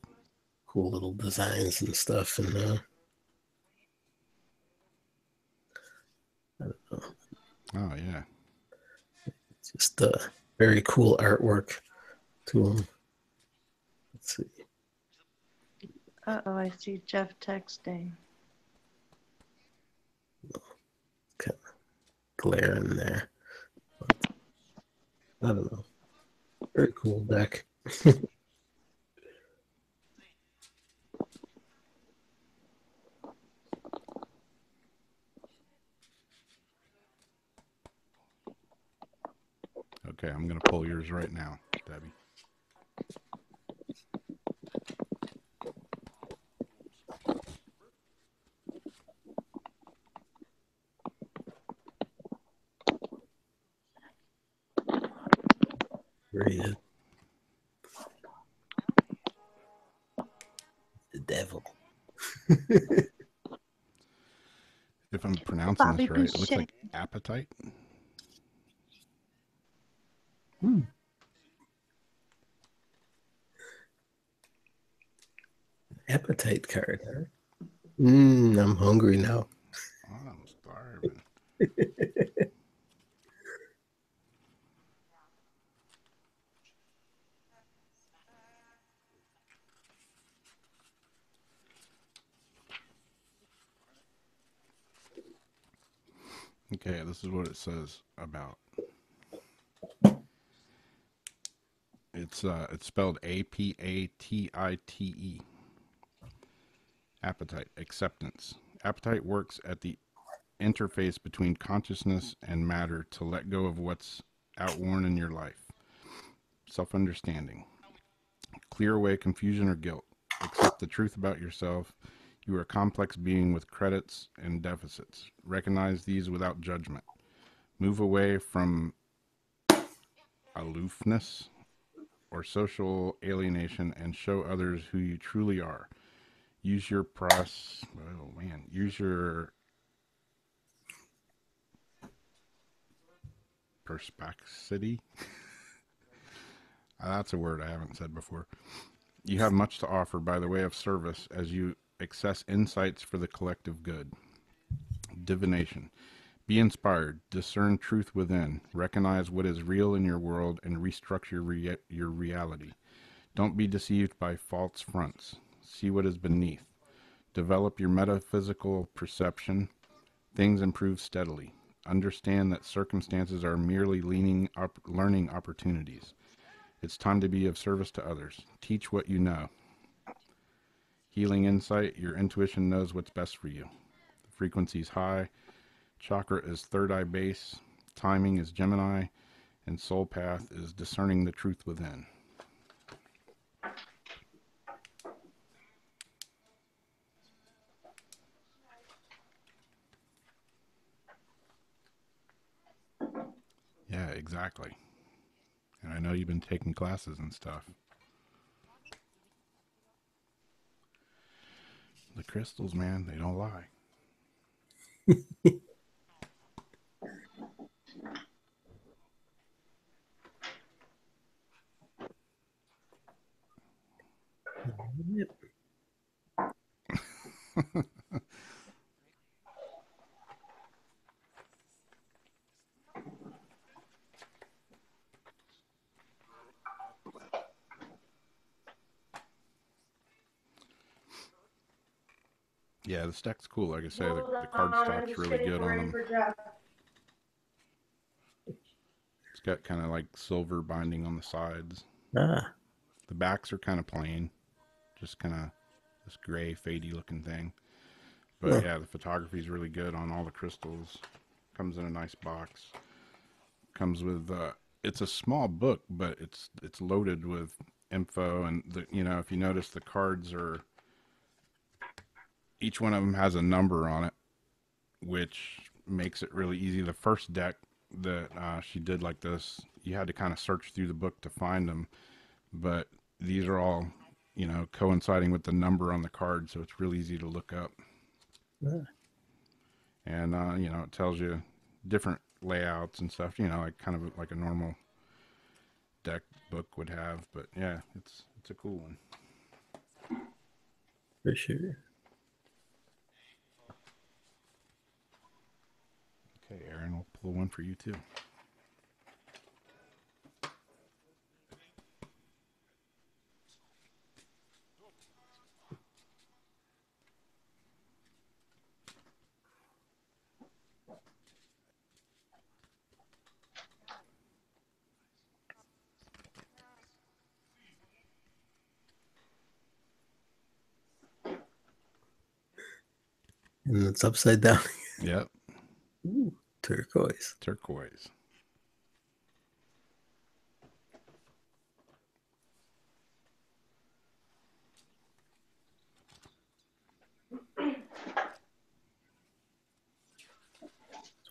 Cool little designs and stuff. And I don't know. Oh yeah. It's just very cool artwork to them. Let's see. Uh-oh, I see Jeff texting. Kind of glare in there. I don't know. Very cool deck. Okay, I'm gonna pull yours right now, Debbie. Read it. The devil. If I'm pronouncing Bobby this right, it looks Boucher. like appetite. Appetite card, huh? I'm hungry now. Oh, I'm starving. Okay, this is what it says about. It's spelled apatite. Appetite, acceptance. Appetite works at the interface between consciousness and matter to let go of what's outworn in your life. Self-understanding. Clear away confusion or guilt. Accept the truth about yourself. You are a complex being with credits and deficits. Recognize these without judgment. Move away from aloofness or social alienation and show others who you truly are. Use your use your perspexity. That's a word I haven't said before. You have much to offer by the way of service as you access insights for the collective good. Divination. Be inspired. Discern truth within. Recognize what is real in your world and restructure your reality. Don't be deceived by false fronts. See what is beneath. Develop your metaphysical perception. Things improve steadily. Understand that circumstances are merely learning opportunities. It's time to be of service to others. Teach what you know. Healing insight. Your intuition knows what's best for you. The frequency is high. Chakra is third eye base. Timing is Gemini. And soul path is discerning the truth within. Yeah, exactly. And I know you've been taking classes and stuff. The crystals, man, they don't lie. Yeah, the deck's cool. Like I say, the card stock's really good on them. It's got kind of like silver binding on the sides. Ah. The backs are kind of plain, just kind of this gray, fadey looking thing. But yeah, the photography is really good on all the crystals. Comes in a nice box. Comes with it's a small book, but it's loaded with info, and if you notice, the cards are, each one of them has a number on it, which makes it really easy. The first deck that she did like this, you had to kind of search through the book to find them, but these are all coinciding with the number on the card, so it's really easy to look up. Yeah. And it tells you different layouts and stuff, like kind of like a normal deck book would have. But yeah, it's a cool one. For sure. Okay, Aaron, we'll pull one for you too. And it's upside down. Yep. Ooh, turquoise. Turquoise. It's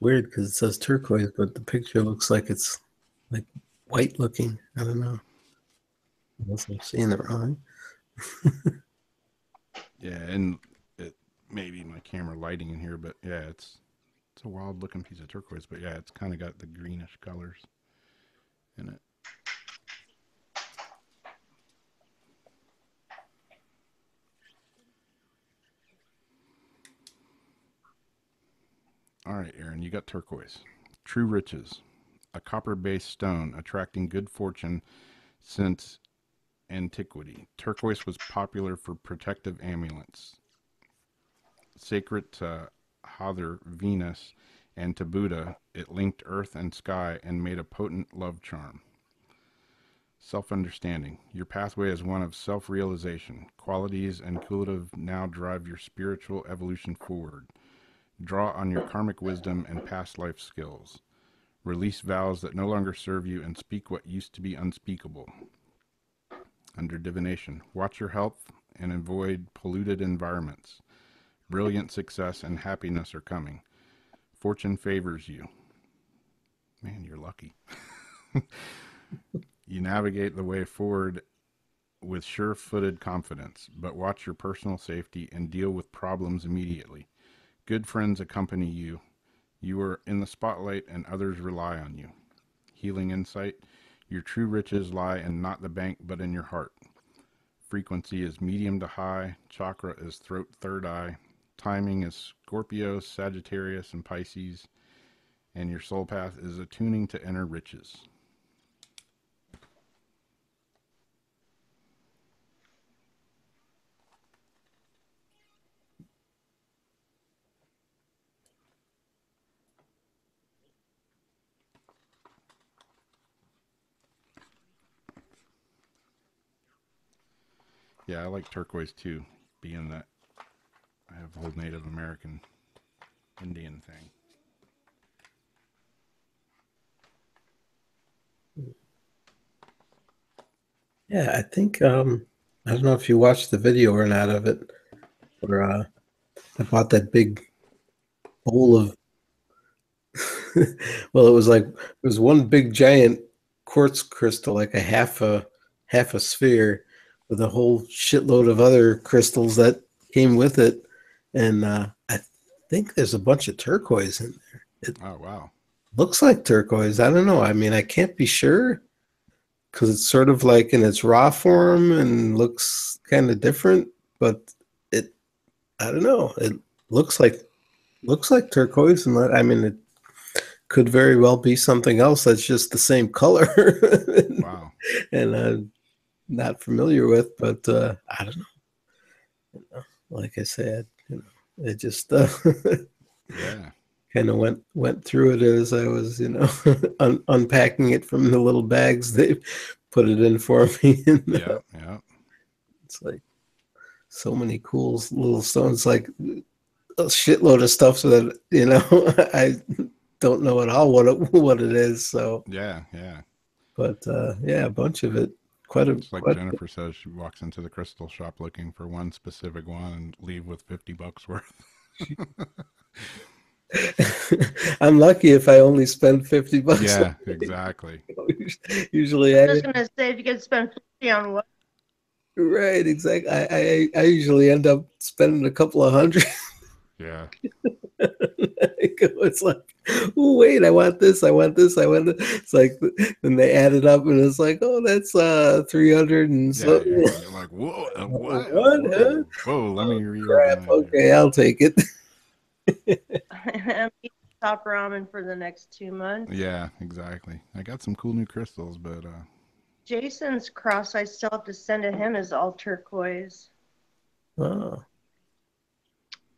weird because it says turquoise, but the picture looks like it's like white looking. I don't know. Unless I'm seeing it wrong. Yeah, and it maybe my camera lighting in here, but yeah, it's a wild looking piece of turquoise, but yeah, it's kind of got the greenish colors in it. All right, Aaron, you got turquoise. True riches, a copper-based stone attracting good fortune since antiquity. Turquoise was popular for protective amulets. Sacred to Hathor, Venus, and to Buddha, it linked earth and sky and made a potent love charm. Self-understanding. Your pathway is one of self-realization. Qualities and cumulative now drive your spiritual evolution forward. Draw on your karmic wisdom and past life skills. Release vows that no longer serve you and speak what used to be unspeakable. Under divination, watch your health and avoid polluted environments. Brilliant success and happiness are coming. Fortune favors you. Man, you're lucky. You navigate the way forward with sure-footed confidence, but watch your personal safety and deal with problems immediately. Good friends accompany you. You are in the spotlight and others rely on you. Healing insight. Your true riches lie in not the bank but in your heart. Frequency is medium to high. Chakra is throat, third eye. Timing is Scorpio, Sagittarius, and Pisces. And your soul path is attuning to inner riches. Yeah, I like turquoise too, being that I have the whole Native American Indian thing. Yeah, I think I don't know if you watched the video or not of it, where I bought that big bowl of well, it was one big giant quartz crystal, like a half a sphere, with a whole shitload of other crystals that came with it, and I think there's a bunch of turquoise in there. It Oh, wow. looks like turquoise. I don't know. I mean, I can't be sure because it's sort of like in its raw form and looks kind of different, but I don't know. It looks like turquoise, and I mean, it could very well be something else that's just the same color. Wow. And I'm not familiar with, but I don't know. Like I said, it just Yeah. kind of went through it as I was, unpacking it from the little bags they put it in for me. And, Yeah. Yeah. it's like so many cool little stones, like a shitload of stuff, so that I don't know at all what it is. So, Yeah. Yeah. but yeah, a bunch of it. It's like Jennifer says, she walks into the crystal shop looking for one specific one and leave with $50 worth. I'm lucky if I only spend $50. Yeah, exactly. Usually, I was just gonna say if you could spend 50 on what? right, exactly. I usually end up spending a couple of hundred. Yeah. It's like, oh wait, I want this, I want this, I want this. It's like, then they add it up, and it's like, oh, that's 300 and Yeah. so. You're like, whoa, what? What, huh? Whoa, let me Crap. reorganize. Okay, I'll take it. I'm eating top ramen for the next 2 months. Yeah, exactly. I got some cool new crystals, but Jason's cross I still have to send to him is all turquoise. Oh,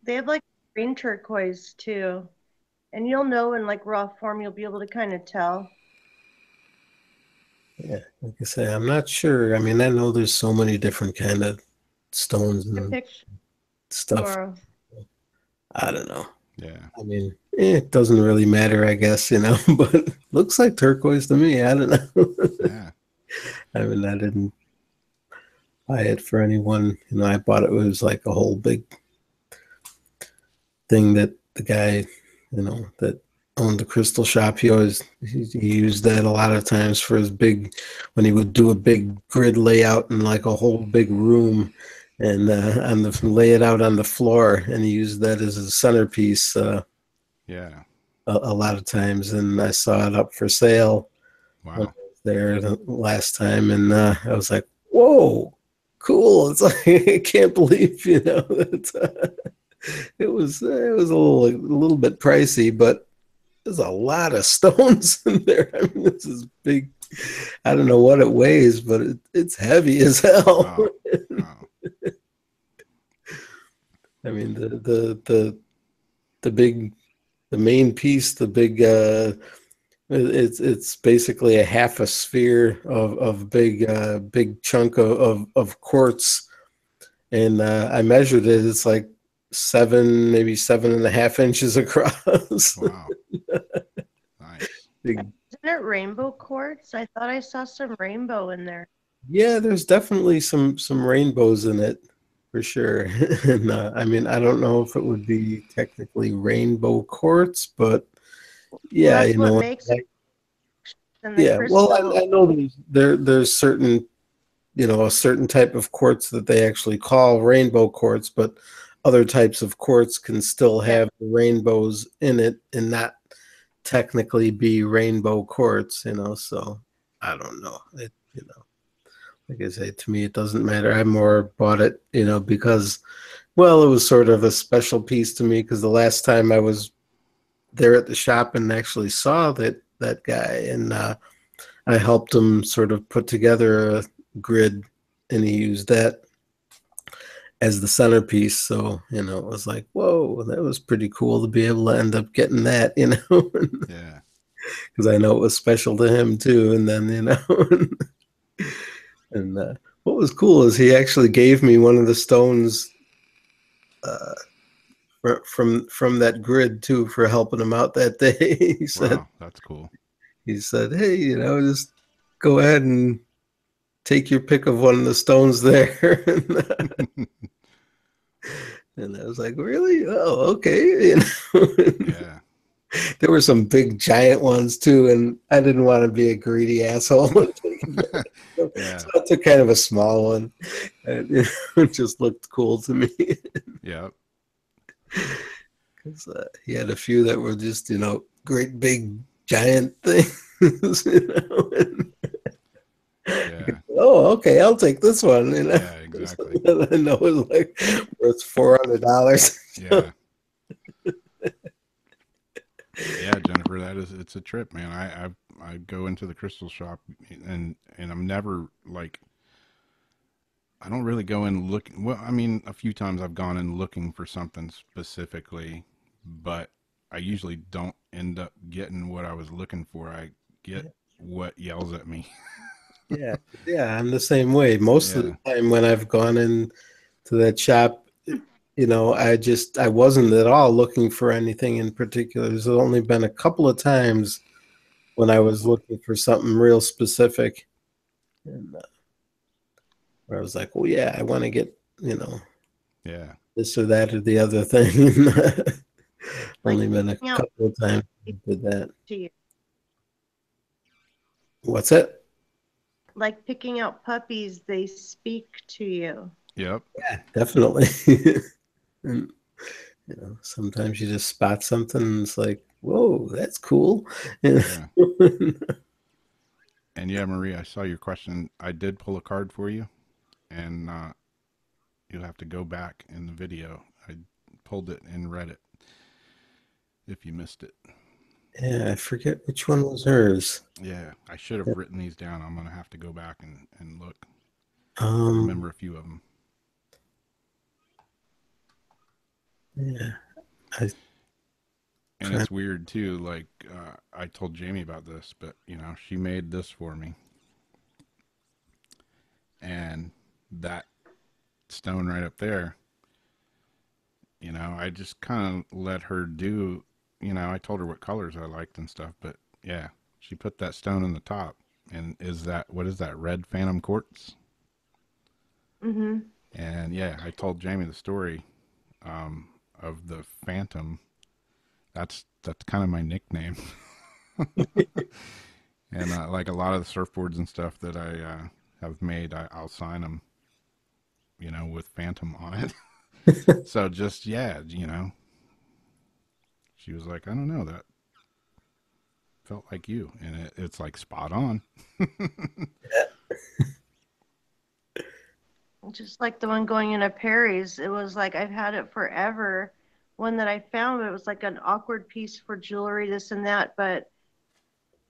They have like green turquoise too. And you'll know in like raw form, you'll be able to kind of tell. yeah. Like I say, I'm not sure. I mean, I know there's so many different kind of stones The and picture stuff. tomorrow. I don't know. yeah. I mean, it doesn't really matter, I guess, but looks like turquoise to me. I don't know. Yeah. I mean, I didn't buy it for anyone. I bought it. It was like a whole big thing that the guy, that owned the crystal shop, he used that a lot of times for his when he would do a big grid layout in like a whole big room, and lay it out on the floor, and he used that as a centerpiece. Yeah. A lot of times, and I saw it up for sale when I Wow. was there the last time, and I was like, "Whoa, cool!" It's like I can't believe that it was a little bit pricey, but there's a lot of stones in there. I mean, this is big. I don't know what it weighs, but it's heavy as hell. Wow. Wow. I mean, the big the main piece, the big it's basically a half a sphere of big chunk of quartz, and I measured it. It's like maybe 7.5 inches across. Wow. Nice. Big. Isn't it rainbow quartz? I thought I saw some rainbow in there. Yeah, there's definitely some rainbows in it for sure. And I mean, I don't know if it would be technically rainbow quartz, but yeah, Well, that's you what know, makes it. And the yeah. Well, crystal. I know there's certain, you know, a certain type of quartz that they actually call rainbow quartz, but other types of quartz can still Yeah. have rainbows in it and not technically be rainbow quartz, you know. So I don't know. You know, like I say, to me, it doesn't matter. I more bought it, you know, because, well, it was sort of a special piece to me because the last time I was there at the shop and actually saw that guy, and I helped him sort of put together a grid, and he used that as the centerpiece. So, you know, it was like, whoa, that was pretty cool to be able to end up getting that, you know, Yeah. because I know it was special to him too. And then, you know, and what was cool is he actually gave me one of the stones from that grid too for helping him out that day. Wow, that's cool. He said, hey, you know, just go ahead and take your pick of one of the stones there. And I was like, really? Oh, okay. You know? Yeah. There were some big giant ones too, and I didn't want to be a greedy asshole. Yeah. So I took kind of a small one. And, you know, it just looked cool to me. Yep. Because he had a few that were just, you know, great big giant things. You know? Yeah. Oh, okay, I'll take this one. You know? Yeah, exactly. I know it's like worth $400. Yeah. Yeah, Jennifer, it's a trip, man. I go into the crystal shop and I'm never like, I don't really go in looking. Well, I mean, a few times I've gone in looking for something specifically, but I usually don't end up getting what I was looking for. I get what yells at me. Yeah, yeah, I'm the same way. Most of Yeah. the time when I've gone in to that shop, you know, I wasn't at all looking for anything in particular. There's only been a couple of times when I was looking for something real specific, and where I was like, "Oh yeah, I want to get, you know, Yeah. this or that or the other thing." Like Only been a picking out couple of times I did that. to you. What's it? Like picking out puppies, they speak to you. Yep. Yeah, definitely. And, you know, sometimes you just spot something and it's like, whoa, that's cool. And Yeah. And yeah, Marie, I saw your question. I did pull a card for you, and you'll have to go back in the video. I pulled it and read it if you missed it. yeah, I forget which one was hers. Yeah, I should have written these down. I'm going to have to go back and look. I Um, remember a few of them. yeah, And it's weird too. Like I told Jamie about this, but you know, she made this for me, and that stone right up there. You know, I just kind of let her do. You know, I told her what colors I liked and stuff, but yeah, she put that stone in the top. And what is that, red phantom quartz? Mm-hmm. And yeah, I told Jamie the story of the phantom. That's kind of my nickname. And like a lot of the surfboards and stuff that I have made, I'll sign them, you know, with phantom on it. So just, yeah, you know, she was like, I don't know, that felt like you. And it's like spot on. Just like the one going into Perry's, it was like I've had it forever. One that I found, it was like an awkward piece for jewelry, this and that, but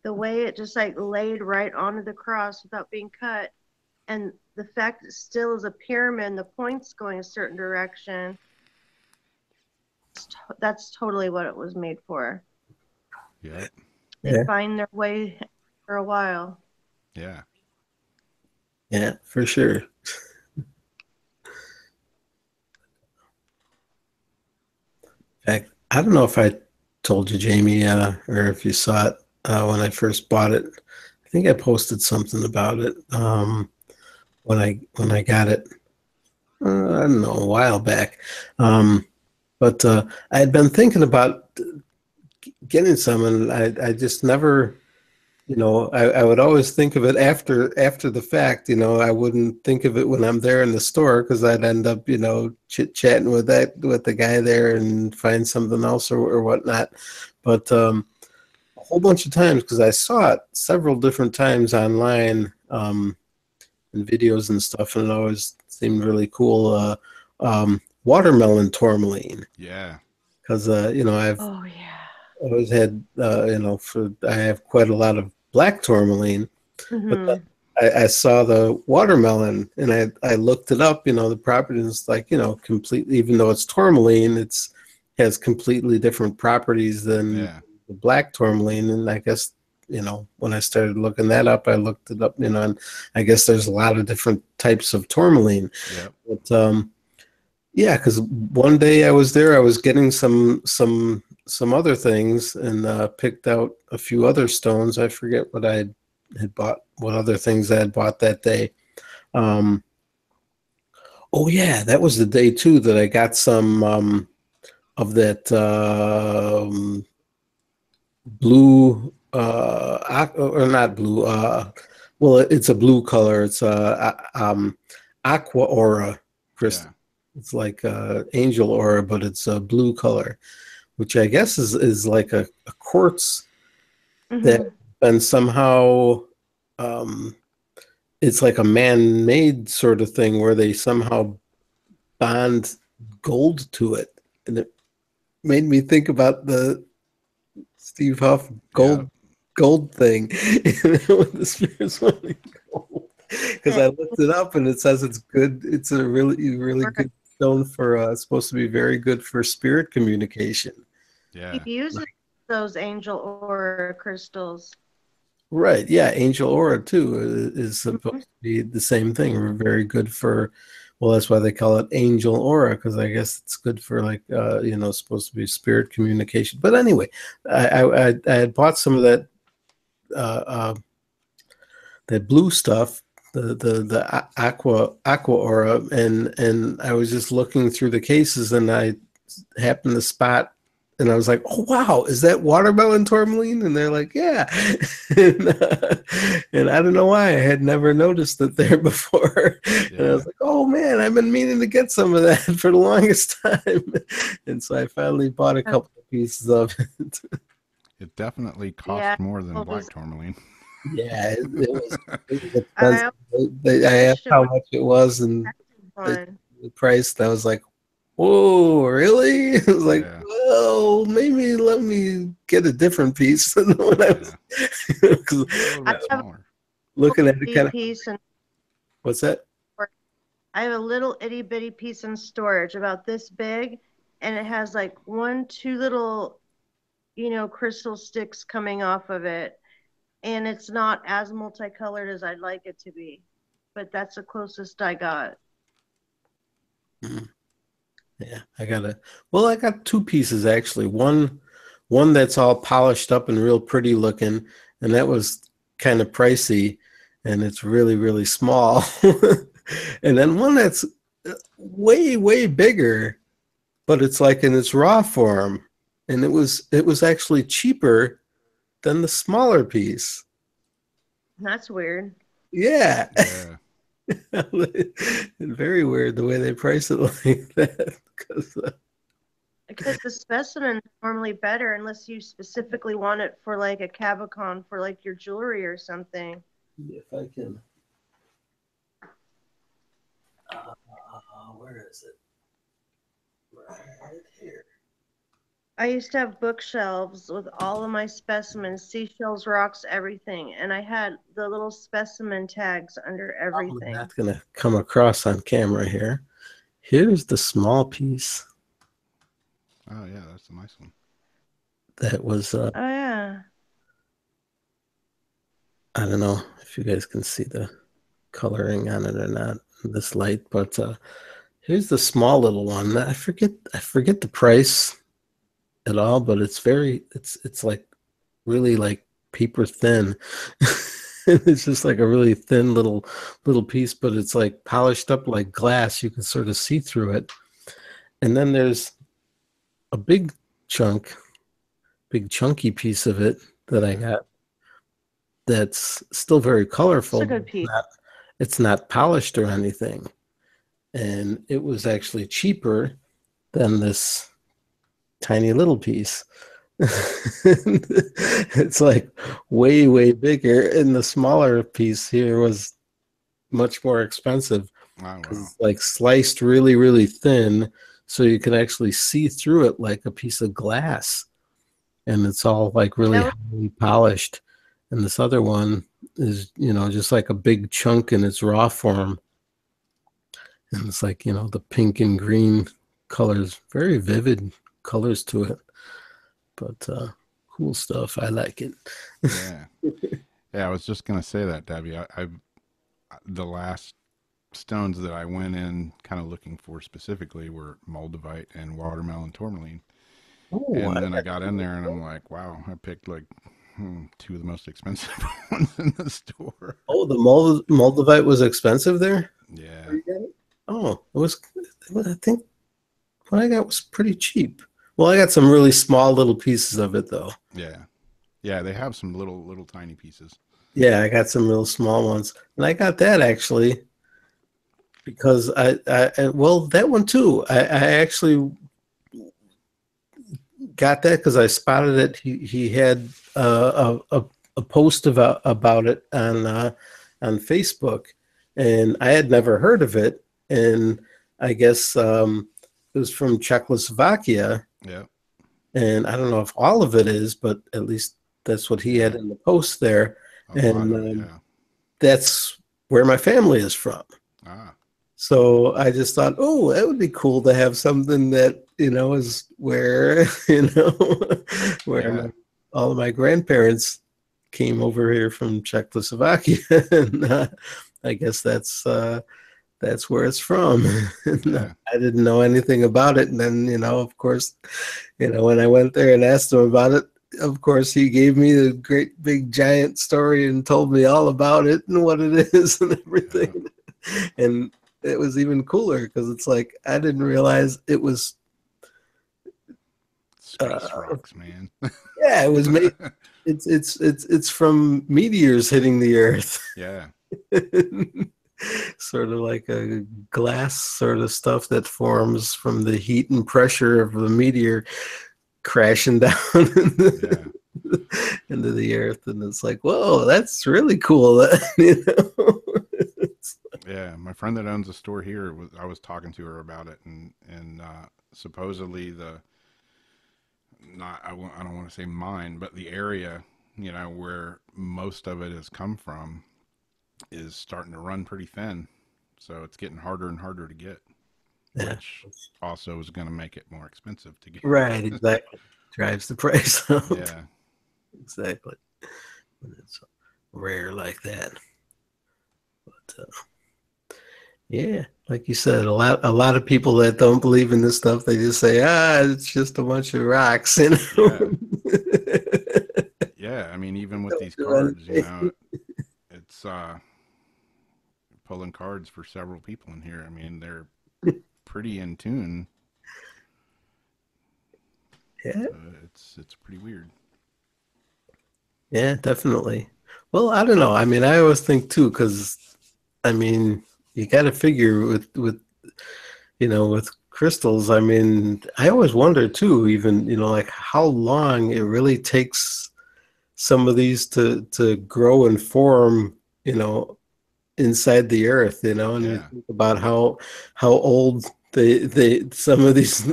the way it just like laid right onto the cross without being cut, and the fact it still is a pyramid, and the points going a certain direction, it's that's totally what it was made for. Yeah. They Yeah. find their way for a while. Yeah. Yeah, for sure. In fact, I don't know if I told you, Jamie, or if you saw it when I first bought it. I think I posted something about it when I got it. I don't know, a while back. But I had been thinking about getting some, and I just never, I would always think of it after the fact. I wouldn't think of it when I'm there in the store because I'd end up, chit-chatting with the guy there and find something else or whatnot. But a whole bunch of times, because I saw it several different times online in videos and stuff, and it always seemed really cool. Watermelon tourmaline. Yeah. Because I've Oh yeah. always had I have quite a lot of black tourmaline, but Mhm. I saw the watermelon and I looked it up. The property is like completely, even though it's tourmaline, it's has completely different properties than Yeah. the black tourmaline. And I guess when I started looking that up, I looked it up. And I guess there's a lot of different types of tourmaline. Yep. But yeah, because one day I was there, I was getting some other things and picked out a few other stones. I forget what I had bought, what other things I had bought that day. Oh yeah, that was the day too that I got some of that blue, or not blue. Well, it's a blue color. It's aqua aura crystal. Yeah. It's like angel aura, but it's a blue color, which I guess is like a quartz that Mhm. and somehow it's like a man-made sort of thing where they somehow bond gold to it, and it made me think about the Steve Huff gold thing with the spirits wanting gold. Because I looked it up and it says it's good. It's a really good stone for supposed to be very good for spirit communication. Yeah. He uses those angel aura crystals. Right. Yeah. Angel aura too is supposed to be the same thing. We're very good for, well, that's why they call it angel aura, because I guess it's good for like, supposed to be spirit communication. But anyway, I had bought some of that, that blue stuff, the aqua aura, and I was just looking through the cases and I happened to spot. And I was like, "Oh wow, is that watermelon tourmaline?" And they're like, "Yeah." And I don't know why I had never noticed it there before. And I was like, "Oh man, I've been meaning to get some of that for the longest time." And so I finally bought a couple of pieces of it. It definitely cost more than what black was- tourmaline. Yeah, it was expensive. I I asked how much it was and one. the price. And I was like, "Whoa, really?" I was like, Yeah. "Well, maybe let me get a different piece." Than when I was, 'cause A little bit I have smaller. looking at it kind of. piece and What's that? I have a little itty bitty piece in storage about this big, and it has like two little, crystal sticks coming off of it, and it's not as multicolored as I'd like it to be, but that's the closest I got. Yeah, I got two pieces actually. One that's all polished up and real pretty looking, and that was kind of pricey, and it's really small. And then one that's way bigger, but it's like in its raw form, and it was actually cheaper than the smaller piece. That's weird. Yeah. Yeah. Very weird the way they price it like that. Because the specimen's normally better unless you specifically want it for like a Cabicon for like your jewelry or something. If I can. Where is it? Right here. I used to have bookshelves with all of my specimens, seashells, rocks, everything, and I had the little specimen tags under everything. That's gonna come across on camera here. Here's the small piece. Oh yeah, that's a nice one. That was Oh yeah. I don't know if you guys can see the coloring on it or not in this light, but here's the small little one. I forget the price at all, but it's like really like paper thin. It's just like a really thin little piece, but it's like polished up like glass. You can sort of see through it. And then there's a big chunky piece of it that I got that's still very colorful. It's a good piece. It's not polished or anything. And it was actually cheaper than this tiny little piece. It's like way bigger, and the smaller piece here was much more expensive. Oh wow. It's like sliced really thin, so you can actually see through it like a piece of glass, and it's all like really That highly polished. And this other one is, just like a big chunk in its raw form, and it's like, the pink and green colors, very vivid colors to it. But cool stuff. I like it. Yeah. Yeah, I was just gonna say that, Debbie. The last stones that I went in kind of looking for specifically were moldavite and watermelon tourmaline. And then I got in there and I'm like, wow, I picked like two of the most expensive ones in the store. Oh, the moldavite was expensive there? Yeah. Oh, it was. I think what I got was pretty cheap. Well, I got some really small little pieces of it though. Yeah. Yeah, they have some little tiny pieces. Yeah, I got some real small ones, and I got that actually because well, that one too. I actually got that because I spotted it. He had a post about it on Facebook, and I had never heard of it. And I guess it was from Czechoslovakia. Yeah. And I don't know if all of it is, but at least that's what he had in the post there. And that's where my family is from. Ah. So I just thought, oh, that would be cool to have something that, is where, where all of my grandparents came over here from Czechoslovakia. And I guess that's where it's from. Yeah. I didn't know anything about it. And then, of course, when I went there and asked him about it, of course, he gave me the great big giant story and told me all about it and what it is and everything. Yeah. And it was even cooler because it's like I didn't realize it was space rocks, man. Yeah, it was made. It's from meteors hitting the Earth. Yeah. Sort of like a glass sort of stuff that forms from the heat and pressure of the meteor crashing down into the Earth, and it's like, whoa, that's really cool. Yeah, my friend that owns a store here, I was talking to her about it, and supposedly I don't want to say mine, but the area, where most of it has come from is starting to run pretty thin. So it's getting harder and harder to get, which also is going to make it more expensive to get. Right, exactly. Drives the price up. Yeah. Exactly. When it's rare like that. But yeah, like you said, a lot of people that don't believe in this stuff, they just say, it's just a bunch of rocks. Yeah, I mean, even with these cards, it's pulling cards for several people in here. I mean, they're pretty in tune. Yeah, it's pretty weird. Yeah, definitely. Well, I don't know. I mean, I always think too, because I mean, you got to figure with with crystals. I mean, I always wonder too, even like how long it really takes some of these to grow and form, inside the earth, and you think about how old they some of these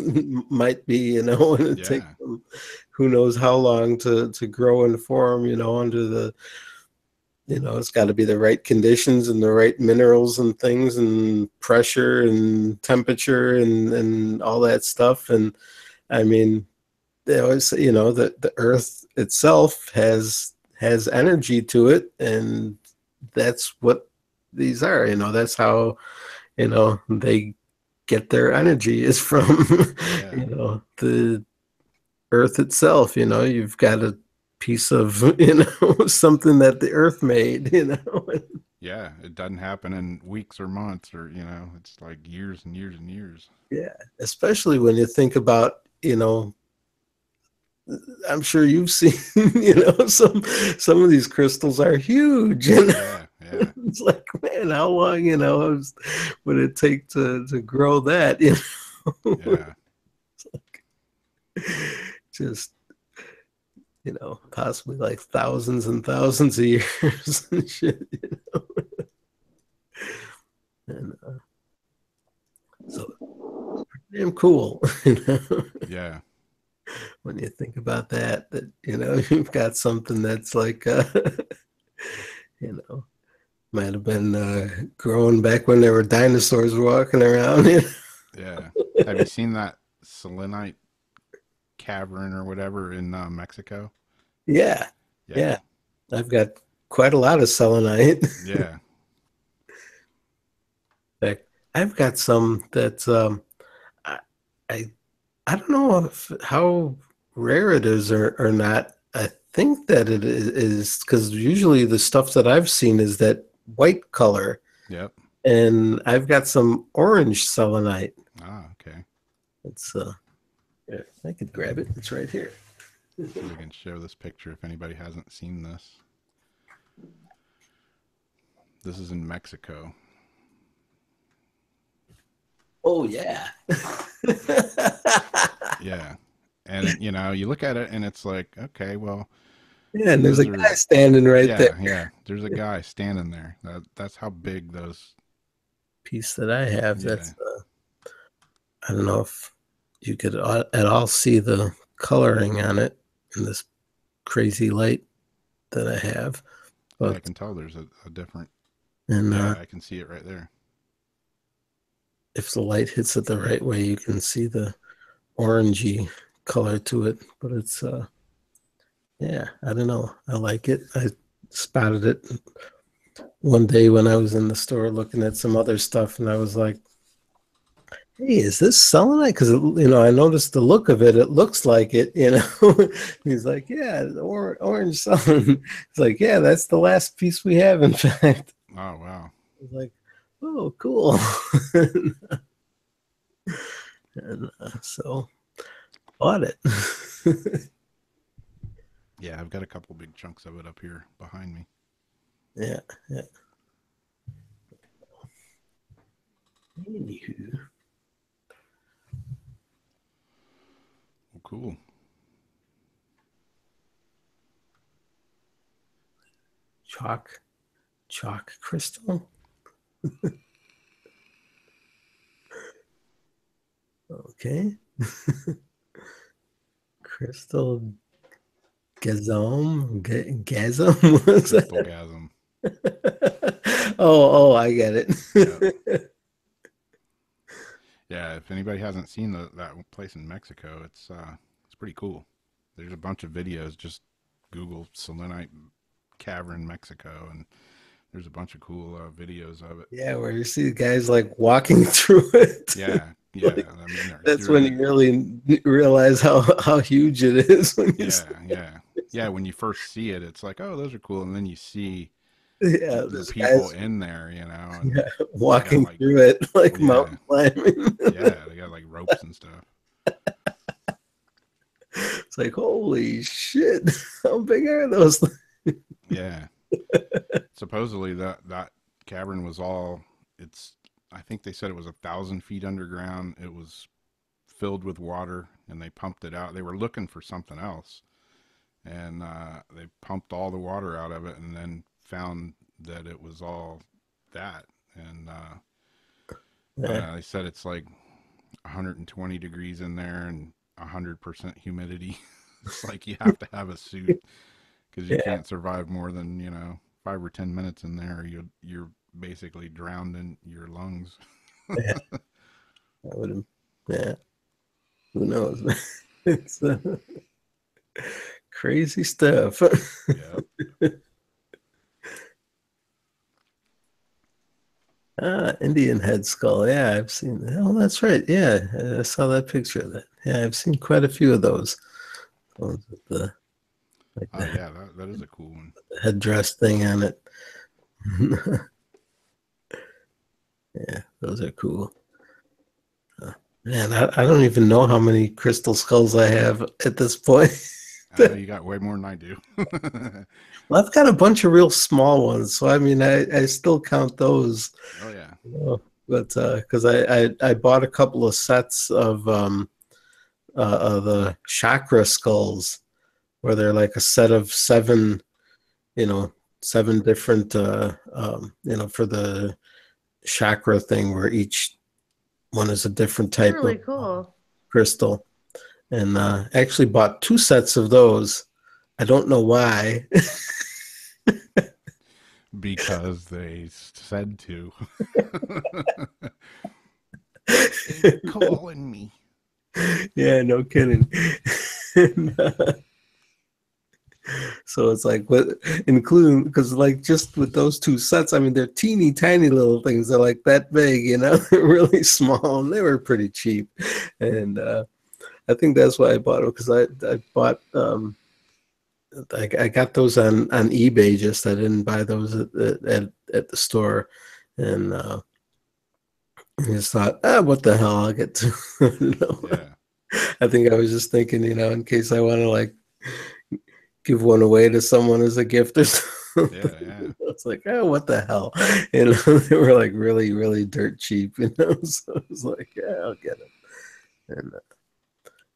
might be, and it takes them who knows how long to grow and form, under the, it's got to be the right conditions and the right minerals and things and pressure and temperature and all that stuff. And I mean, they always say, that the Earth itself has energy to it, and that's what these are. That's how they get their energy is from Yeah. the Earth itself. You've got a piece of something that the Earth made. Yeah, it doesn't happen in weeks or months, or it's like years and years and years. Yeah, especially when you think about, I'm sure you've seen, some of these crystals are huge. Yeah, yeah, It's like, man, how long, would it take to grow that? yeah, Just, possibly like thousands and thousands of years and shit. And so damn cool, yeah, when you think about that you've got something that's like might have been growing back when there were dinosaurs walking around. yeah. Have you seen that selenite cavern or whatever in Mexico? Yeah, yeah. I've got quite a lot of selenite. Yeah. In fact, I've got some that I I don't know how rare it is or not. I think that it is because usually the stuff that I've seen is that white color, Yep. and I've got some orange selenite. Ah, okay. It's yeah, I could grab it. It's right here. We can show this picture if anybody hasn't seen this. This is in Mexico. Oh yeah. Yeah. And you look at it and it's like, okay, well, Yeah, and there's a those are- guy standing right yeah, there. yeah. There's a guy standing there. That's how big those. Piece that I have. Yeah. That's I don't know if you could at all see the coloring on it in this crazy light that I have. Yeah, But I can tell there's a different. and Yeah, I can see it right there. if the light hits it the right way, you can see the orangey color to it. But it's yeah, I don't know. I like it. I spotted it one day when I was in the store looking at some other stuff, and I was like, hey, is this selenite? Because I noticed the look of it. It looks like it. He's like, yeah, orange selenite. It's like, yeah, that's the last piece we have. In fact, Oh wow. I was like, oh, cool. And so bought it. Yeah, I've got a couple big chunks of it up here behind me. Yeah, yeah. Anywho. Well, cool. Chalk crystal. Okay. Crystal gasm. What's that? Crystalgasm. Oh, I get it. Yeah. Yeah, if anybody hasn't seen that place in Mexico, it's pretty cool. There's a bunch of videos. Just Google selenite cavern Mexico, and there's a bunch of cool videos of it. Yeah, where you see the guys like walking through it. Yeah, yeah. I mean, That's when you really realize how huge it is. When you yeah. When you first see it, it's like, oh, those are cool, and then you see the the people guys, in there, and walking like, through it like yeah. mountain climbing. Yeah, they got like ropes and stuff. It's like, holy shit, how big are those things? Yeah. Supposedly that cavern was I think they said it was 1,000 feet underground. It was filled with water, and they pumped it out. They were looking for something else, and they pumped all the water out of it, and then found that it was all that. And they said it's like 120 degrees in there and 100% humidity. It's like you have to have a suit because you can't survive more than 5 or 10 minutes in there. You're basically drowned in your lungs. Yeah. Yeah. Who knows? It's crazy stuff. Yeah. Indian head skull. Yeah, I've seen. Oh, that's right. Yeah, I saw that picture of that. Yeah, I've seen quite a few of those. Ones with the like Oh yeah, that is a cool one. the headdress thing on it. Yeah, those are cool. Man, I don't even know how many crystal skulls I have at this point. I know you got way more than I do. Well, I've got a bunch of real small ones, so I mean, I still count those. Oh yeah. But because I bought a couple of sets of the chakra skulls, where they're like a set of seven, seven different, for the chakra thing, where each one is a different type Really of cool. crystal. And actually bought two sets of those. I don't know why. Because they said to. They're calling me. Yeah, no kidding. And, so it's like, what, including, because like just with those two sets, I mean, they're teeny tiny little things. They're like that big, they're really small, and they were pretty cheap. And I think that's why I bought them, because I bought I got those on eBay. Just I didn't buy those at the store, and I just thought, what the hell, I'll get to. Yeah. I think I was just thinking, in case I want to like give one away to someone as a gift or something. Yeah. It's like, what the hell? They were like really, really dirt cheap, So I was like, yeah, I'll get it. And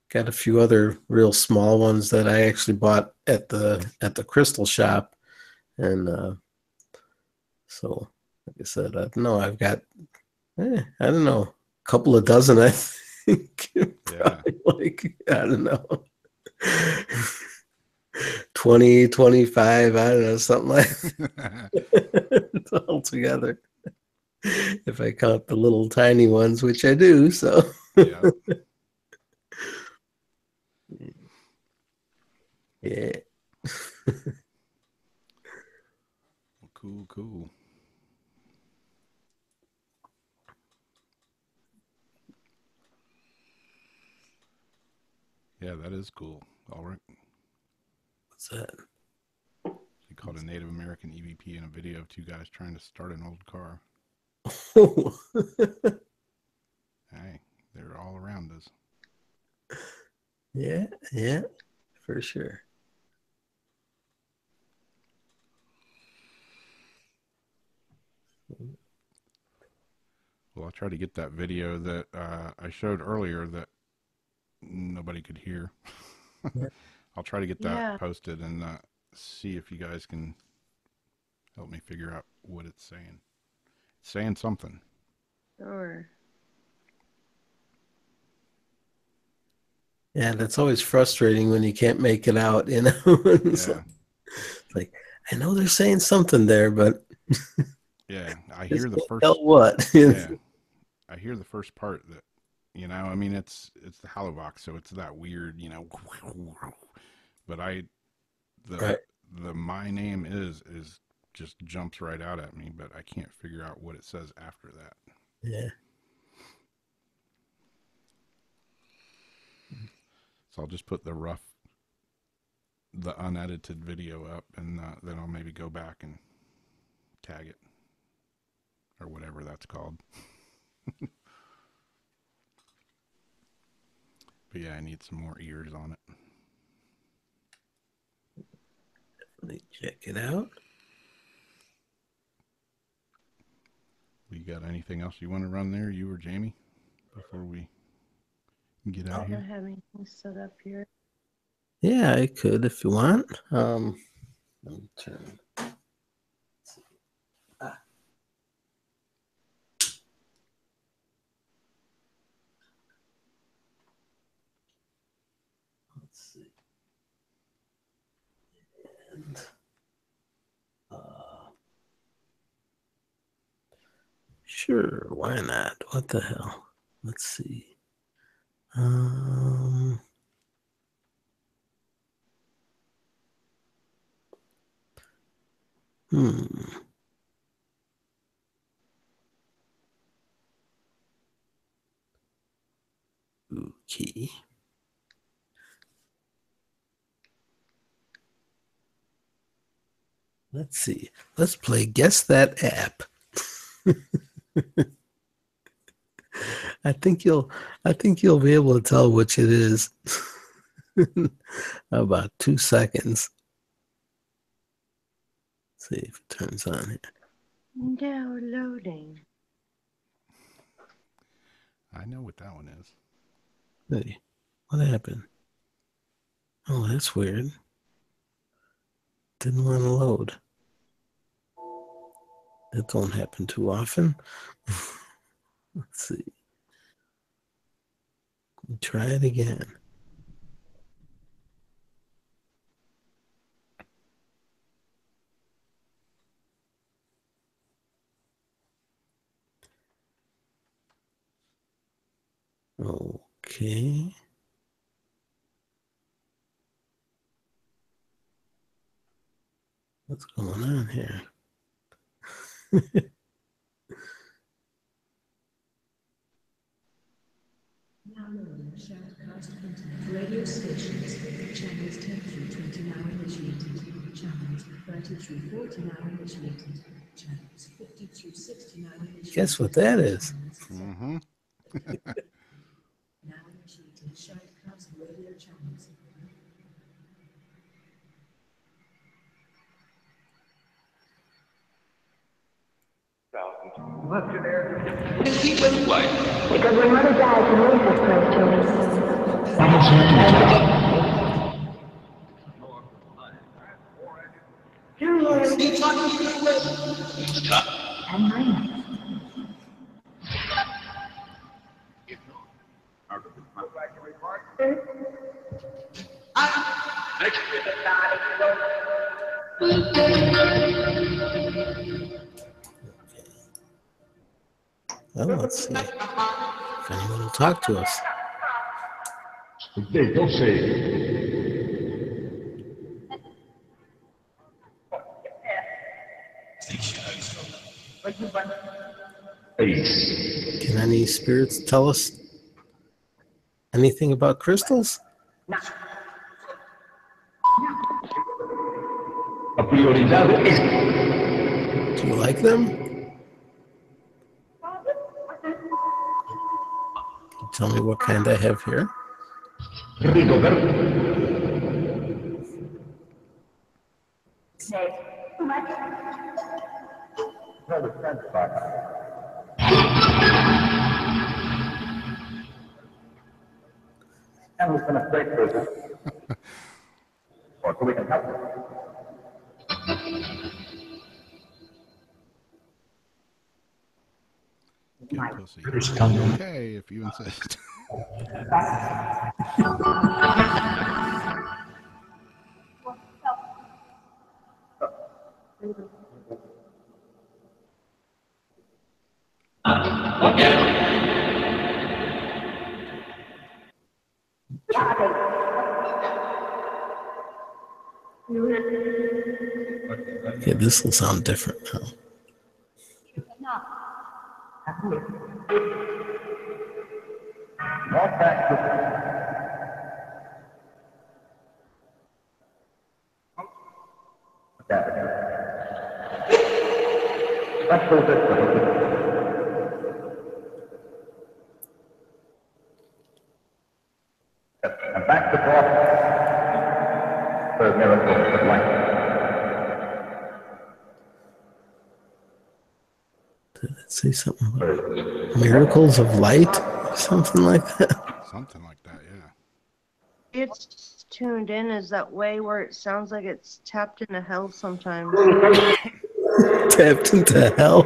got a few other real small ones that I actually bought at the crystal shop. And so, like I said, I don't know. I've got, I don't know, a couple of dozen, I think. Probably, like, I don't know. 20, 25, I don't know, something like that. All together. If I count the little tiny ones, which I do, so. Yeah. Yeah. Cool. Yeah, that is cool. All right. What's that? They caught a Native American EVP in a video of two guys trying to start an old car. Hey, they're all around us. Yeah, for sure. Well, I'll try to get that video that I showed earlier that nobody could hear. I'll try to get that posted and see if you guys can help me figure out what it's saying. It's saying something. Sure. Yeah, that's always frustrating when you can't make it out, It's like, I know they're saying something there, but yeah, I hear the first. Tell what? Yeah, I hear the first part that, I mean, it's the Halovox, so it's that weird, but the my name is just jumps right out at me, but I can't figure out what it says after that. Yeah. So I'll just put the unedited video up, and then I'll maybe go back and tag it or whatever that's called. But yeah, I need some more ears on it. Let me check it out. You got anything else you want to run there, you or Jamie, before we get out I here? don't have anything set up here. Yeah, I could if you want. Let me turn. Let's see. And, sure, why not? What the hell? Let's see. Um, hmm. Okay. Let's see. Let's play Guess That App. I think you'll be able to tell which it is. About 2 seconds. See if it turns on here. Downloading. I know what that one is. Hey, what happened? Oh, that's weird. Didn't want to load. That don't happen too often. Let's see. Try it again. Okay. What's going on here? Radio stations, channels 10 through 20 now initiated, channels 30 through 40 now initiated, channels 50 through 60 now initiated. Guess what that is? Mm-hmm. Now initiated, shoutcast radio channels. Because when mother dies, the nurses come to and mine. Well, let's see if anyone will talk to us. Okay, don't say. Can any spirits tell us anything about crystals? La prioridad es Do you like them? Can you tell me what kind I have here? And we're going to break for this. Or so we can help you. Get pussy. Okay, if you insist. Okay, this will sound different now. And back to forth. For miracles of life. Did it say something about miracles of light? Something like that. Something like that, yeah. It's tuned in is that way where it sounds like it's tapped into hell sometimes. Tapped into hell.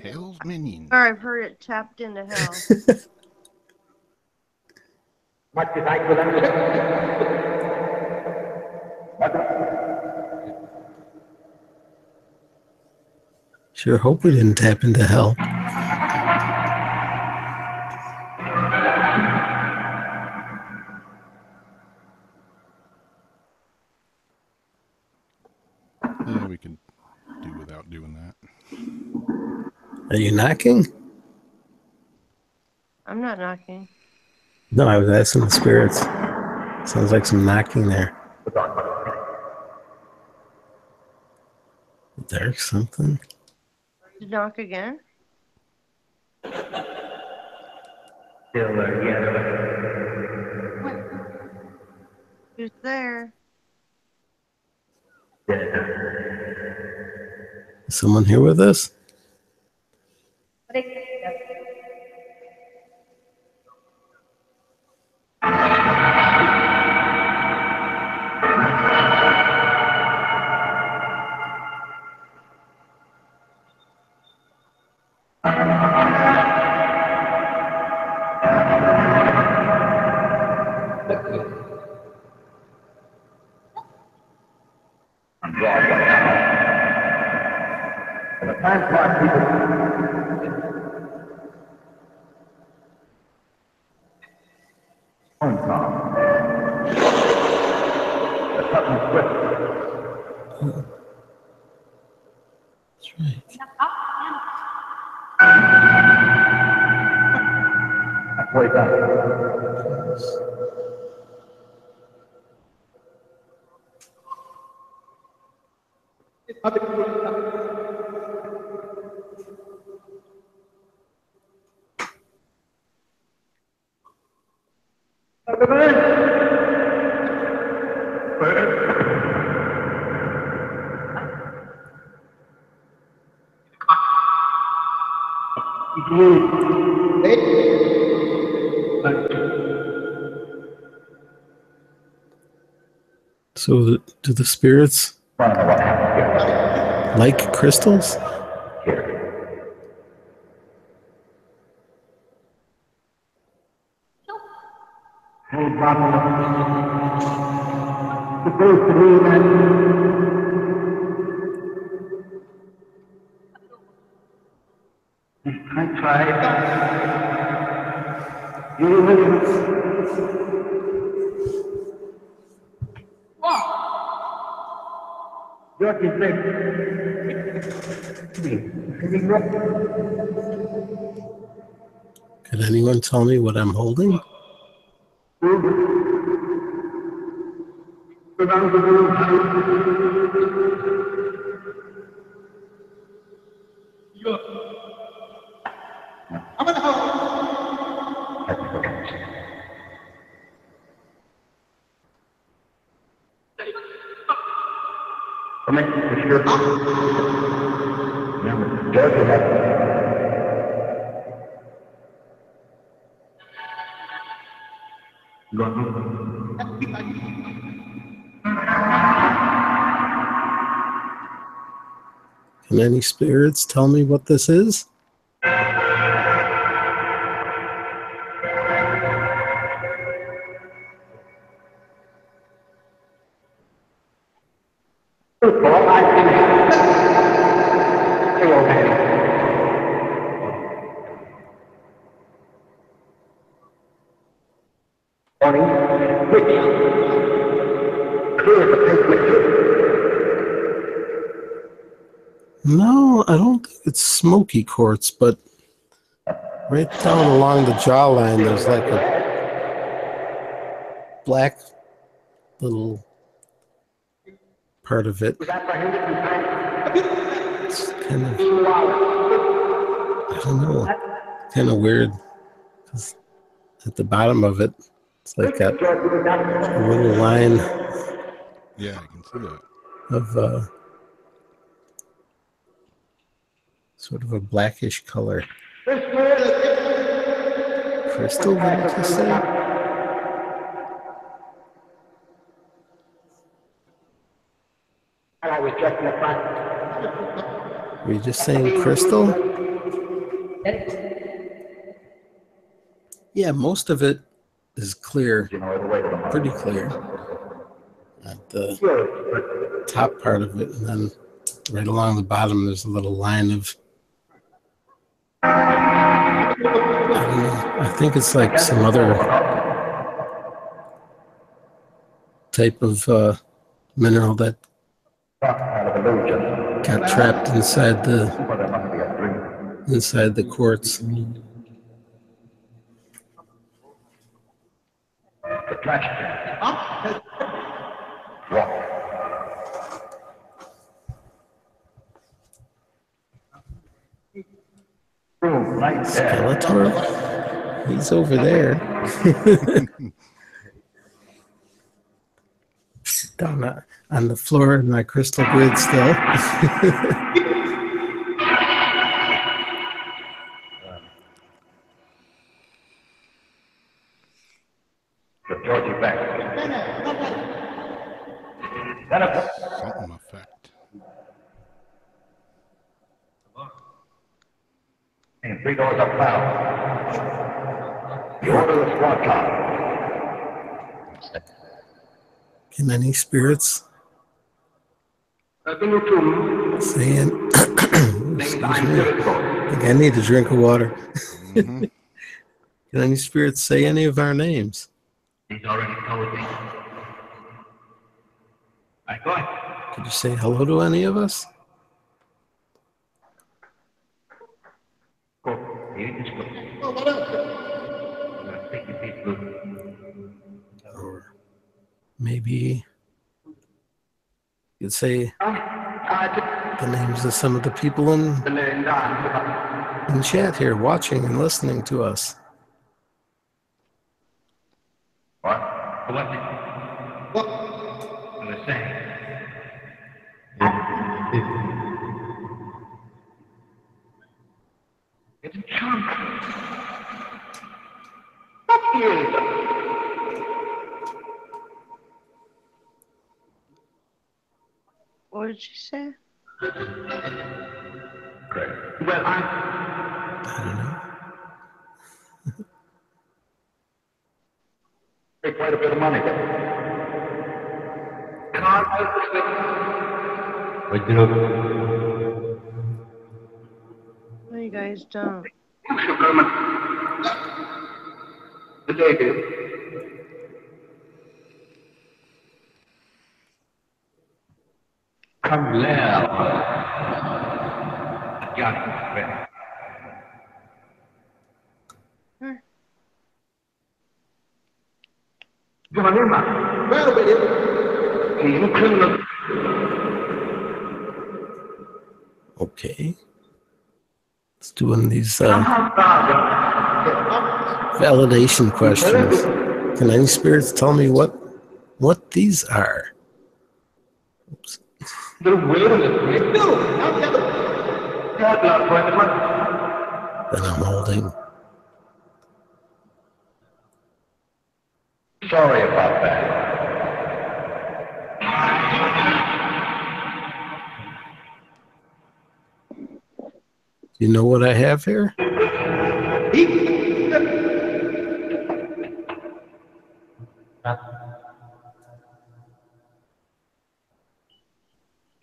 Hell's minions. Or I've heard it tapped into hell. Much as I could understand. Sure hope we didn't tap into hell. we could do without doing that. Are you knocking? I'm not knocking. No, I was asking the spirits. Sounds like some knocking there. There's something. Did you knock again? Who's there? Is someone here with us? That's right. So do the spirits like crystals? Could anyone tell me what I'm holding? Can any spirits tell me what this is? No, I don't think it's smoky quartz, but right down along the jawline, there's like a black little part of it. It's kind of, I don't know, kind of weird. 'Cause at the bottom of it, it's like got a little line. Yeah, I can see that. Of sort of a blackish color. Crystal, did you just say? Were you just saying crystal? Yeah, most of it is clear, pretty clear. At the top part of it, and then right along the bottom, there's a little line of, I don't know, I think it's like some other type of mineral that got trapped inside the courts. The trash can. Walk. Room right there. Skeletor? He's over there. Down on the floor in my crystal grid still. The Georgie back. Something effect. And 3 doors up now. You order the squad car. Can any spirits saying, excuse me, I think I need a drink of water. Mm-hmm. Can any spirits say any of our names? He's already told me. I go ahead. Could you say hello to any of us? Go. You just go. Oh, what else? I'm going to take your feet, Luke. Or maybe you could say the names of some of the people in chat here watching and listening to us. What? What? What? I'm the same. It's a chunk. What is it? What did she say? Great. Well, I don't know. Take quite a bit of money. Can't help this thing. What do you know? No, you guys don't. You should come and... The lady. Come there. Got it. Giovanna, where are you? Okay. Let's do one of these validation questions. Can any spirits tell me what these are? Oops. That I'm holding. Sorry about that. Do you know what I have here?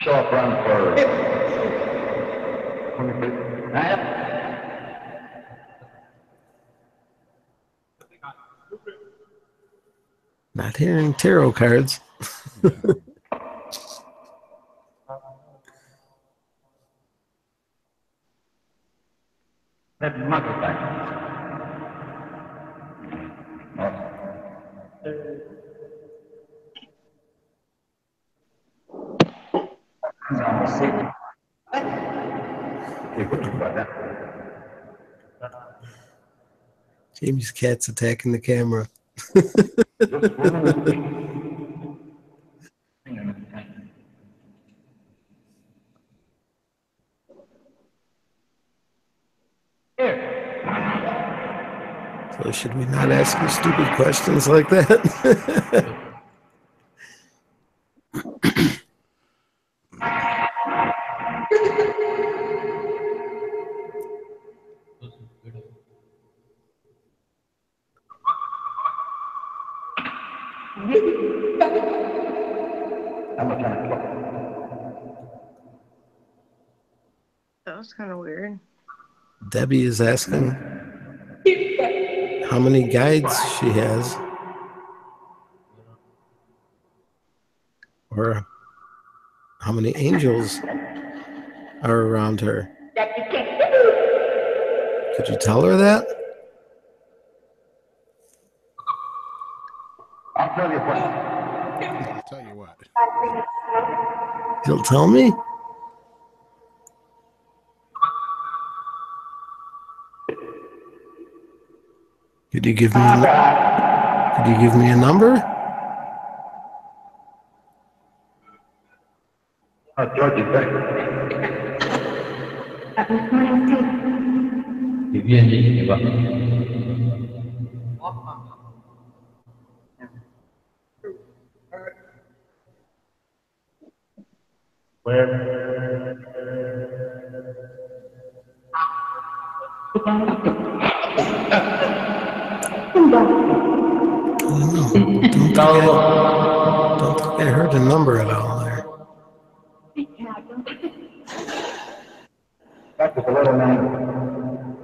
Short run for... Not hearing tarot cards. That mugger back. Jamie's cat's attacking the camera. So should we not ask you stupid questions like that? That was kind of weird. Debbie is asking how many guides she has, or how many angels are around her. Could you tell her that? I'll tell you what. I'll tell you what. You'll tell me? Could you give me a number? George is back. Don't think I heard a number at all there. That was a little man.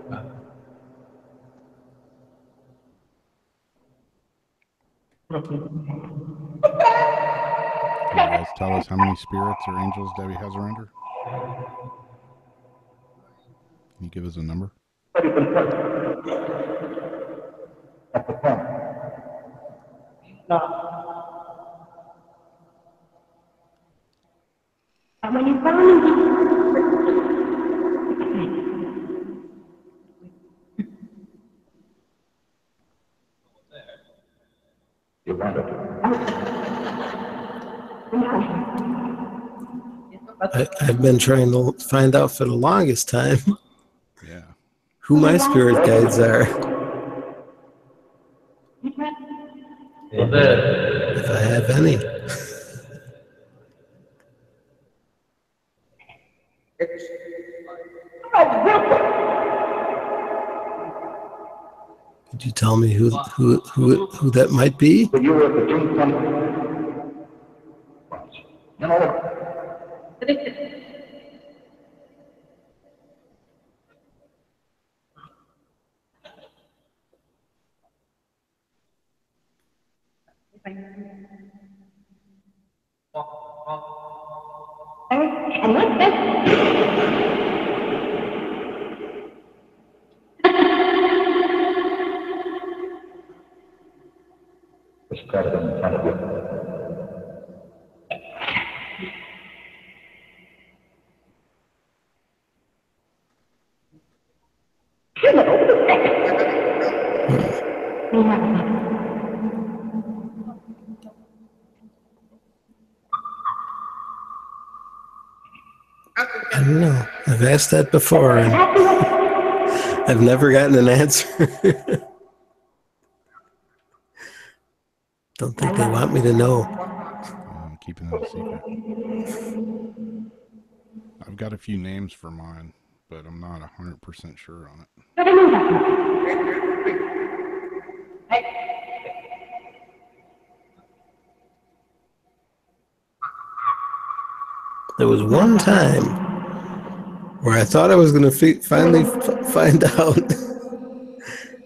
Can you guys tell us how many spirits or angels Debbie has around her? Can you give us a number? That's the point. When you found You wanted to. I've been trying to find out for the longest time Yeah. who my spirit guides are. If I have any. Could you tell me who that might be? So you were at the June 20. You know, and what's this? it's better than in front of you. I don't know. I've asked that before and I've never gotten an answer. Don't think they want me to know. I'm keeping that a secret. I've got a few names for mine, but I'm not 100% sure on it. There was one time where I thought I was going to finally find out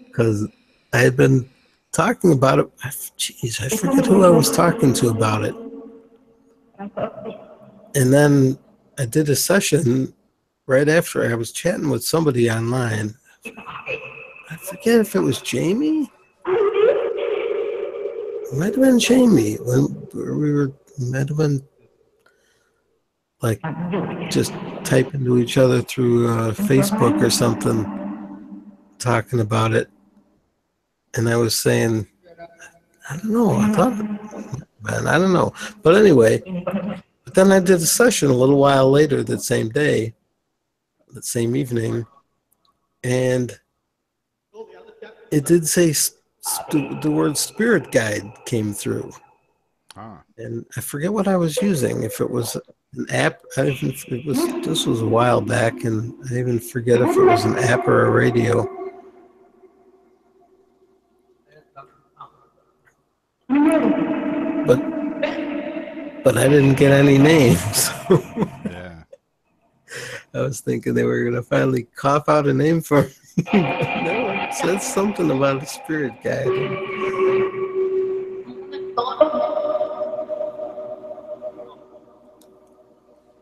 because I had been talking about it. Jeez, I forget who I was talking to about it. And then I did a session right after I was chatting with somebody online. I forget if it was Jamie. It might have been Jamie when we were, might have been like just typing to each other through Facebook or something, talking about it. And I was saying, I don't know, I thought, man, I don't know. But anyway, but then I did a session a little while later that same day, that same evening, and it did say the word spirit guide came through. And I forget what I was using, if it was an app. This was a while back, and I even forget if it was an app or a radio. But I didn't get any names. Yeah. I was thinking they were going to finally cough out a name for me. No, it said something about a spirit guide.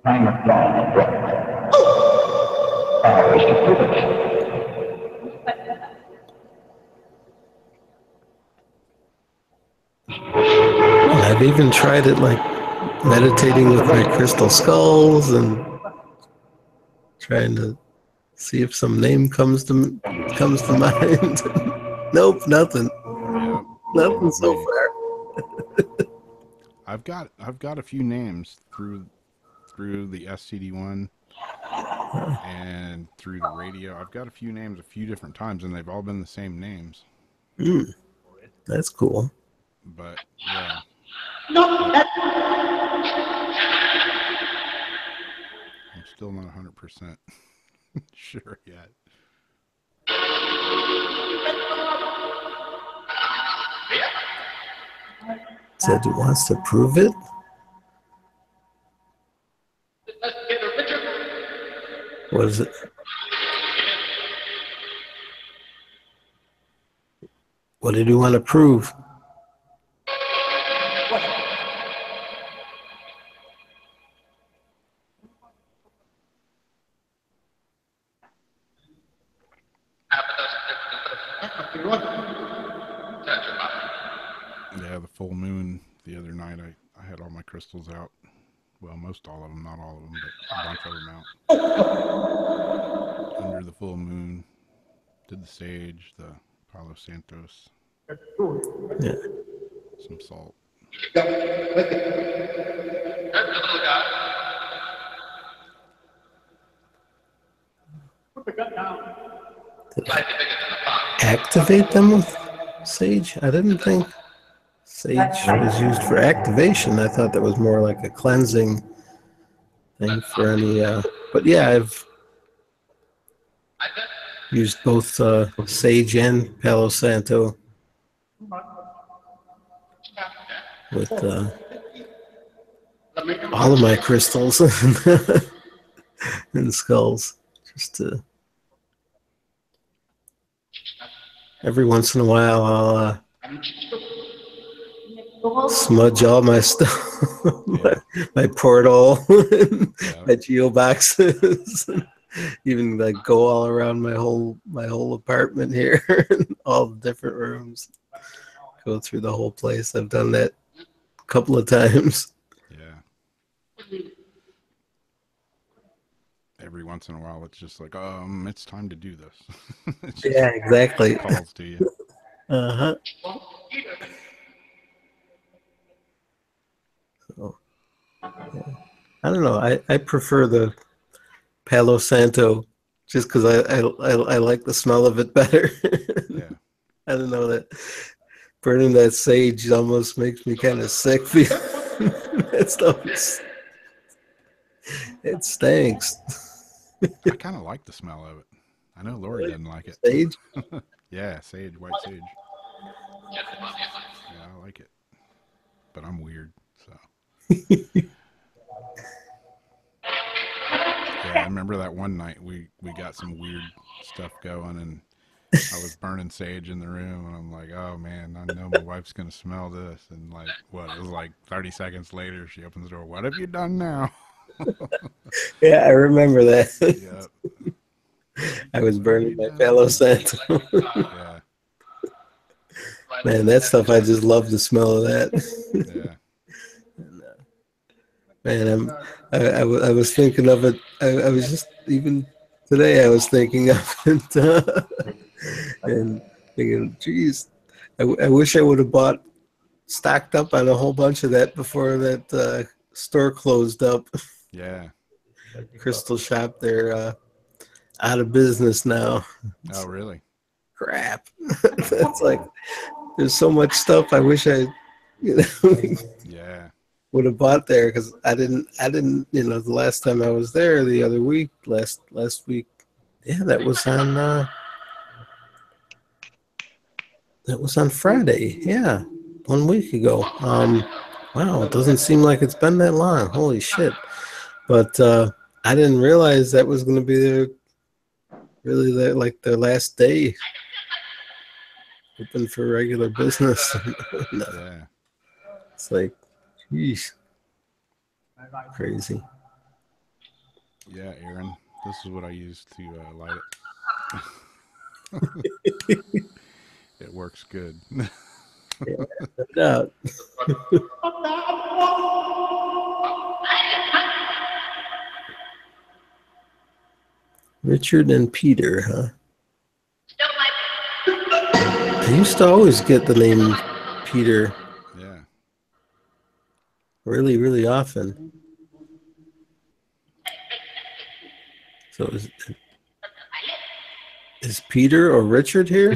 Time of dawn. even tried it like meditating with my crystal skulls and trying to see if some name comes to mind. Nope, nothing. Yep. Nothing so Me. far. I've got a few names through the SCD1 and through the radio. I've got a few names a few different times, and they've all been the same names. That's cool. But yeah. I'm still not 100% sure yet. Said he wants to prove it. What is it? What did he want to prove? Yeah, the full moon the other night, I had all my crystals out. Well, most all of them, not all of them, but a bunch of them out. Under the full moon, did the sage, the Palo Santos, Yeah. some salt. Activate them with sage? I didn't think sage was used for activation. I thought that was more like a cleansing thing for any. But yeah, I've used both sage and Palo Santo with all of my crystals and skulls. Just to every once in a while, I'll smudge all my stuff, my portal, my geoboxes, even like go all around my whole apartment here, all the different rooms. Go through the whole place. I've done that a couple of times. Yeah. Every once in a while, it's just like, it's time to do this. Yeah, exactly. Calls to you. Uh-huh. So, yeah. I don't know. I prefer the Palo Santo just because I like the smell of it better. Yeah. I don't know, that burning that sage almost makes me kind of sick. That stuff it stinks. I kind of like the smell of it. I know Lori doesn't like it. Sage? Yeah, sage, white sage. Yeah, I like it. But I'm weird, so. Yeah, I remember that one night we got some weird stuff going, and I was burning sage in the room, and I'm like, oh man, I know my wife's gonna smell this. And like, what? It was like 30 seconds later, she opens the door. What have you done now? Yeah, I remember that. Yep. I was burning my Palo Santo. Yeah. Man, that stuff, I just love the smell of that. Yeah. Man, I was thinking of it. I was just, even today, I was thinking of it. And thinking, geez, I wish I would have stocked up on a whole bunch of that before that store closed up. Yeah. Crystal shop, they're out of business now. Oh, really? Crap. That's like, there's so much stuff I wish I, Yeah. would have bought there, because I didn't, the last time I was there, the other week, last week, yeah, that was on Friday. Yeah, 1 week ago. Wow, it doesn't seem like it's been that long. Holy shit. But I didn't realize that was going to be their last day open for regular business. Yeah. It's like, geez, crazy. Yeah, Aaron, this is what I use to light it. It works good. Yeah, no doubt. Richard and Peter, huh? I used to always get the name Peter Yeah. really, really often. So is Peter or Richard here?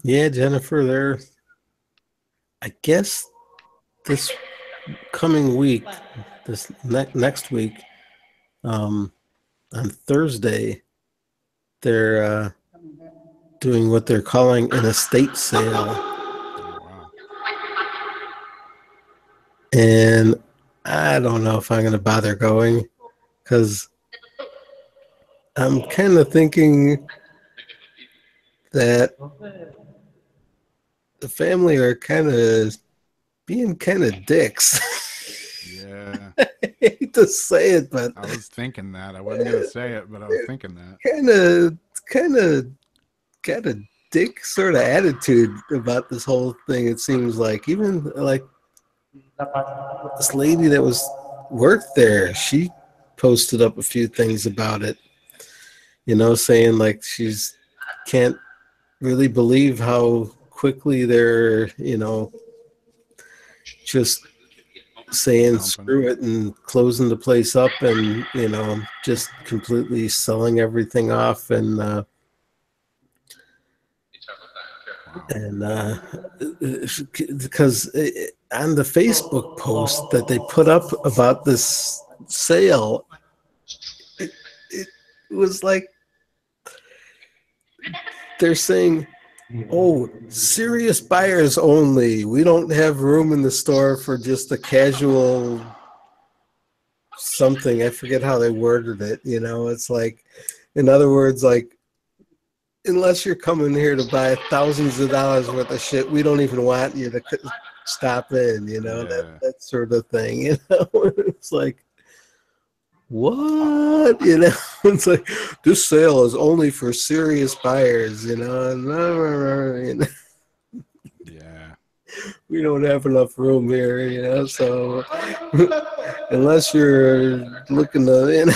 Yeah, Jennifer, there. I guess this coming week, this next week, on Thursday, they're doing what they're calling an estate sale. And I don't know if I'm going to bother going because I'm kind of thinking that the family are kind of being kind of dicks. Yeah. I hate to say it, but I was thinking that. I wasn't going to say it, but I was thinking that. Kind of got a dick sort of attitude about this whole thing. It seems like even like this lady that worked there, she posted up a few things about it, saying like she's can't really believe how quickly they're, just saying screw it and closing the place up and, just completely selling everything off and because on the Facebook post that they put up about this sale, it was like they're saying, oh, serious buyers only. We don't have room in the store for just a casual something. I forget how they worded it. It's like, in other words, like, unless you're coming here to buy thousands of dollars worth of shit, we don't even want you to stop in, that sort of thing. It's like, what? It's like, this sale is only for serious buyers, Yeah. We don't have enough room here, so unless you're looking to,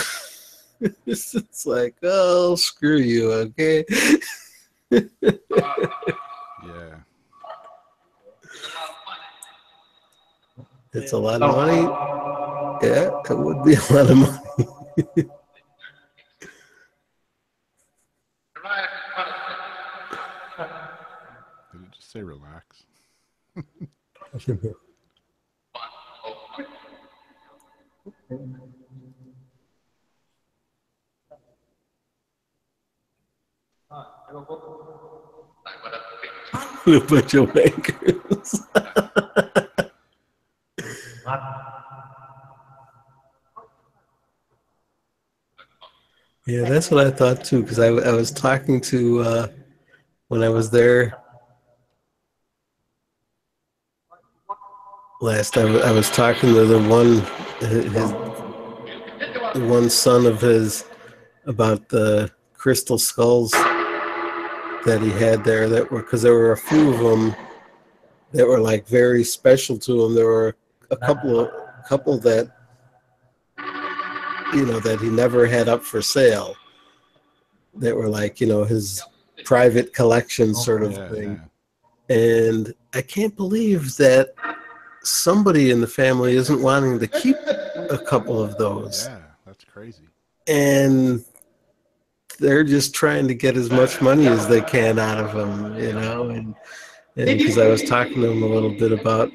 it's like, oh, screw you, okay? Yeah. It's a lot of money. Yeah, it would be a lot of money. Did it just say relax? A bunch of wankers. Yeah, that's what I thought too, because I was talking to, when I was there last, I was talking to the one son of his about the crystal skulls that he had there because there were a few of them that were like very special to him. There were a couple that that he never had up for sale that were like his private collection sort of thing. Yeah. And I can't believe that somebody in the family isn't wanting to keep a couple of those. Yeah, that's crazy. And they're just trying to get as much money as they can out of them, and because I was talking to them a little bit about,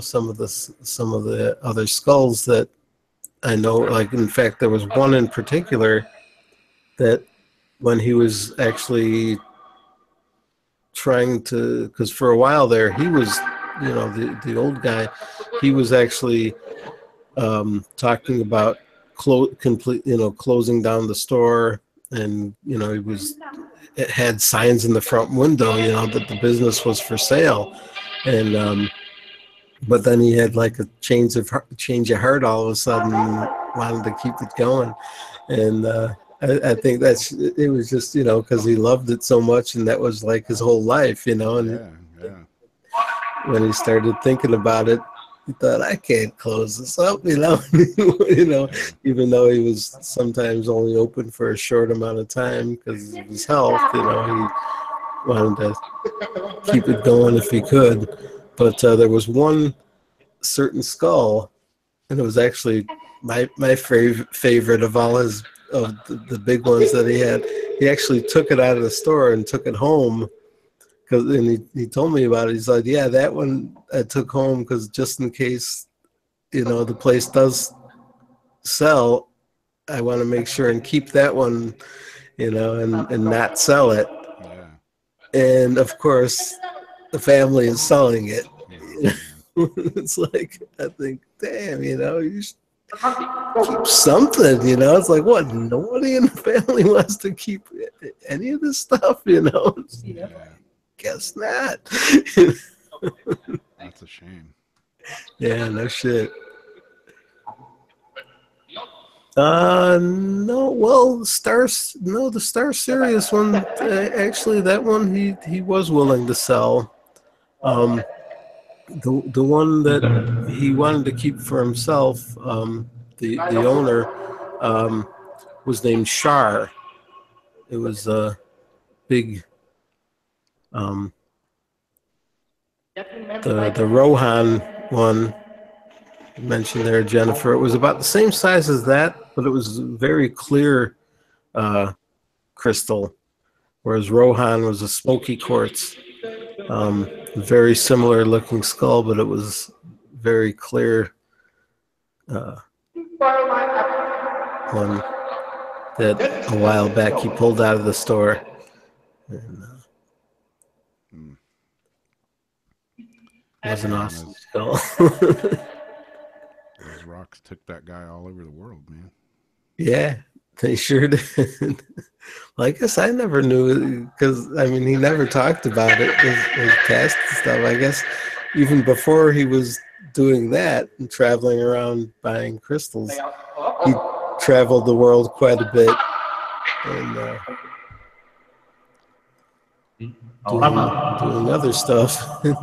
some of the other skulls that I know, like, in fact, there was one in particular that when he was actually trying to, because for a while there, he was, the old guy, he was actually talking about closing down the store, and it had signs in the front window, that the business was for sale, and but then he had like a change of heart all of a sudden, and wanted to keep it going. And I think it was just, you know, because he loved it so much, and that was like his whole life, you know. And when he started thinking about it, he thought, I can't close this up, you know. You know, even though he was sometimes only open for a short amount of time because of his health, you know, he wanted to keep it going if he could. But there was one certain skull, and it was actually my favorite of all his of the big ones that he had. He actually took it out of the store and took it home. And he told me about it. He's like, yeah, that one I took home because just in case, you know, the place does sell, I want to make sure and keep that one, you know, and not sell it. Yeah. And of course, the family is selling it. Yeah. It's like, I think, damn, you know, you should keep something, you know. It's like, what? Nobody in the family wants to keep any of this stuff, you know. Yeah. Guess not. That's a shame. Yeah, no shit. No, well, the Star Sirius one, actually, that one he was willing to sell. The one that he wanted to keep for himself, the owner, was named Shar. It was a big, the Rohan one you mentioned there, Jennifer. It was about the same size as that, but it was very clear crystal, whereas Rohan was a smoky quartz. Very similar looking skull, but it was very clear one that a while back he pulled out of the store. And, it was an awesome skull. Those rocks took that guy all over the world, man. Yeah, they sure did. Well, I guess I never knew, because I mean, he never talked about it, his past and stuff. I guess even before he was doing that and traveling around buying crystals, he traveled the world quite a bit and doing other stuff. Yeah.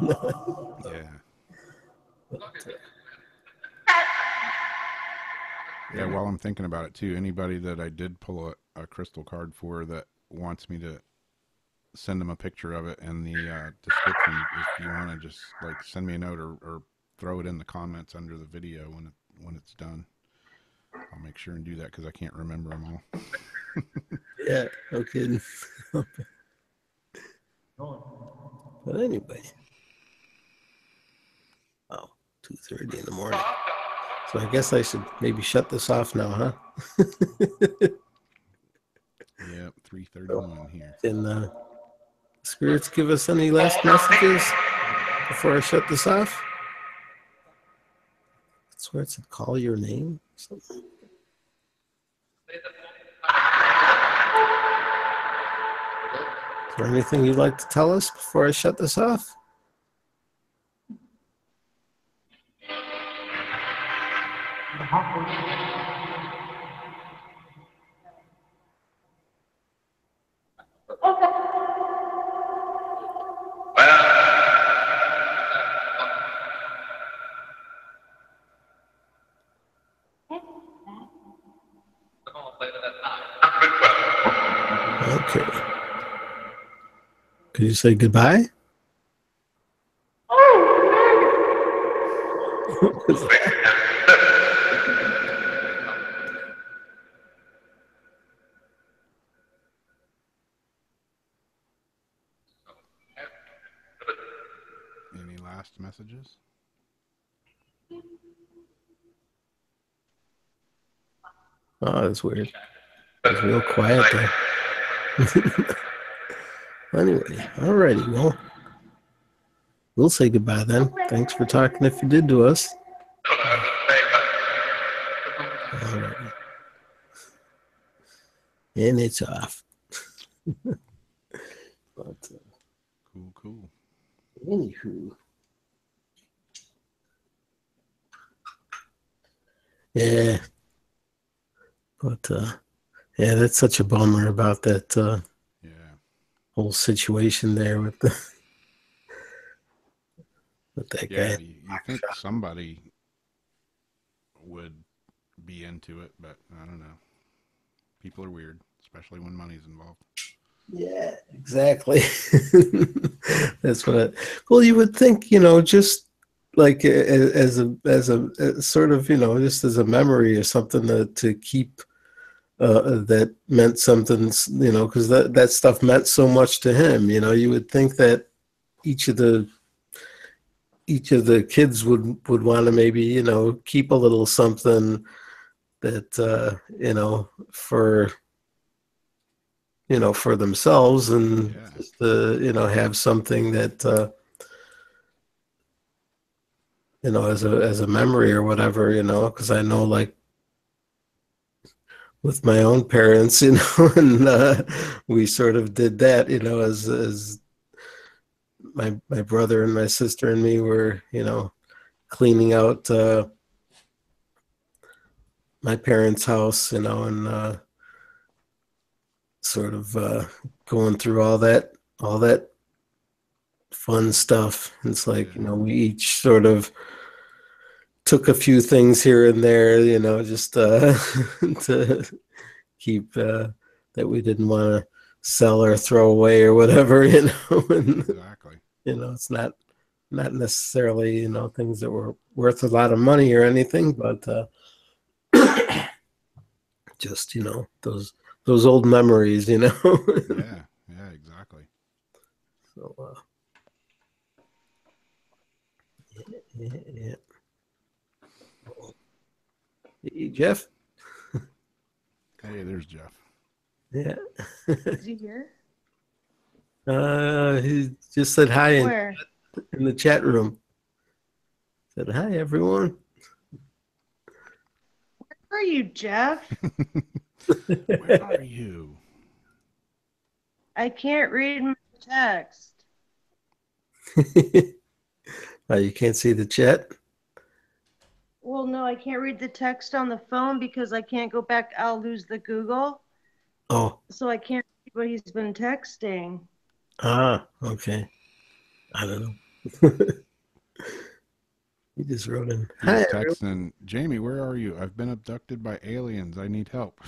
Yeah, while I'm thinking about it too, anybody that I did pull a crystal card for that wants me to send them a picture of it in the description, if you want to just like send me a note or throw it in the comments under the video when it's done. I'll make sure and do that because I can't remember them all. Yeah, no kidding. But anyway, 2:30 in the morning. So I guess I should maybe shut this off now, huh? Yep, 3:31 here. Can spirits give us any last messages before I shut this off? That's where it said call your name. Something. Is there anything you'd like to tell us before I shut this off? Okay. Could you say goodbye? What was that? Any last messages? Oh, that's weird. It was real quiet there. Anyway, alrighty, well, we'll say goodbye then. Thanks for talking if you did to us. Alrighty. And it's off. But, Cool. anywho. Yeah, but yeah, that's such a bummer about that Yeah. whole situation there with the with that Yeah. guy. You think somebody would be into it, but I don't know. People are weird, especially when money's involved. Yeah, exactly. That's what. Well, you would think, just like as a sort of, just as a memory or something to keep that meant something, because that stuff meant so much to him. You would think that each of the each of the kids would want to maybe, keep a little something that for for themselves, and Yeah. just have something that as a memory or whatever, because I know, like, with my own parents, and we sort of did that, as my brother and my sister and me were, cleaning out my parents' house, and sort of going through all that fun stuff. It's like, Yeah. we each sort of took a few things here and there, just to keep that we didn't want to sell or throw away or whatever, and Exactly. it's not necessarily, things that were worth a lot of money or anything, but just, those old memories, Yeah. Yeah. Exactly. So yeah. Hey, Jeff. Hey, there's Jeff. Yeah. Is he here? He just said hi Where? in the chat room. Said hi, everyone. Where are you, Jeff? Where are you? I can't read my text. You can't see the chat? Well, no, I can't read the text on the phone because I can't go back. I'll lose the Google. Oh. So I can't read what he's been texting. Okay. I don't know. He just wrote in. He's texting, Jamie, where are you? I've been abducted by aliens. I need help.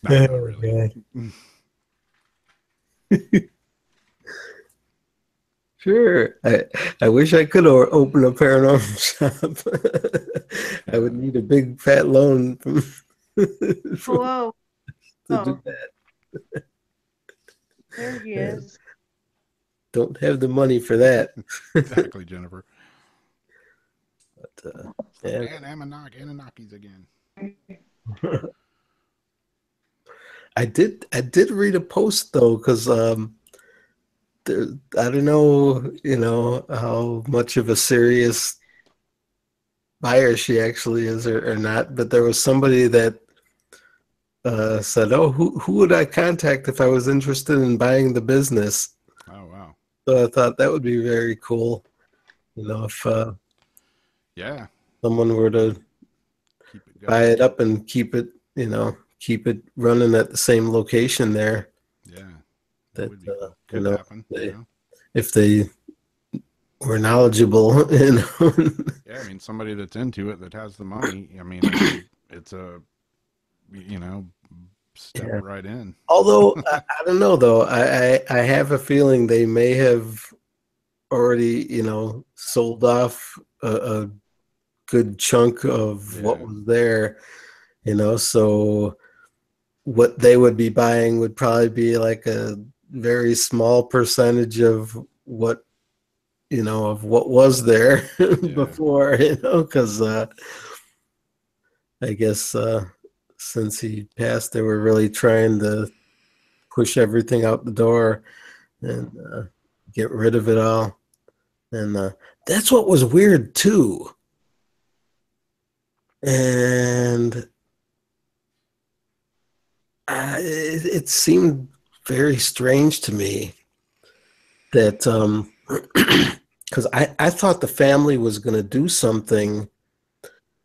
Not really. Sure. I wish I could open a paranormal shop. I would need a big fat loan from Whoa. to do that. There he is. Don't have the money for that. Exactly, Jennifer. But, yeah. And Anunnakis again. I did read a post though, because I don't know, how much of a serious buyer she actually is or not, but there was somebody that said, "Oh, who would I contact if I was interested in buying the business?" Oh, wow. So I thought that would be very cool, if yeah, someone were to buy it up and keep it running at the same location there. Yeah, that would be cool. Could happen. If they were knowledgeable, Yeah, I mean, somebody that's into it, that has the money. I mean, it's a, step right in. Although I don't know, though, I have a feeling they may have already, sold off a good chunk of what was there, so what they would be buying would probably be like a very small percentage of what was there before, because I guess since he passed, they were really trying to push everything out the door and get rid of it all. And that's what was weird too. And it seemed very strange to me that because I thought the family was going to do something,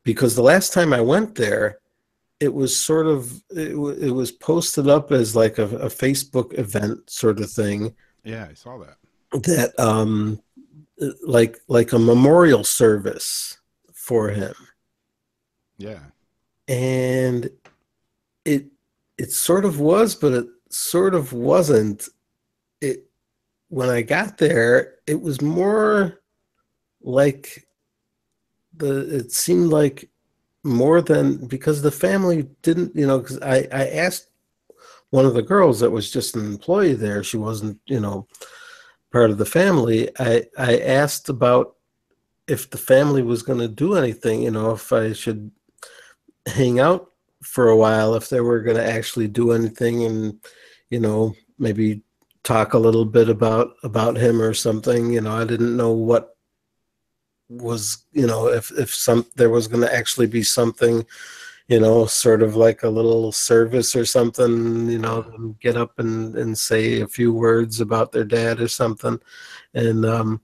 because the last time I went there, it was sort of it was posted up as like a Facebook event sort of thing, Yeah, I saw that. that like a memorial service for him. Yeah. And it sort of was, but it sort of wasn't. It When I got there, it was more like it seemed like more than, because the family didn't, because I asked one of the girls that was just an employee there, she wasn't, part of the family. I asked about if the family was going to do anything, if I should hang out for a while, if they were going to actually do anything, and maybe talk a little bit about him or something. I didn't know what was, if there was going to actually be something, sort of like a little service or something, and get up and say a few words about their dad or something. And I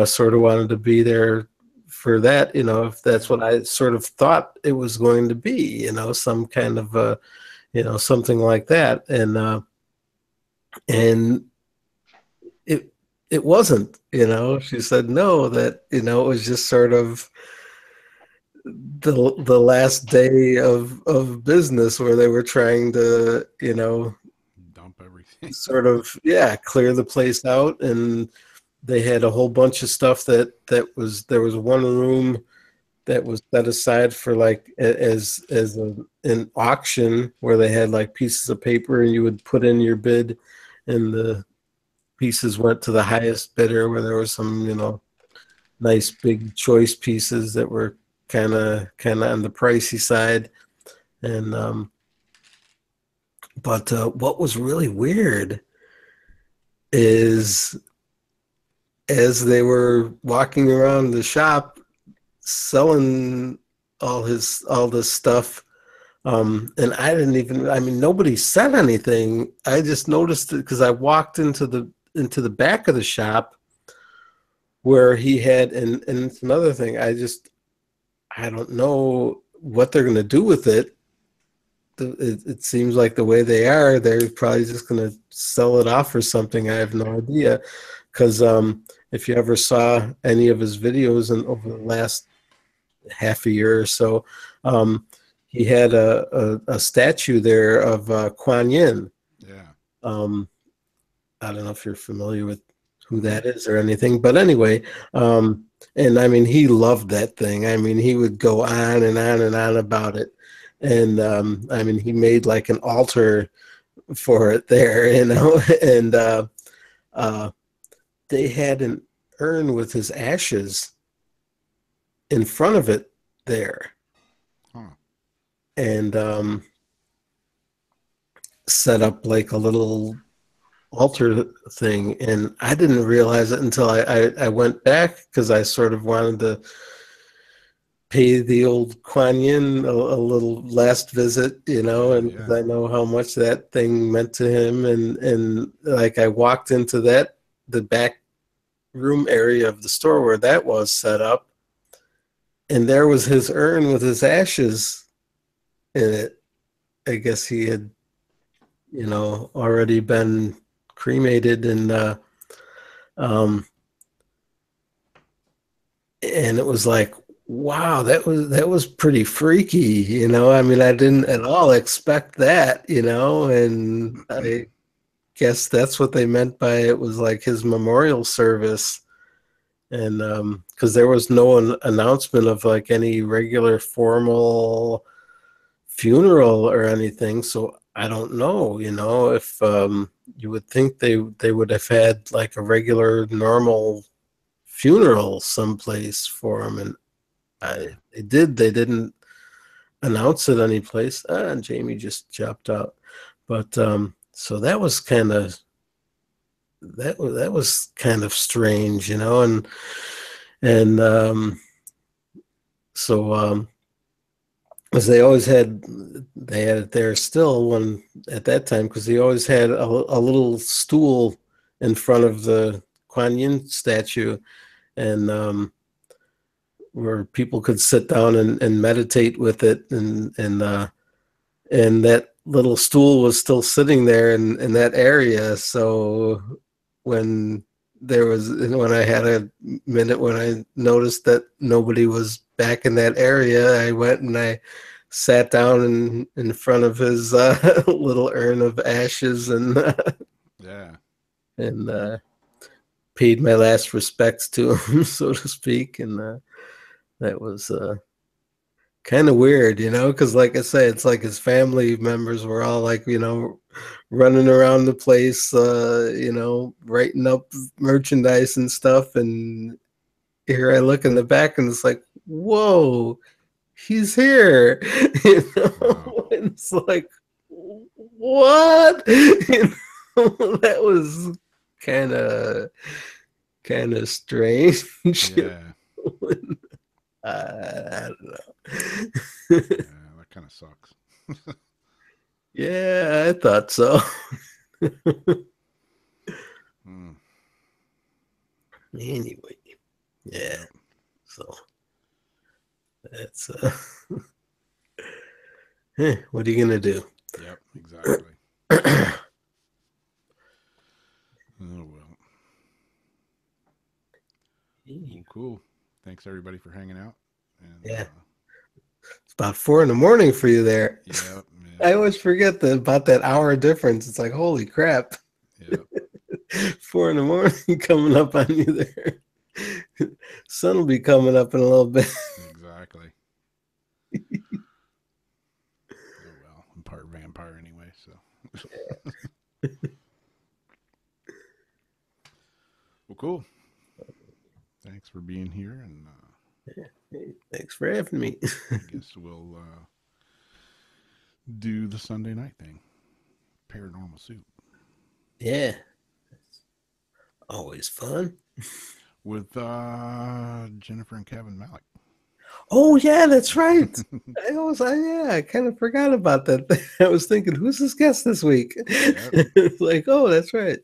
sort of wanted to be there for that, if that's what I sort of thought it was going to be, some kind of something like that. And it wasn't, she said no, that, it was just sort of the last day of business, where they were trying to, dump everything, sort of, clear the place out. And they had a whole bunch of stuff there was one room that was set aside for like as an auction, where they had like pieces of paper, and you would put in your bid, and the pieces went to the highest bidder, where there was some, nice big choice pieces that were kind of on the pricey side. And but what was really weird is, as they were walking around the shop selling all this stuff, and I didn't even, nobody said anything. I just noticed it because I walked into the back of the shop, where he had, and it's another thing, I don't know what they're going to do with it. It seems like the way they are, they're probably just going to sell it off or something. I have no idea. Because if you ever saw any of his videos over the last half a year or so, he had a statue there of Kuan Yin. Yeah. I don't know if you're familiar with who that is or anything, but anyway, and he loved that thing. He would go on and on and on about it. And he made like an altar for it there, and they had an urn with his ashes in front of it there. Huh. And set up like a little altar thing. And I didn't realize it until I went back, because I sort of wanted to pay the old Kuan Yin a little last visit, and Yeah. I know how much that thing meant to him. And like, I walked into the back room area of the store where that was set up, and there was his urn with his ashes in it. I guess he had, already been cremated, and it was like, wow, that was pretty freaky, I didn't at all expect that, and I guess that's what they meant by it was like his memorial service. And because there was no announcement of like any regular formal funeral or anything, so I don't know, if you would think they would have had like a regular normal funeral someplace for him, and they didn't announce it anyplace. Jamie just chopped out. But so that was kind of strange, and so as they had it there still one at that time, because he always had a little stool in front of the Kuan Yin statue, and where people could sit down and meditate with it, and that little stool was still sitting there in that area. So when I had a minute when I noticed that nobody was back in that area, I went and I sat down in front of his little urn of ashes and Yeah. and paid my last respects to him, so to speak. And that was kind of weird, because like I said, it's like his family members were all like, running around the place, writing up merchandise and stuff. And here I look in the back and it's like, whoa, he's here. Wow. It's like, what? That was kind of strange. Yeah. I don't know. Yeah, that kind of sucks. Yeah, I thought so. Anyway, yeah. So that's what are you gonna do? Yep, exactly. Oh well. Well, cool. Thanks everybody for hanging out. And, yeah. It's about 4 a.m. for you there. Yep. I always forget about that hour difference. It's like, holy crap. Yep. 4 a.m. coming up on you there. Sun will be coming up in a little bit. Exactly. Oh well, I'm part vampire anyway, so. Well, cool. Thanks for being here, and hey, thanks for having me. I guess we'll do the Sunday night thing. Paranormal Soup. Yeah. Always fun. With Jennifer and Kevin Malik. Oh yeah, that's right. I kind of forgot about that. I was thinking, who's this guest this week? Yep. Like, oh, that's right.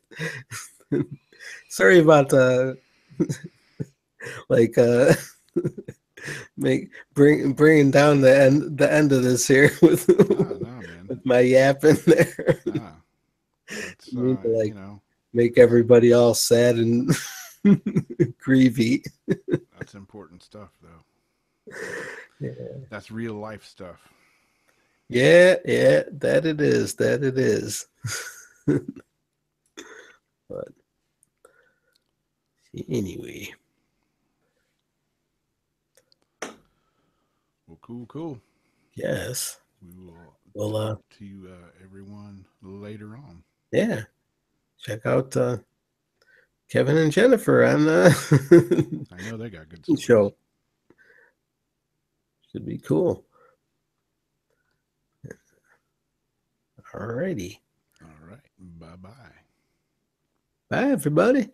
Sorry about bringing down the end of this here with, with my yapping there. It's, make everybody all sad and grievy. That's important stuff, though. Yeah. That's real life stuff. Yeah, that it is. But anyway. Well, cool. Yes. We will talk to everyone later on. Yeah. Check out Kevin and Jennifer on I know they got good show. Should be cool. All righty. All right. Bye-bye. Bye, everybody.